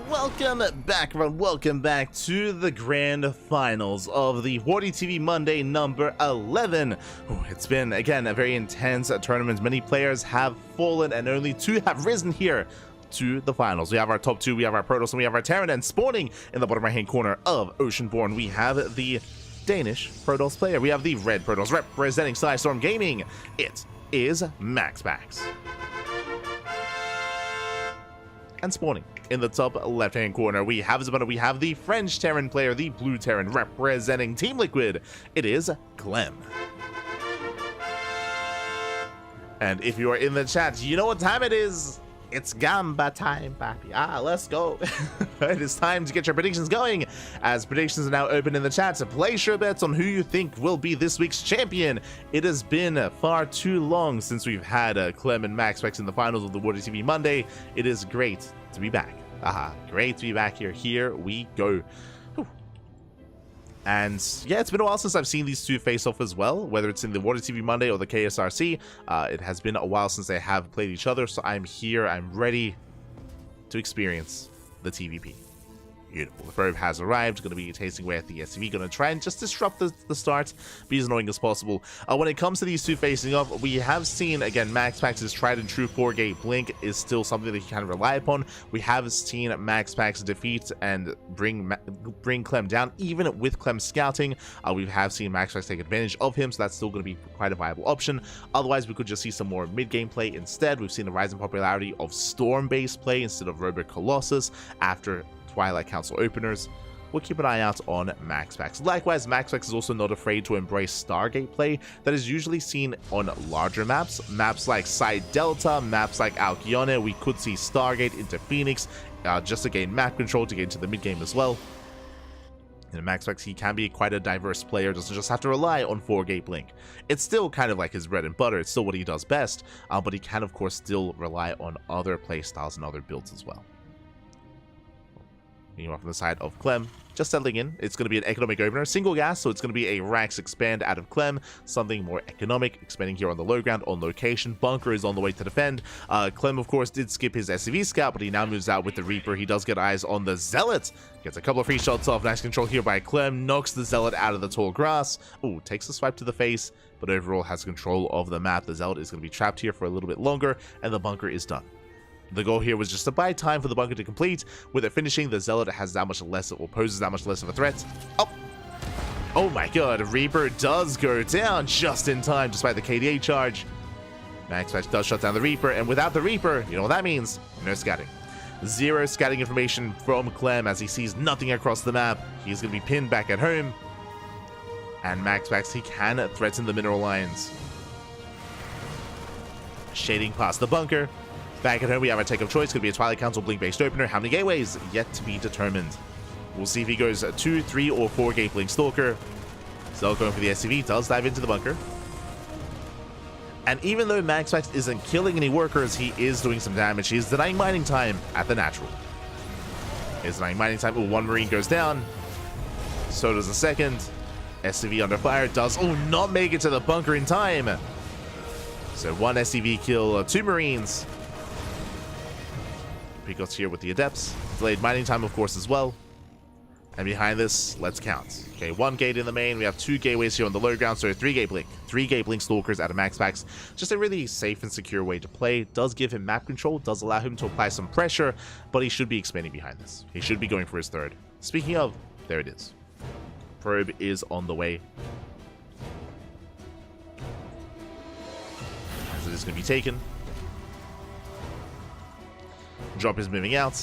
welcome back, everyone. Welcome back to the grand finals of the WardiTV Monday number 11. Ooh, it's been, again, a very intense tournament. Many players have fallen, and only 2 have risen here to the finals. We have our top 2, we have our Protoss, and we have our Terran, and spawning in the bottom right-hand corner of Oceanborn, we have the Danish Protoss player. We have the red Protoss representing Storm Gaming. It is MaxPax. And spawning in the top left-hand corner, we have the French Terran player, the blue Terran representing Team Liquid. It is Clem. And if you are in the chat, you know what time it is. It's Gamba time, papi. Let's go. It is time to get your predictions going, as predictions are now open in the chat. So place your bets on who you think will be this week's champion. It has been far too long since we've had Clem and MaxPax in the finals of the WardiTV Monday. It is great to be back. Great to be back here. Here we go. And yeah, it's been a while since I've seen these 2 face off as well, whether it's in the WardiTV Monday or the KSRC. It has been a while since they have played each other, so I'm here, I'm ready to experience the TVP. Beautiful. The probe has arrived, going to be tasting away at the SCV, going to try and just disrupt the start, be as annoying as possible. When it comes to these 2 facing off, we have seen, again, MaxPax's tried and true 4-gate blink is still something that you can rely upon. We have seen MaxPax defeat and bring Clem down, even with Clem scouting. We have seen MaxPax take advantage of him, so that's still going to be quite a viable option. Otherwise, we could just see some more mid-game play instead. We've seen the rise in popularity of Storm-based play instead of Robo Colossus after Twilight Council openers. We'll keep an eye out on MaxPax. Likewise, MaxPax is also not afraid to embrace Stargate play that is usually seen on larger maps like Side Delta, maps like Alcyone. We could see Stargate into Phoenix just to gain map control, to get into the mid game as well. In MaxPax, he can be quite a diverse player, doesn't just have to rely on 4-gate blink. It's still kind of like his bread and butter, it's still what he does best, but he can of course still rely on other playstyles and other builds as well. Meanwhile, from the side of Clem, just settling in. It's going to be an economic opener, single gas, so it's going to be a Rax expand out of Clem, something more economic, expanding here on the low ground, on location. Bunker is on the way to defend. Clem, of course, did skip his SCV scout, but he now moves out with the Reaper. He does get eyes on the Zealot. Gets a couple of free shots off. Nice control here by Clem. Knocks the Zealot out of the tall grass. Ooh, takes a swipe to the face, but overall has control of the map. The Zealot is going to be trapped here for a little bit longer, and the bunker is done. The goal here was just to buy time for the bunker to complete. With it finishing, the Zealot has that much less, or poses that much less of a threat. Oh my god, Reaper does go down just in time despite the KDA charge. MaxPax does shut down the Reaper, and without the Reaper, you know what that means? No scouting. 0 scouting information from Clem as he sees nothing across the map. He's going to be pinned back at home. And MaxPax, he can threaten the mineral lines. Shading past the bunker. Back at home, we have our take of choice. Could be a Twilight Council blink-based opener. How many gateways? Yet to be determined. We'll see if he goes 2, 3, or 4-gate blink stalker. Still going for the SCV. Does dive into the bunker. And even though MaxPax isn't killing any workers, he is doing some damage. He's denying mining time at the natural. He's denying mining time. Oh, 1 Marine goes down. So does the second. SCV under fire. Does not make it to the bunker in time. So 1 SCV kill, 2 Marines. Picots here with the Adepts. Delayed mining time, of course, as well. And behind this, let's count. Okay, 1 gate in the main. We have 2 gateways here on the low ground, so 3-gate blink. 3-gate blink stalkers out of MaxPax. Just a really safe and secure way to play. Does give him map control, does allow him to apply some pressure, but he should be expanding behind this. He should be going for his 3rd. Speaking of, there it is. Probe is on the way. As it is going to be taken. Drop is moving out.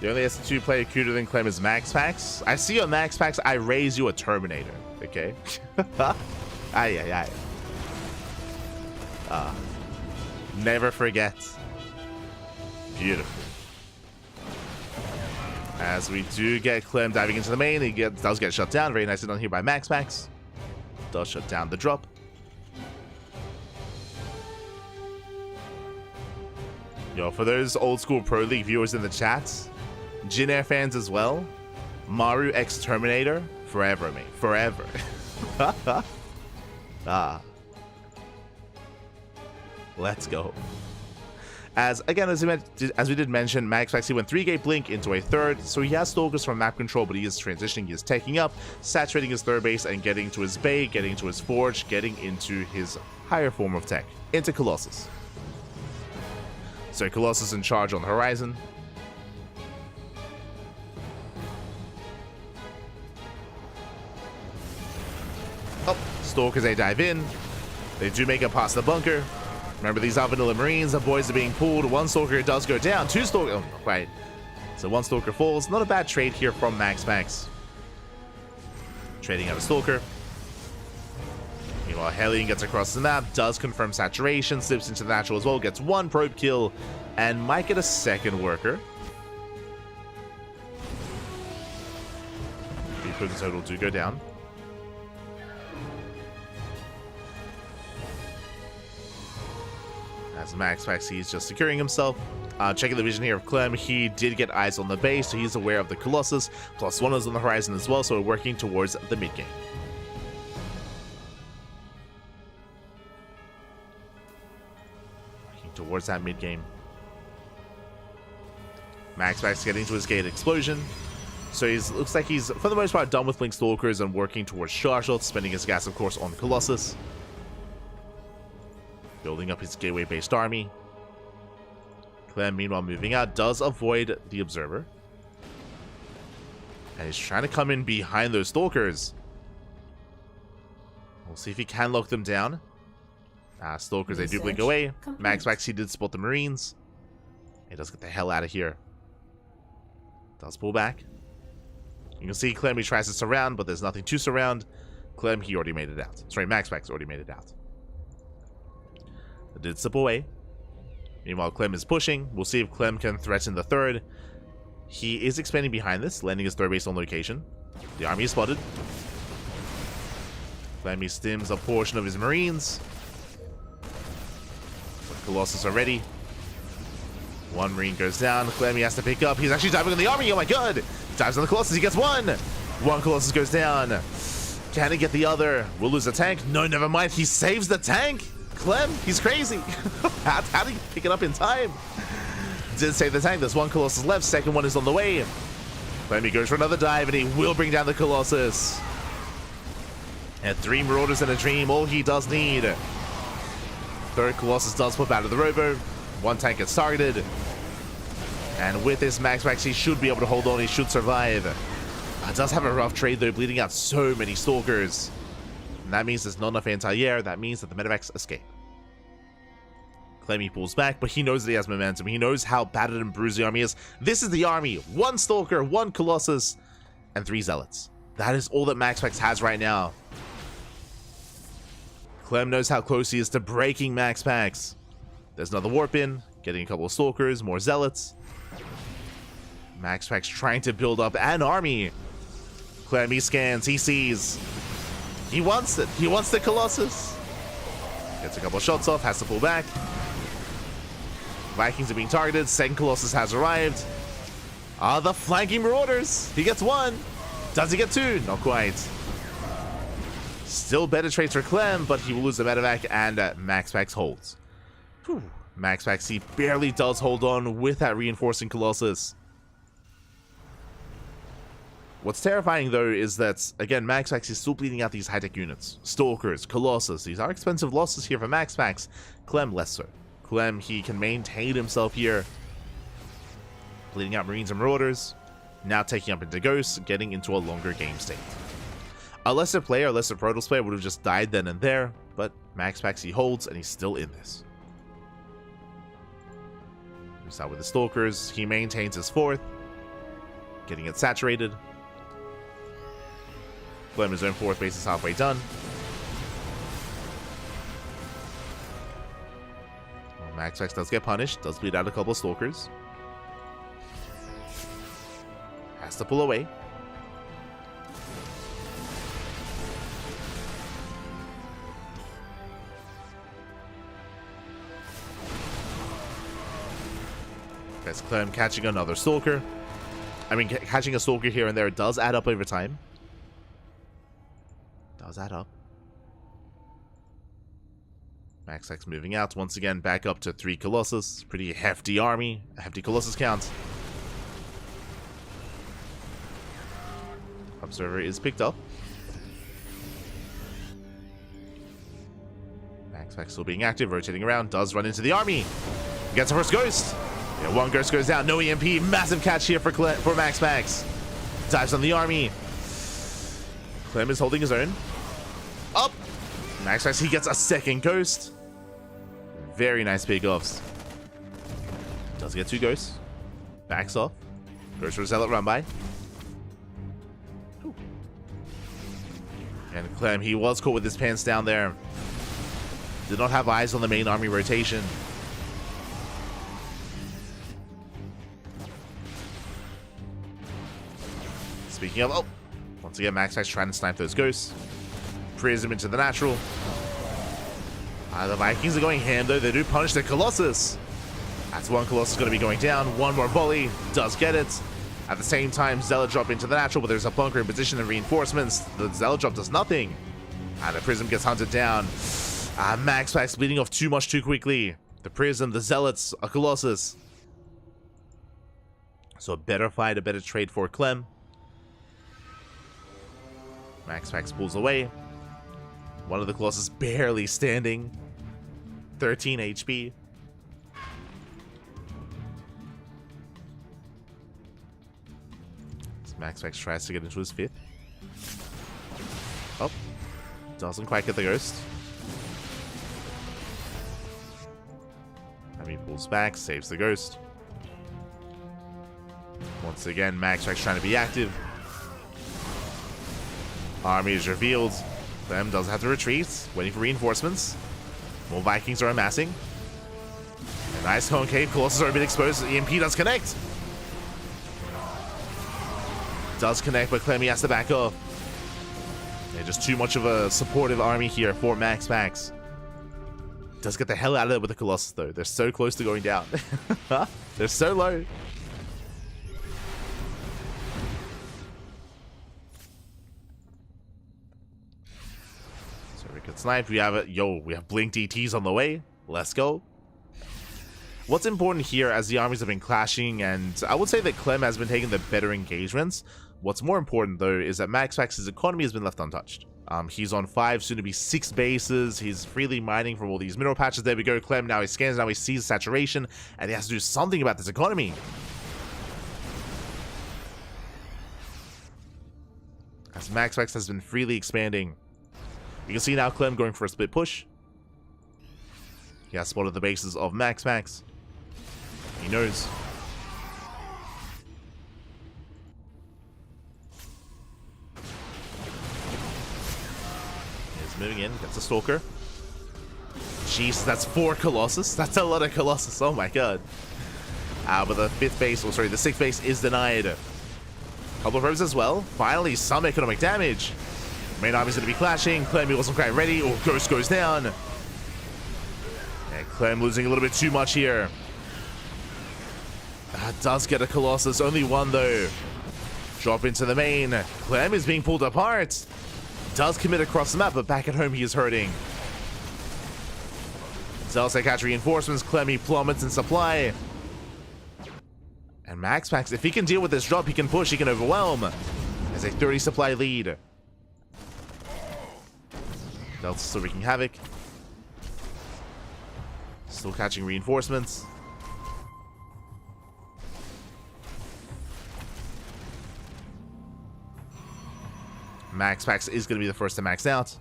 The only S2 player cuter than Clem is MaxPax. I see a MaxPax, I raise you a Terminator. Okay? Aye. Never forget. Beautiful. As we do get Clem diving into the main, he does get shut down. Very nicely done here by MaxPax. Does shut down the drop. Yo, for those old school Pro League viewers in the chat, Jin Air fans as well. Maru X Terminator. Forever, mate. Forever. Ah. Let's go. As we did mention, MaxPax, he went 3-gate blink into a third, so he has Stalkers from map control, but he is transitioning, he is taking up, saturating his third base, and getting to his bay, getting to his forge, getting into his higher form of tech, into Colossus. So Colossus in charge on the horizon. Oh, Stalkers, they dive in. They do make it past the bunker. Remember, these are vanilla Marines. The boys are being pulled. One Stalker does go down. Two Stalker... Oh, not quite. So one Stalker falls. Not a bad trade here from MaxPax. Trading out a Stalker. Meanwhile, Hellion gets across the map. Does confirm saturation. Slips into the natural as well. Gets one probe kill. And might get a second worker. 3 probes in total do go down. As MaxPax, he's just securing himself. Checking the vision here of Clem, he did get eyes on the base, so he's aware of the Colossus. +1 is on the horizon as well, so we're working towards the mid-game. Working towards that mid-game. MaxPax getting to his gate explosion. So looks like he's, for the most part, done with Blink Stalkers and working towards charge shots, spending his gas, of course, on Colossus. Building up his gateway-based army. Clem, meanwhile, moving out, does avoid the Observer. And he's trying to come in behind those Stalkers. We'll see if he can lock them down. Stalkers, they do blink away. MaxPax, he did spot the Marines. He does get the hell out of here. Does pull back. You can see Clem, he tries to surround, but there's nothing to surround. Clem, he already made it out. Sorry, MaxPax already made it out. It did slip away. Meanwhile, Clem is pushing. We'll see if Clem can threaten the third. He is expanding behind this, landing his third base on location. The army is spotted. Clem, he stims a portion of his Marines. But Colossus are ready. One Marine goes down. Clem, he has to pick up. He's actually diving on the army. Oh my god! He dives on the Colossus. He gets one! One Colossus goes down. Can he get the other? We'll lose the tank. No, never mind. He saves the tank! Clem, he's crazy. How did he pick it up in time? Did save the tank. There's one Colossus left. Second one is on the way. Clem, he goes for another dive, and he will bring down the Colossus. And 3 Marauders in a dream. All he does need. Third Colossus does pop out of the robo. One tank gets targeted. And with this MaxPax, he should be able to hold on. He should survive. Does have a rough trade, though, bleeding out so many Stalkers. And that means there's not enough anti-air. That means that the medevacs escape. Clem, he pulls back, but he knows that he has momentum. He knows how battered and bruised the army is. This is the army. 1 Stalker, 1 Colossus, and 3 Zealots. That is all that MaxPax has right now. Clem knows how close he is to breaking MaxPax. There's another warp in, getting a couple of Stalkers, more Zealots. MaxPax trying to build up an army. Clem, he scans, he sees. He wants it. He wants the Colossus. Gets a couple of shots off, has to pull back. Vikings are being targeted. Second Colossus has arrived. The flanking Marauders. He gets 1. Does he get 2? Not quite. Still better trades for Clem, but he will lose the medevac, and MaxPax holds. Whew. MaxPax, he barely does hold on with that reinforcing Colossus. What's terrifying, though, is that, again, MaxPax is still bleeding out these high-tech units. Stalkers, Colossus, these are expensive losses here for MaxPax. Clem, less so. Clem, he can maintain himself here. Bleeding out Marines and Marauders. Now taking up into Ghosts, getting into a longer game state. A lesser player, a lesser Protoss player would have just died then and there, but MaxPax, he holds, and he's still in this. We start with the Stalkers. He maintains his 4th. Getting it saturated. Clem, his own 4th base is halfway done. Well, MaxPax does get punished. Does bleed out a couple of Stalkers. Has to pull away. As Clem catching another Stalker. I mean, catching a Stalker here and there does add up over time. Does add up. MaxPax moving out. Once again, back up to 3 Colossus. Pretty hefty army. A hefty Colossus count. Observer is picked up. MaxPax still being active, rotating around. Does run into the army. Gets the first Ghost. Yeah, 1 Ghost goes down. No EMP. Massive catch here for MaxPax. Dives on the army. Clem is holding his own. Up. MaxPax, he gets a 2nd Ghost. Very nice pickoffs. Does get 2 Ghosts. Backs off. Goes for a Zealot run by. Ooh. And Clem, he was caught with his pants down there. Did not have eyes on the main army rotation. Speaking of, oh, once again, MaxPax trying to snipe those Ghosts. Prism into the natural. The Vikings are going ham though. They do punish the Colossus. That's 1 Colossus going to be going down. 1 more volley. Does get it. At the same time, Zealot drop into the natural, but there's a bunker in position and reinforcements. The Zealot drop does nothing. And the Prism gets hunted down. MaxPax bleeding off too much too quickly. The Prism, the Zealots, a Colossus. So a better fight, a better trade for Clem. MaxPax pulls away. 1 of the Colossus barely standing. 13 HP. So MaxPax tries to get into his 5th. Oh. Doesn't quite get the Ghost. And he pulls back, saves the Ghost. Once again, MaxPax trying to be active. Army is revealed. Clem does have to retreat, waiting for reinforcements. More Vikings are amassing. A nice concave. Colossus are a bit exposed. EMP does connect. Does connect, but Clem has to back up. Yeah, just too much of a supportive army here for MaxPax. Does get the hell out of there with the Colossus, though. They're so close to going down. They're so low. Good snipe. We have we have Blink DTs on the way. Let's go. What's important here as the armies have been clashing, and I would say that Clem has been taking the better engagements. What's more important though is that MaxPax's economy has been left untouched. He's on 5, soon to be 6 bases. He's freely mining from all these mineral patches. There we go. Clem now he scans, now he sees saturation, and he has to do something about this economy. As MaxPax has been freely expanding. You can see now Clem going for a split push. He has spotted the bases of MaxPax. He knows. He's moving in, gets a Stalker. Jeez, that's 4 Colossus. That's a lot of Colossus. Oh my god. But the 5th base, or sorry, the 6th base is denied. Couple of probes as well. Finally, some economic damage. Main army's going to be clashing. Clem, he wasn't quite ready. Oh, Ghost goes down. And Clem losing a little bit too much here. Does get a Colossus. Only 1, though. Drop into the main. Clem is being pulled apart. Does commit across the map, but back at home he is hurting. Zealots catch reinforcements. Clem, he plummets in supply. And MaxPax, if he can deal with this drop, he can push, he can overwhelm. There's a 30 supply lead. Delta's still wreaking havoc. Still catching reinforcements. MaxPax is going to be the first to max out.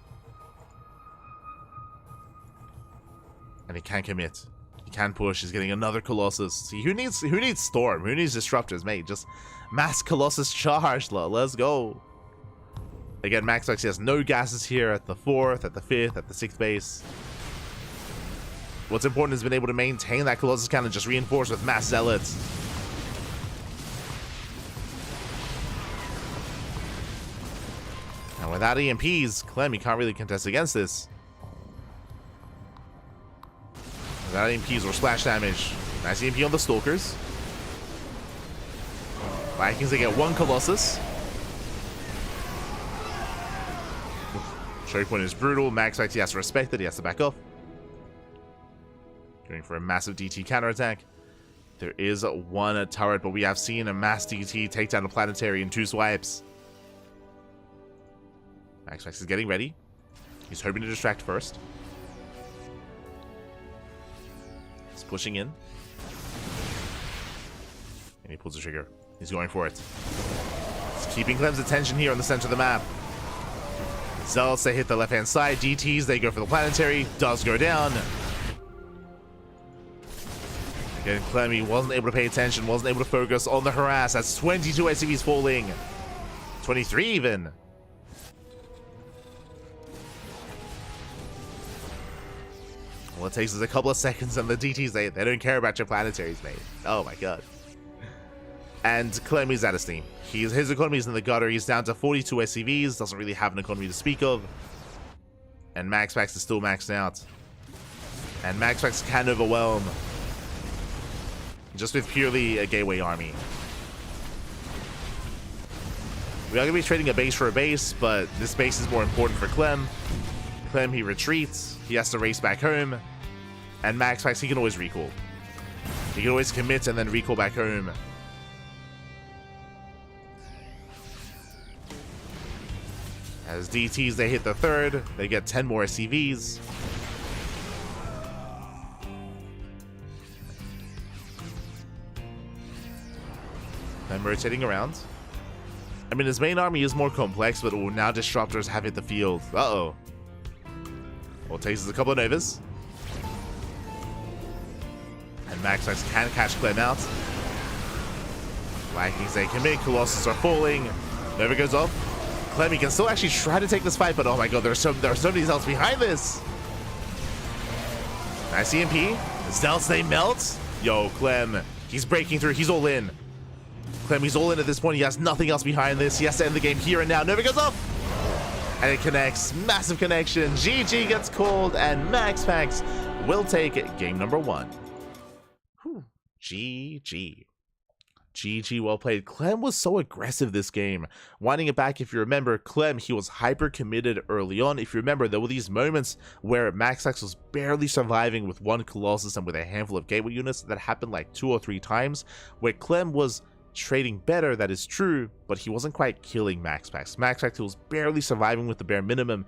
And he can commit. He can push. He's getting another Colossus. See, who needs Storm? Who needs Disruptors, mate? Just mass Colossus charge. Let's go. Again, MaxPax has no gases here at the 4th, at the 5th, at the 6th base. What's important is been able to maintain that Colossus count and just reinforce with mass Zealots. And without EMPs, Clem, you can't really contest against this. Without EMPs or splash damage. Nice EMP on the Stalkers. Vikings, they get one Colossus. Choke point is brutal. MaxPax, he has to respect it. He has to back off. Going for a massive DT counterattack. There is one turret, but we have seen a mass DT take down a planetary in 2 swipes. MaxPax is getting ready. He's hoping to distract first. He's pushing in. And he pulls the trigger. He's going for it. He's keeping Clem's attention here on the center of the map. Zealots, they hit the left-hand side. DTs, they go for the planetary. Does go down. Again, Clem, he wasn't able to pay attention, wasn't able to focus on the harass. That's 22 SCVs falling. 23 even. All it takes is a couple of seconds, and the DTs, they don't care about your planetaries, mate. Oh my god. And Clem is out of steam. His economy is in the gutter. He's down to 42 SCVs. Doesn't really have an economy to speak of. And MaxPax is still maxed out. And MaxPax can overwhelm. Just with purely a gateway army. We are going to be trading a base for a base, but this base is more important for Clem. Clem, he retreats. He has to race back home. And MaxPax, he can always recall. He can always commit and then recall back home. As DTs, they hit the third. They get 10 more SCVs. Then rotating around. I mean, his main army is more complex, but now disruptors have hit the field. Uh-oh. All it takes is a couple of Novas. And MaxPax can catch Clem out. Vikings, they commit. Colossus are falling. Nova goes off. Clem, he can still actually try to take this fight, but oh my god, there are so many Zealots behind this. Nice EMP. The Zealots, they melt. Yo, Clem, he's breaking through. He's all in. Clem, he's all in at this point. He has nothing else behind this. He has to end the game here and now. Nova goes off. And it connects. Massive connection. GG gets called, and MaxPax will take game number 1. Whew. GG. GG, well played. Clem was so aggressive this game. Winding it back, if you remember, Clem, he was hyper committed early on. If you remember, there were these moments where MaxPax was barely surviving with 1 Colossus and with a handful of gateway units. That happened like 2 or 3 times, where Clem was trading better, that is true, but he wasn't quite killing MaxPax. MaxPax was barely surviving with the bare minimum.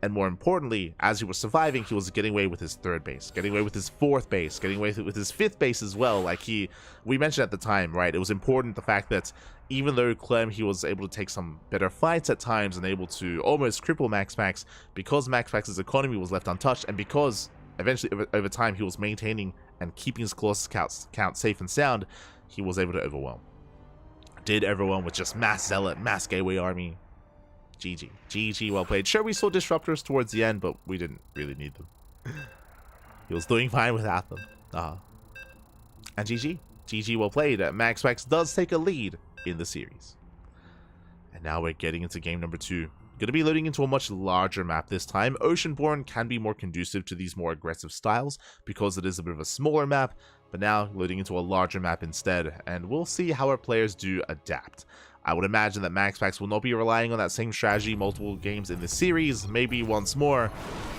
And more importantly, as he was surviving, he was getting away with his 3rd base, getting away with his 4th base, getting away with his 5th base as well. Like we mentioned at the time, right? It was important, the fact that even though Clem, he was able to take some better fights at times and able to almost cripple MaxPax, because MaxPax's economy was left untouched, and because eventually over time he was maintaining and keeping his Colossus count safe and sound, he was able to overwhelm. Did overwhelm with just mass Zealot, mass gateway army. GG. GG, well played. Sure, we saw disruptors towards the end, but we didn't really need them. He was doing fine without them. And GG. GG, well played. MaxPax does take a lead in the series. And now we're getting into game number 2. Going to be loading into a much larger map this time. Oceanborn can be more conducive to these more aggressive styles because it is a bit of a smaller map, but now loading into a larger map instead, and we'll see how our players do adapt. I would imagine that MaxPax will not be relying on that same strategy multiple games in the series, maybe once more,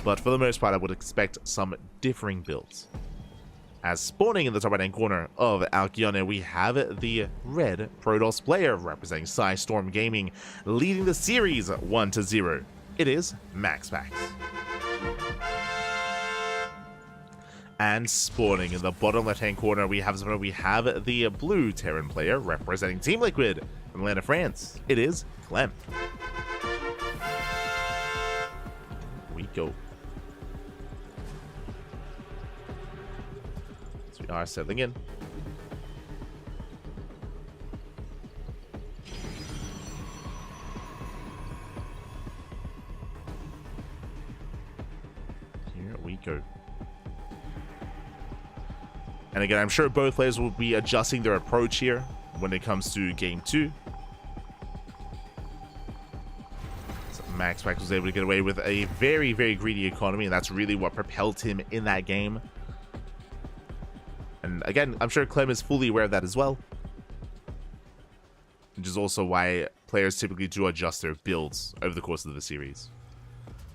but for the most part I would expect some differing builds. As spawning in the top right hand corner of Alcyone, we have the red Protoss player representing Storm Gaming, leading the series 1-0. It is MaxPax. And spawning in the bottom left hand corner, we have the blue Terran player representing Team Liquid from Atlanta, France. It is Clem. Here we go. So we are settling in. Here we go. And again, I'm sure both players will be adjusting their approach here when it comes to game 2. So MaxPax was able to get away with a very, very greedy economy, and that's really what propelled him in that game. And again, I'm sure Clem is fully aware of that as well. which is also why players typically do adjust their builds over the course of the series.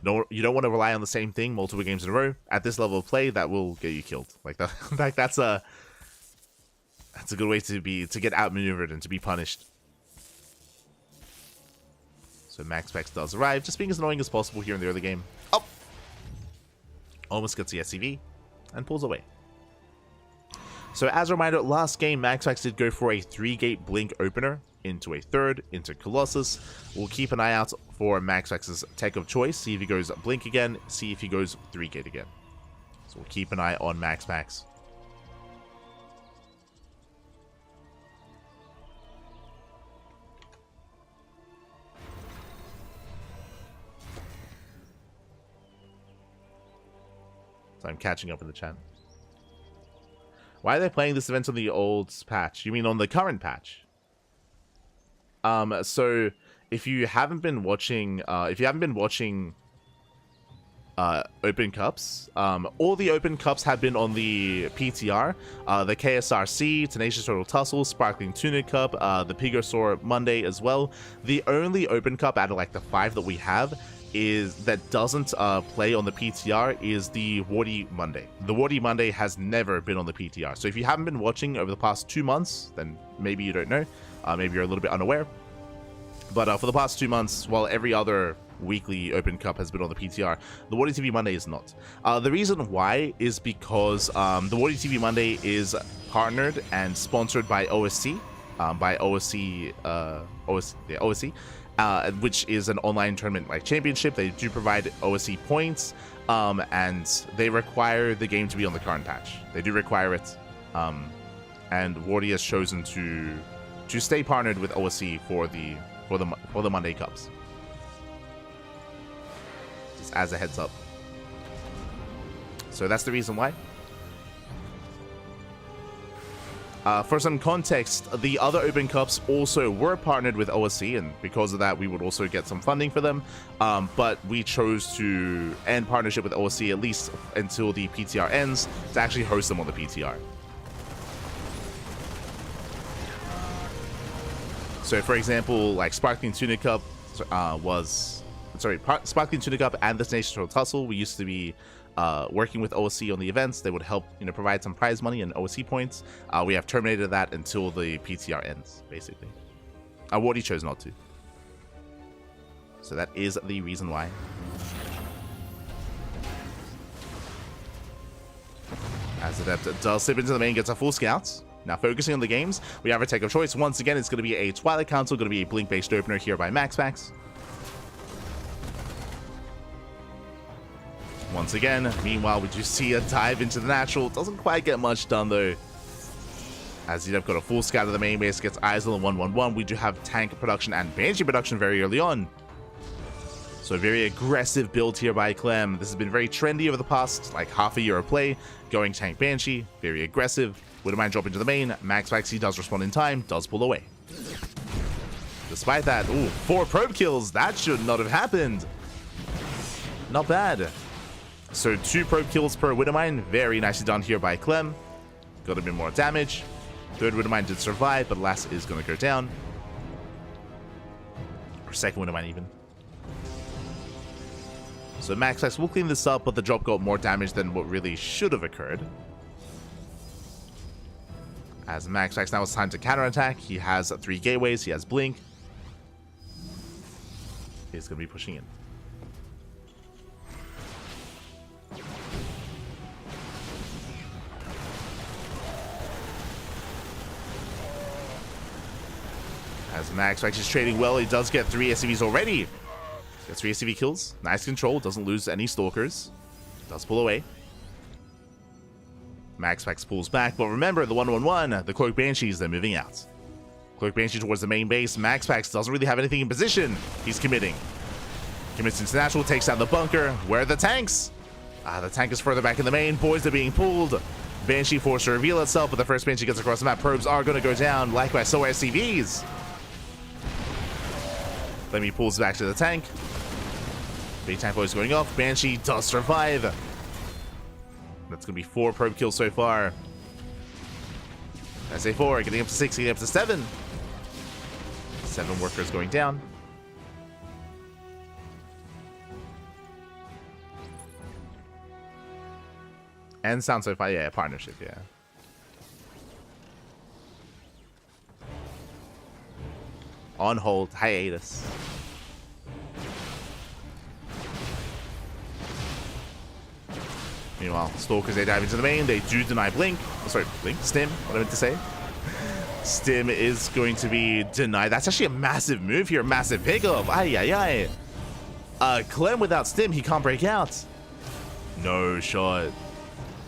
No, you don't want to rely on the same thing multiple games in a row. At this level of play, that will get you killed. Like that, that's a good way to get outmaneuvered and to be punished. So MaxPax does arrive, just being as annoying as possible here in the early game. Oh! Almost gets the SCV and pulls away. So as a reminder, last game MaxPax did go for a 3-gate blink opener into a third, into Colossus. We'll keep an eye out for MaxPax's tech of choice, see if he goes blink again, see if he goes 3-gate again. So we'll keep an eye on MaxPax. So I'm catching up in the chat. Why are they playing this event on the old patch? You mean on the current patch? So if you haven't been watching, Open Cups, all the Open Cups have been on the PTR. The KSRC, Tenacious Total Tussle, Sparkling Tuna Cup, the Pigosaur Monday as well. The only Open Cup out of like the 5 that we have that doesn't play on the PTR is the Wardy Monday. The Wardy Monday has never been on the PTR. So if you haven't been watching over the past 2 months, then maybe you don't know. Maybe you're a little bit unaware. But for the past 2 months, while every other weekly Open Cup has been on the PTR, the WardiTV Monday is not. The reason why is because the WardiTV Monday is partnered and sponsored by OSC, OSC, which is an online tournament like championship. They do provide OSC points, and they require the game to be on the current patch. They do require it, and Wardy has chosen to stay partnered with OSC for the Monday Cups. Just as a heads up. So that's the reason why. For some context, the other Open Cups also were partnered with OSC, and because of that, we would also get some funding for them. But we chose to end partnership with OSC at least until the PTR ends to actually host them on the PTR. So, for example, like Sparkling Tuna Cup Sparkling Tuna Cup and the Tenacious Total Tussle, we used to be working with OSC on the events. They would help, provide some prize money and OSC points. We have terminated that until the PTR ends, basically. Wardy chose not to. So that is the reason why. As Adept does slip into the main, gets a full scout. Now focusing on the games, we have our tech of choice. Once again, it's going to be a Twilight Council, going to be a blink-based opener here by MaxPax. Once again, meanwhile, we do see a dive into the natural. Doesn't quite get much done, though. As Zedep got a full scout of the main base, gets eyes on the 1-1-1. We do have tank production and Banshee production very early on. So a very aggressive build here by Clem. This has been very trendy over the past, like, half a year of play. Going tank Banshee, very aggressive. Wouldn't mind dropping to the main. MaxPax, he does respond in time, does pull away. Despite that, 4 probe kills. That should not have happened. Not bad. So 2 probe kills per Widowmine. Very nicely done here by Clem. Got a bit more damage. 3rd Widowmine did survive, but last is going to go down. Or 2nd Widowmine even. So MaxPax will clean this up, but the drop got more damage than what really should have occurred. As MaxPax, now it's time to counterattack. He has 3 gateways. He has Blink. He's going to be pushing in. As MaxPax is trading well, he does get 3 SCVs already. Gets 3 SCV kills. Nice control. Doesn't lose any stalkers. Does pull away. MaxPax pulls back, but remember the 1-1-1, the Cloak Banshees, they're moving out. Cloak Banshee towards the main base. MaxPax doesn't really have anything in position. He's committing. Commits into natural, takes out the bunker. Where are the tanks? The tank is further back in the main. Boys are being pulled. Banshee forced to reveal itself, but the first Banshee gets across the map. Probes are going to go down. Likewise, so are SCVs. Clemmy pulls back to the tank. Big tank boys going off. Banshee does survive. That's going to be 4 probe kills so far. I say 4, getting up to 6, getting up to 7. 7 workers going down. And sounds so far, yeah, partnership, yeah. On hold, hiatus. Meanwhile, Stalkers, they dive into the main. They do deny Blink. Oh, sorry, Blink? Stim, what I meant to say. Stim is going to be denied. That's actually a massive move here. Massive pickup. Ay, ay, ay. Clem without Stim, he can't break out. No shot.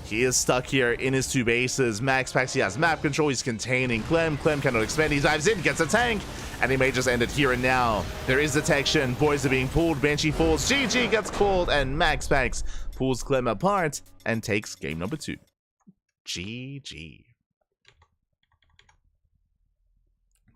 He is stuck here in his 2 bases. MaxPax, he has map control. He's containing Clem. Clem cannot expand. He dives in, gets a tank, and he may just end it here and now. There is detection. Boys are being pulled. Banshee falls. GG gets called, and MaxPax pulls Clem apart and takes game number 2. GG.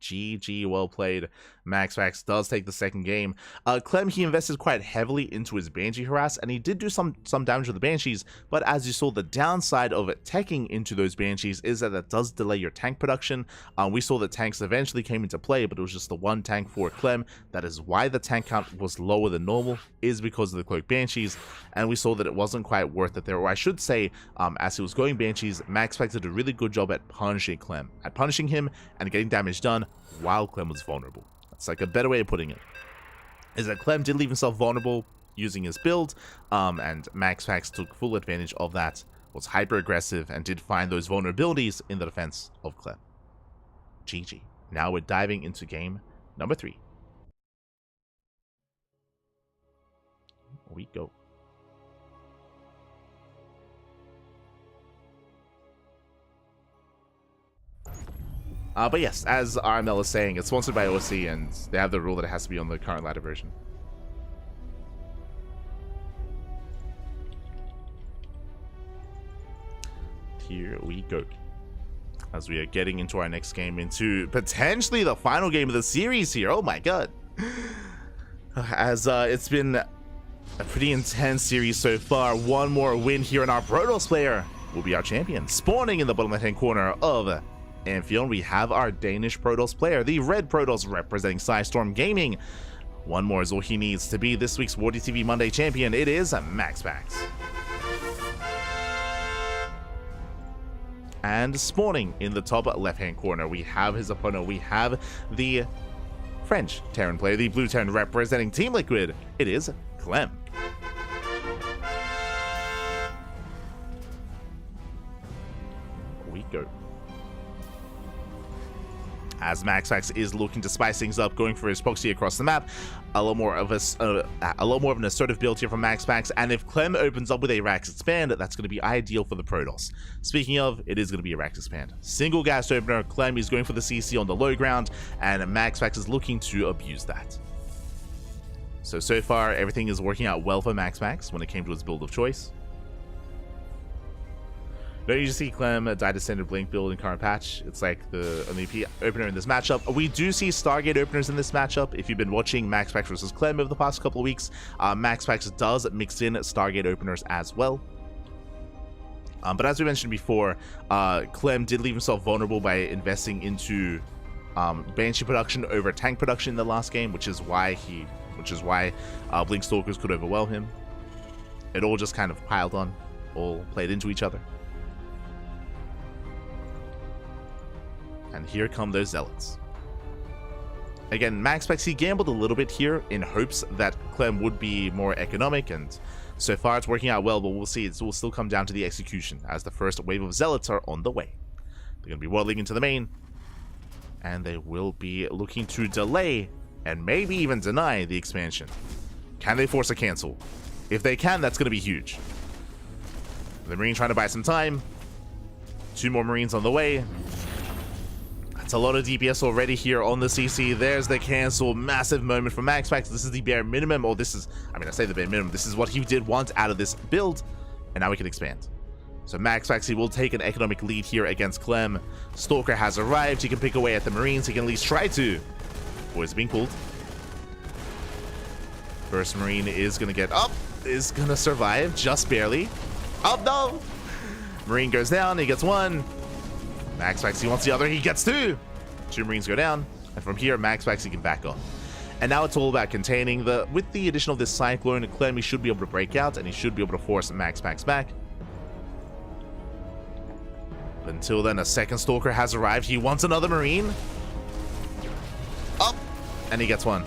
GG, well played. MaxPax does take the second game. Clem, he invested quite heavily into his Banshee harass, and he did do some damage with the Banshees, but as you saw, the downside of it teching into those Banshees is that that does delay your tank production. We saw that tanks eventually came into play, but it was just the 1 tank for Clem. That is why the tank count was lower than normal, is because of the Cloak Banshees, and we saw that it wasn't quite worth it there, or I should say, as he was going Banshees, MaxPax did a really good job at punishing Clem, and getting damage done while Clem was vulnerable. That's like a better way of putting it, is that Clem did leave himself vulnerable using his build, and MaxPax took full advantage of that, was hyper aggressive, and did find those vulnerabilities in the defense of Clem. GG. Now we're diving into game number 3. Here we go. But yes, as RML is saying, it's sponsored by OC, and they have the rule that it has to be on the current ladder version. Here we go. As we are getting into our next game, into potentially the final game of the series here. Oh my god. As it's been a pretty intense series so far. One more win here, and our Protoss player will be our champion. Spawning in the bottom left-hand corner of Amphion, we have our Danish Protoss player, the red Protoss representing Psystorm Gaming. One more is all he needs to be this week's WardiTV Monday champion. It is MaxPax. And spawning in the top left-hand corner, we have his opponent. We have the French Terran player, the blue Terran representing Team Liquid. It is Clem. We go. As MaxPax is looking to spice things up, going for his proxy across the map, a lot more of an assertive build here from MaxPax, and if Clem opens up with a Rax Expand, that's going to be ideal for the Protoss. Speaking of, it is going to be a Rax Expand. Single gas opener, Clem is going for the CC on the low ground, and MaxPax is looking to abuse that. So far, everything is working out well for MaxPax when it came to his build of choice. Don't you see Clem die to standard Blink build in current patch? It's like the only opener in this matchup. We do see Stargate openers in this matchup. If you've been watching MaxPax versus Clem over the past couple of weeks, MaxPax does mix in Stargate openers as well. But as we mentioned before, Clem did leave himself vulnerable by investing into Banshee production over tank production in the last game, which is why Blink Stalkers could overwhelm him. It all just kind of piled on, all played into each other. And here come those Zealots. Again, MaxPax, he gambled a little bit here in hopes that Clem would be more economic, and so far it's working out well, but we'll see. It will still come down to the execution, as the first wave of Zealots are on the way. They're going to be waddling into the main, and they will be looking to delay and maybe even deny the expansion. Can they force a cancel? If they can, that's going to be huge. The Marine trying to buy some time. 2 more Marines on the way. It's a lot of DPS already here on the CC. There's the cancel. Massive moment from MaxPax. This is the bare minimum, or this is, I say the bare minimum. This is what he did want out of this build, and now we can expand. So MaxPax, he will take an economic lead here against Clem. Stalker has arrived. He can pick away at the Marines. He can at least try to. Boys being pulled. First Marine is going to get up. Is going to survive, just barely. Oh, no! Marine goes down. He gets 1. MaxPax, he wants the other, he gets 2. 2 Marines go down. And from here, MaxPax, he can back off. And now it's all about containing. With the addition of this Cyclone, Clem, he should be able to break out, and he should be able to force MaxPax back. But until then, a second Stalker has arrived. He wants another Marine. Up! And he gets one.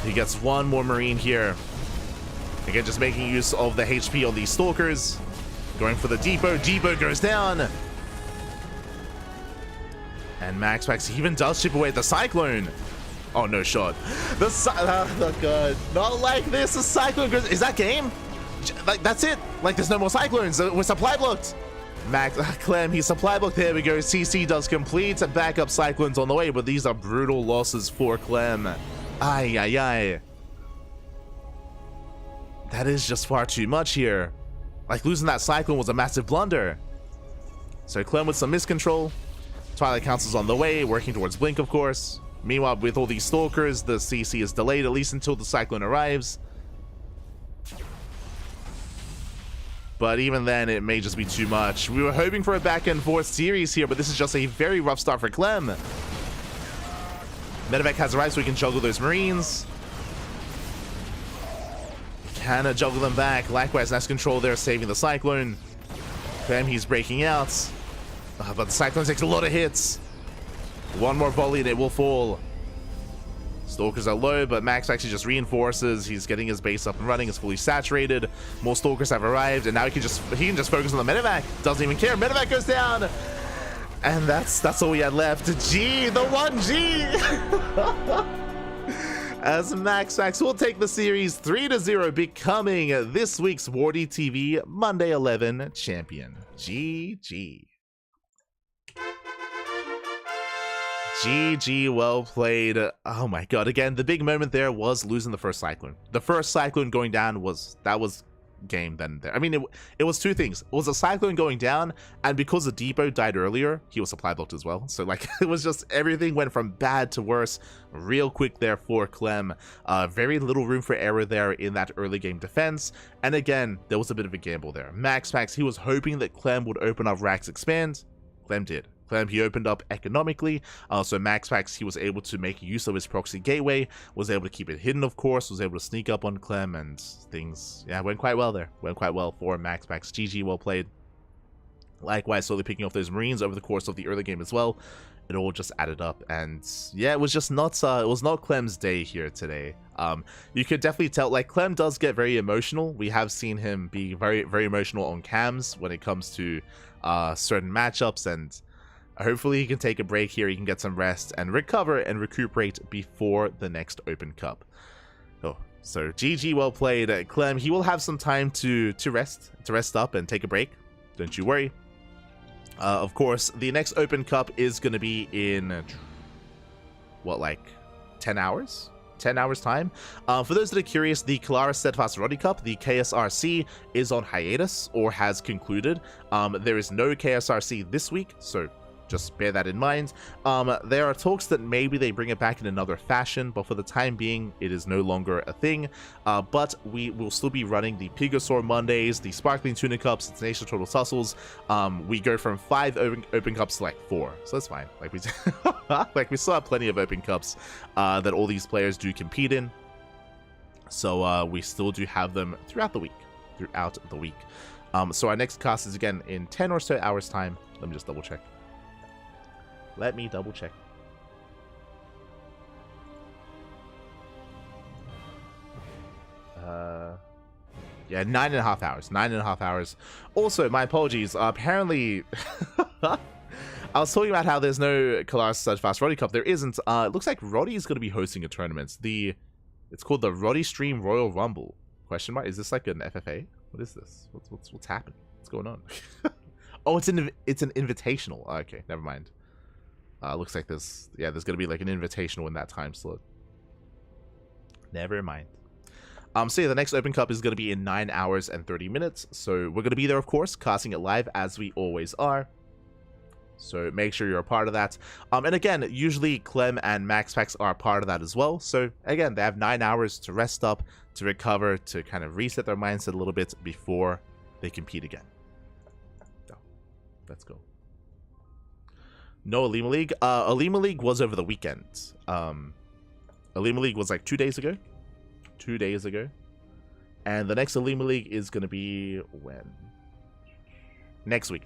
He gets one more Marine here. Again, just making use of the HP on these Stalkers. Going for the Depot. Depot goes down. And MaxPax even does chip away the Cyclone. Oh, no shot. Oh, God. Not like this. The Cyclone goes... Is that game? Like, that's it. Like, there's no more Cyclones. We're supply blocked. Clem, he's supply blocked. There we go. CC does complete. Backup Cyclones on the way, but these are brutal losses for Clem. Ay, ay, ay. That is just far too much here. Like, losing that Cyclone was a massive blunder. So Clem with some miscontrol. Twilight Council's on the way, working towards Blink, of course. Meanwhile, with all these Stalkers, the CC is delayed, at least until the Cyclone arrives. But even then, it may just be too much. We were hoping for a back-and-forth series here, but this is just a very rough start for Clem. Medevac has arrived so we can juggle those Marines. Can juggle them back. Likewise, nice control there, saving the Cyclone. Clem, he's breaking out. But the Cyclone takes a lot of hits. One more volley and it will fall. Stalkers are low, but Max actually just reinforces. He's getting his base up and running. It's fully saturated. More Stalkers have arrived, and now he can just focus on the Medevac. Doesn't even care. Medevac goes down, and that's all we had left. G, the 1G. As MaxPax will take the series 3-0, becoming this week's WardiTV Monday 11 champion. GG. GG, well played. Oh my god, again, the big moment there was losing the first Cyclone. The first Cyclone going down was game then and there. I mean, it was two things. It was a Cyclone going down, and because the Depot died earlier, he was supply blocked as well. So like, it was just, everything went from bad to worse real quick there for Clem. Very little room for error there in that early game defense. And again, there was a bit of a gamble there. MaxPax, he was hoping that Clem would open up Rax Expand. Clem did. Clem, he opened up economically, so MaxPax, he was able to make use of his proxy gateway, was able to keep it hidden, of course, was able to sneak up on Clem, and things, yeah, went quite well there. Went quite well for MaxPax. GG, well played. Likewise, slowly picking off those Marines over the course of the early game as well. It all just added up, and yeah, it was just not, it was not Clem's day here today. You could definitely tell, like, Clem does get very emotional. We have seen him be very, very emotional on cams when it comes to certain matchups, and hopefully he can take a break here, he can get some rest and recover and recuperate before the next Open Cup. Oh, so GG, well played. Clem, he will have some time to rest up and take a break. Don't you worry. Of course, the next Open Cup is going to be in, what, like 10 hours? 10 hours time. For those that are curious, the Kalara Steadfast Roddy Cup, the KSRC, is on hiatus or has concluded. There is no KSRC this week, so just bear that in mind. There are talks that maybe they bring it back in another fashion, but for the time being, it is no longer a thing. But we will still be running the Pigosaur Mondays, the Sparkling Tuna Cups, the Nation Total Tussles. We go from 5 open Cups to like 4, so that's fine. Like we, like we still have plenty of Open Cups that all these players do compete in. So we still do have them throughout the week. So our next cast is again in 10 or so hours time. Let me just double check. Let me double check. Yeah, 9.5 hours. 9.5 hours. Also, my apologies. Apparently, I was talking about how there's no Kalara Steadfast Roddy Cup. There isn't. It looks like Roddy is going to be hosting a tournament. It's called the Roddy Stream Royal Rumble. Question mark? Is this like an FFA? What is this? What's happening? What's going on? Oh, it's an invitational. Okay, never mind. Looks like there's going to be like an invitational in that time slot. Never mind. So yeah, the next Open Cup is going to be in 9 hours and 30 minutes. So we're going to be there, of course, casting it live as we always are. So make sure you're a part of that. And again, usually Clem and MaxPax are a part of that as well. So again, they have 9 hours to rest up, to recover, to kind of reset their mindset a little bit before they compete again. So, let's go. No Alima League. Alima League was over the weekend. Alima League was like 2 days ago. 2 days ago. And the next Alima League is going to be when? Next week.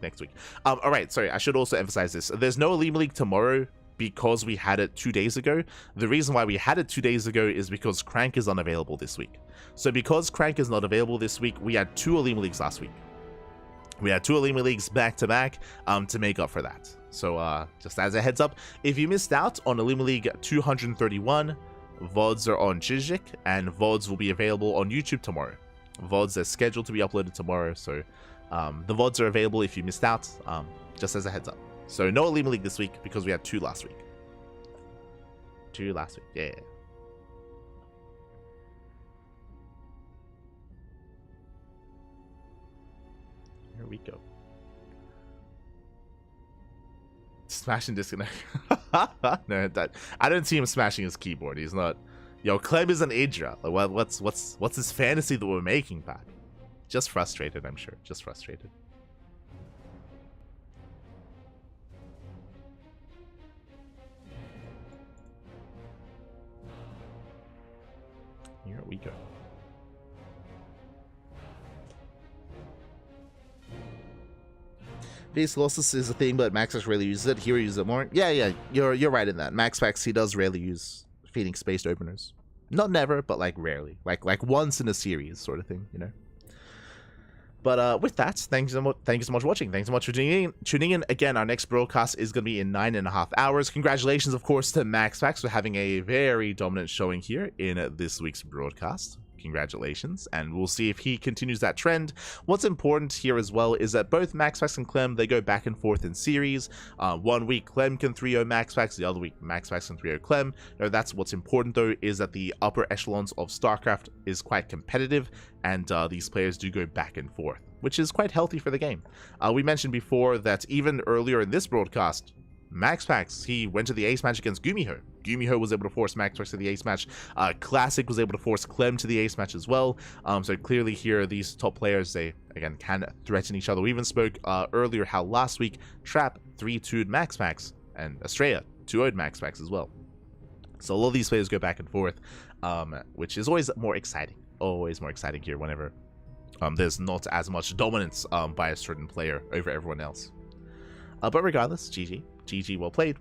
All right, sorry, I should also emphasize this. There's no Alima League tomorrow because we had it 2 days ago. The reason why we had it 2 days ago is because Crank is unavailable this week. So because Crank is not available this week, we had 2 Alima Leagues last week. We had 2 Alima Leagues back to back to make up for that. So just as a heads up, if you missed out on Alima League 231, VODs are on Jijik, and VODs will be available on YouTube tomorrow. VODs are scheduled to be uploaded tomorrow, so the VODs are available if you missed out, just as a heads up. So no Alima League this week because we had 2 last week. 2 last week, yeah. Here we go. Smash and disconnect. No, I don't see him smashing his keyboard. He's not. Yo, Clem is an Idra. Like, what's this fantasy that we're making, Pat? Just frustrated, I'm sure. Just frustrated. Here we go. Base losses is a thing, but MaxPax rarely uses it. Hero uses it more. Yeah, you're right in that. MaxPax, he does rarely use feeding spaced openers. Not never, but like rarely. Like once in a series sort of thing, you know. But with that, thank you so much for watching. Thanks so much for tuning in. Again, our next broadcast is going to be in 9.5 hours. Congratulations, of course, to MaxPax for having a very dominant showing here in this week's broadcast. Congratulations, and we'll see if he continues that trend. What's important here as well is that both MaxPax and Clem, they go back and forth in series. 1 week Clem can 3-0 MaxPax, the other week MaxPax can 3-0 Clem. Now, that's what's important though, is that the upper echelons of StarCraft is quite competitive, and these players do go back and forth, which is quite healthy for the game. We mentioned before that even earlier in this broadcast, MaxPax, he went to the ace match against Gumiho. Gumiho was able to force MaxPax to the ace match. Classic was able to force Clem to the ace match as well. So clearly here, these top players, they, again, can threaten each other. We even spoke earlier how last week, Trap 3-2'd MaxPax, and Estrella 2-0'd MaxPax as well. So all of these players go back and forth, which is always more exciting. Always more exciting here whenever there's not as much dominance by a certain player over everyone else. But regardless, GG. GG, well played.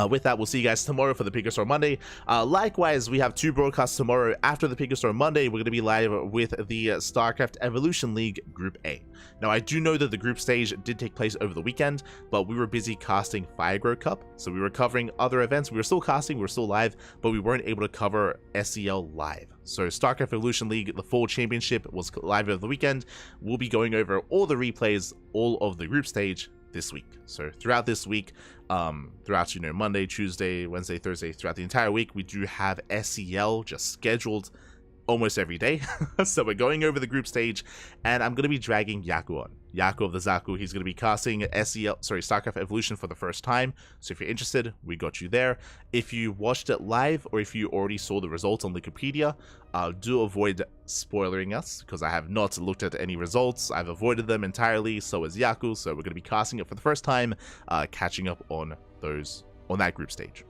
With that, we'll see you guys tomorrow for the Pico Store Monday. Likewise, we have 2 broadcasts tomorrow. After the Pico Store Monday, we're going to be live with the StarCraft Evolution League Group A. Now, I do know that the group stage did take place over the weekend, but we were busy casting Firegrow Cup, so we were covering other events. We were still casting, we were still live, but we weren't able to cover SEL live. So StarCraft Evolution League, the full championship, was live over the weekend. We'll be going over all the replays, all of the group stage this week. So throughout this week, throughout, you know, Monday, Tuesday, Wednesday, Thursday, throughout the entire week, we do have SEL just scheduled almost every day. So we're going over the group stage, and I'm going to be dragging Yaku on. Yaku of the Zaku, he's going to be casting StarCraft Evolution for the first time. So if you're interested, we got you there. If you watched it live, or if you already saw the results on Wikipedia, do avoid spoiling us, because I have not looked at any results. I've avoided them entirely, so has Yaku, so we're going to be casting it for the first time, catching up on that group stage.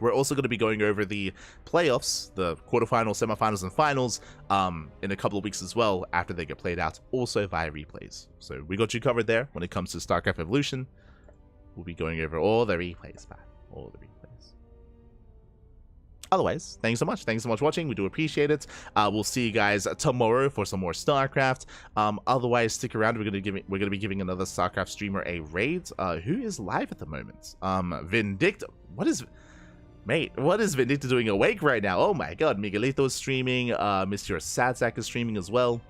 We're also going to be going over the playoffs, the quarterfinals, semifinals, and finals in a couple of weeks as well after they get played out, also via replays. So we got you covered there when it comes to StarCraft Evolution. We'll be going over all the replays, man. All the replays. Otherwise, thanks so much. Thanks so much for watching. We do appreciate it. We'll see you guys tomorrow for some more StarCraft. Otherwise, stick around. We're gonna be giving another StarCraft streamer a raid. Who is live at the moment? Vindicta. Mate, what is Vindicta doing awake right now? Oh my god, Miguelito is streaming, Mr. Sadzak is streaming as well.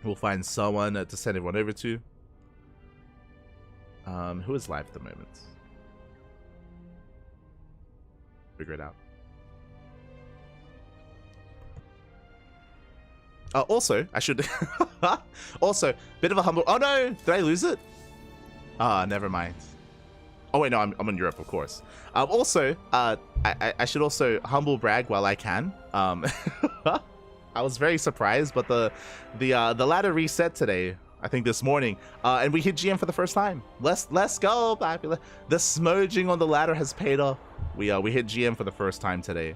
We'll find someone to send everyone over to. Who is live at the moment? Figure it out. Also, I should... also, bit of a humble... Oh no! Did I lose it? Never mind. Oh wait, no, I'm in Europe, of course. Also, I should also humble brag while I can. I was very surprised, but the ladder reset today. I think this morning, and we hit GM for the first time. Let's go, Papi. The smudging on the ladder has paid off. We hit GM for the first time today.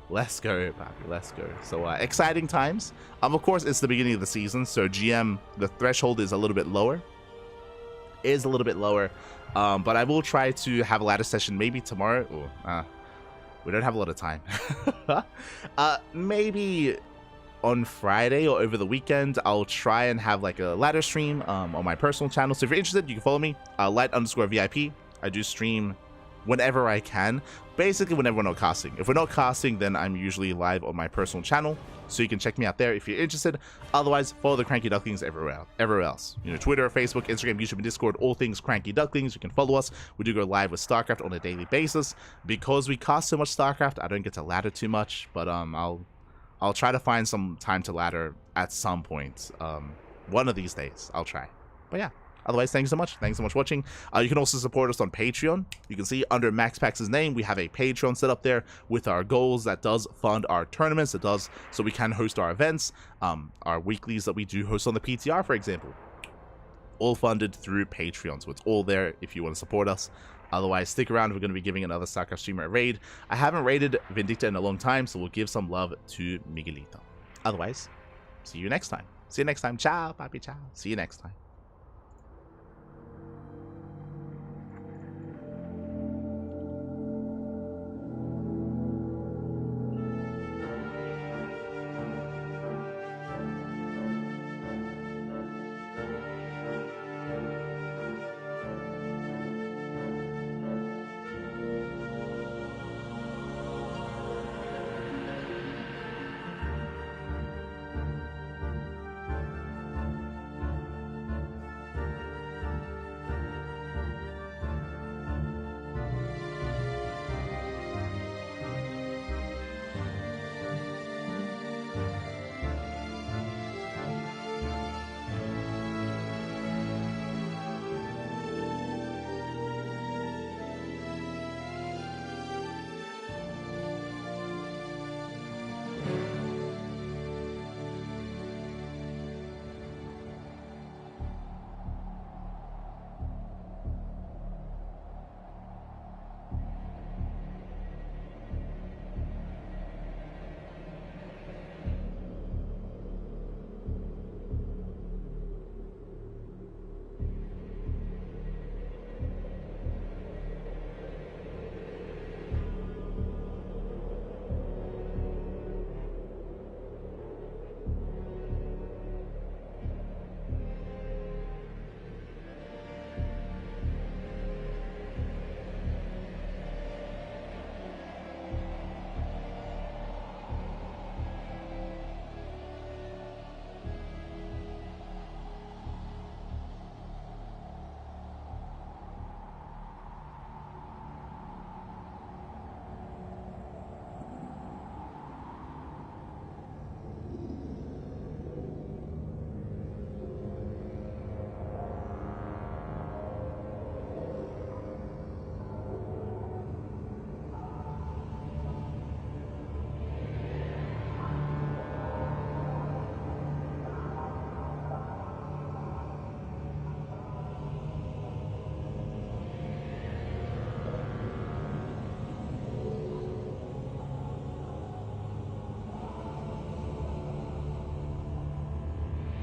Let's go, Papi. Let's go. So exciting times. Of course, it's the beginning of the season, so GM, the threshold is a little bit lower. But I will try to have a ladder session maybe tomorrow. We don't have a lot of time. Maybe on Friday or over the weekend, I'll try and have like a ladder stream on my personal channel. So if you're interested, you can follow me, light_VIP. I do stream whenever I can, basically whenever we're not casting. If we're not casting, then I'm usually live on my personal channel, so you can check me out there if you're interested. Otherwise, follow the CranKy Ducklings everywhere else. You know, Twitter, Facebook, Instagram, YouTube, and Discord, all things CranKy Ducklings. You can follow us. We do go live with StarCraft on a daily basis. Because we cast so much StarCraft, I don't get to ladder too much, but I'll try to find some time to ladder at some point. One of these days, I'll try. But yeah. Otherwise, thanks so much. Thanks so much for watching. You can also support us on Patreon. You can see under MaxPax's name, we have a Patreon set up there with our goals that does fund our tournaments. It does so we can host our events, our weeklies that we do host on the PTR, for example. All funded through Patreon. So it's all there if you want to support us. Otherwise, stick around. We're going to be giving another StarCraft streamer a raid. I haven't raided Vindicta in a long time, so we'll give some love to Miguelito. Otherwise, see you next time. See you next time. Ciao, papi, ciao. See you next time.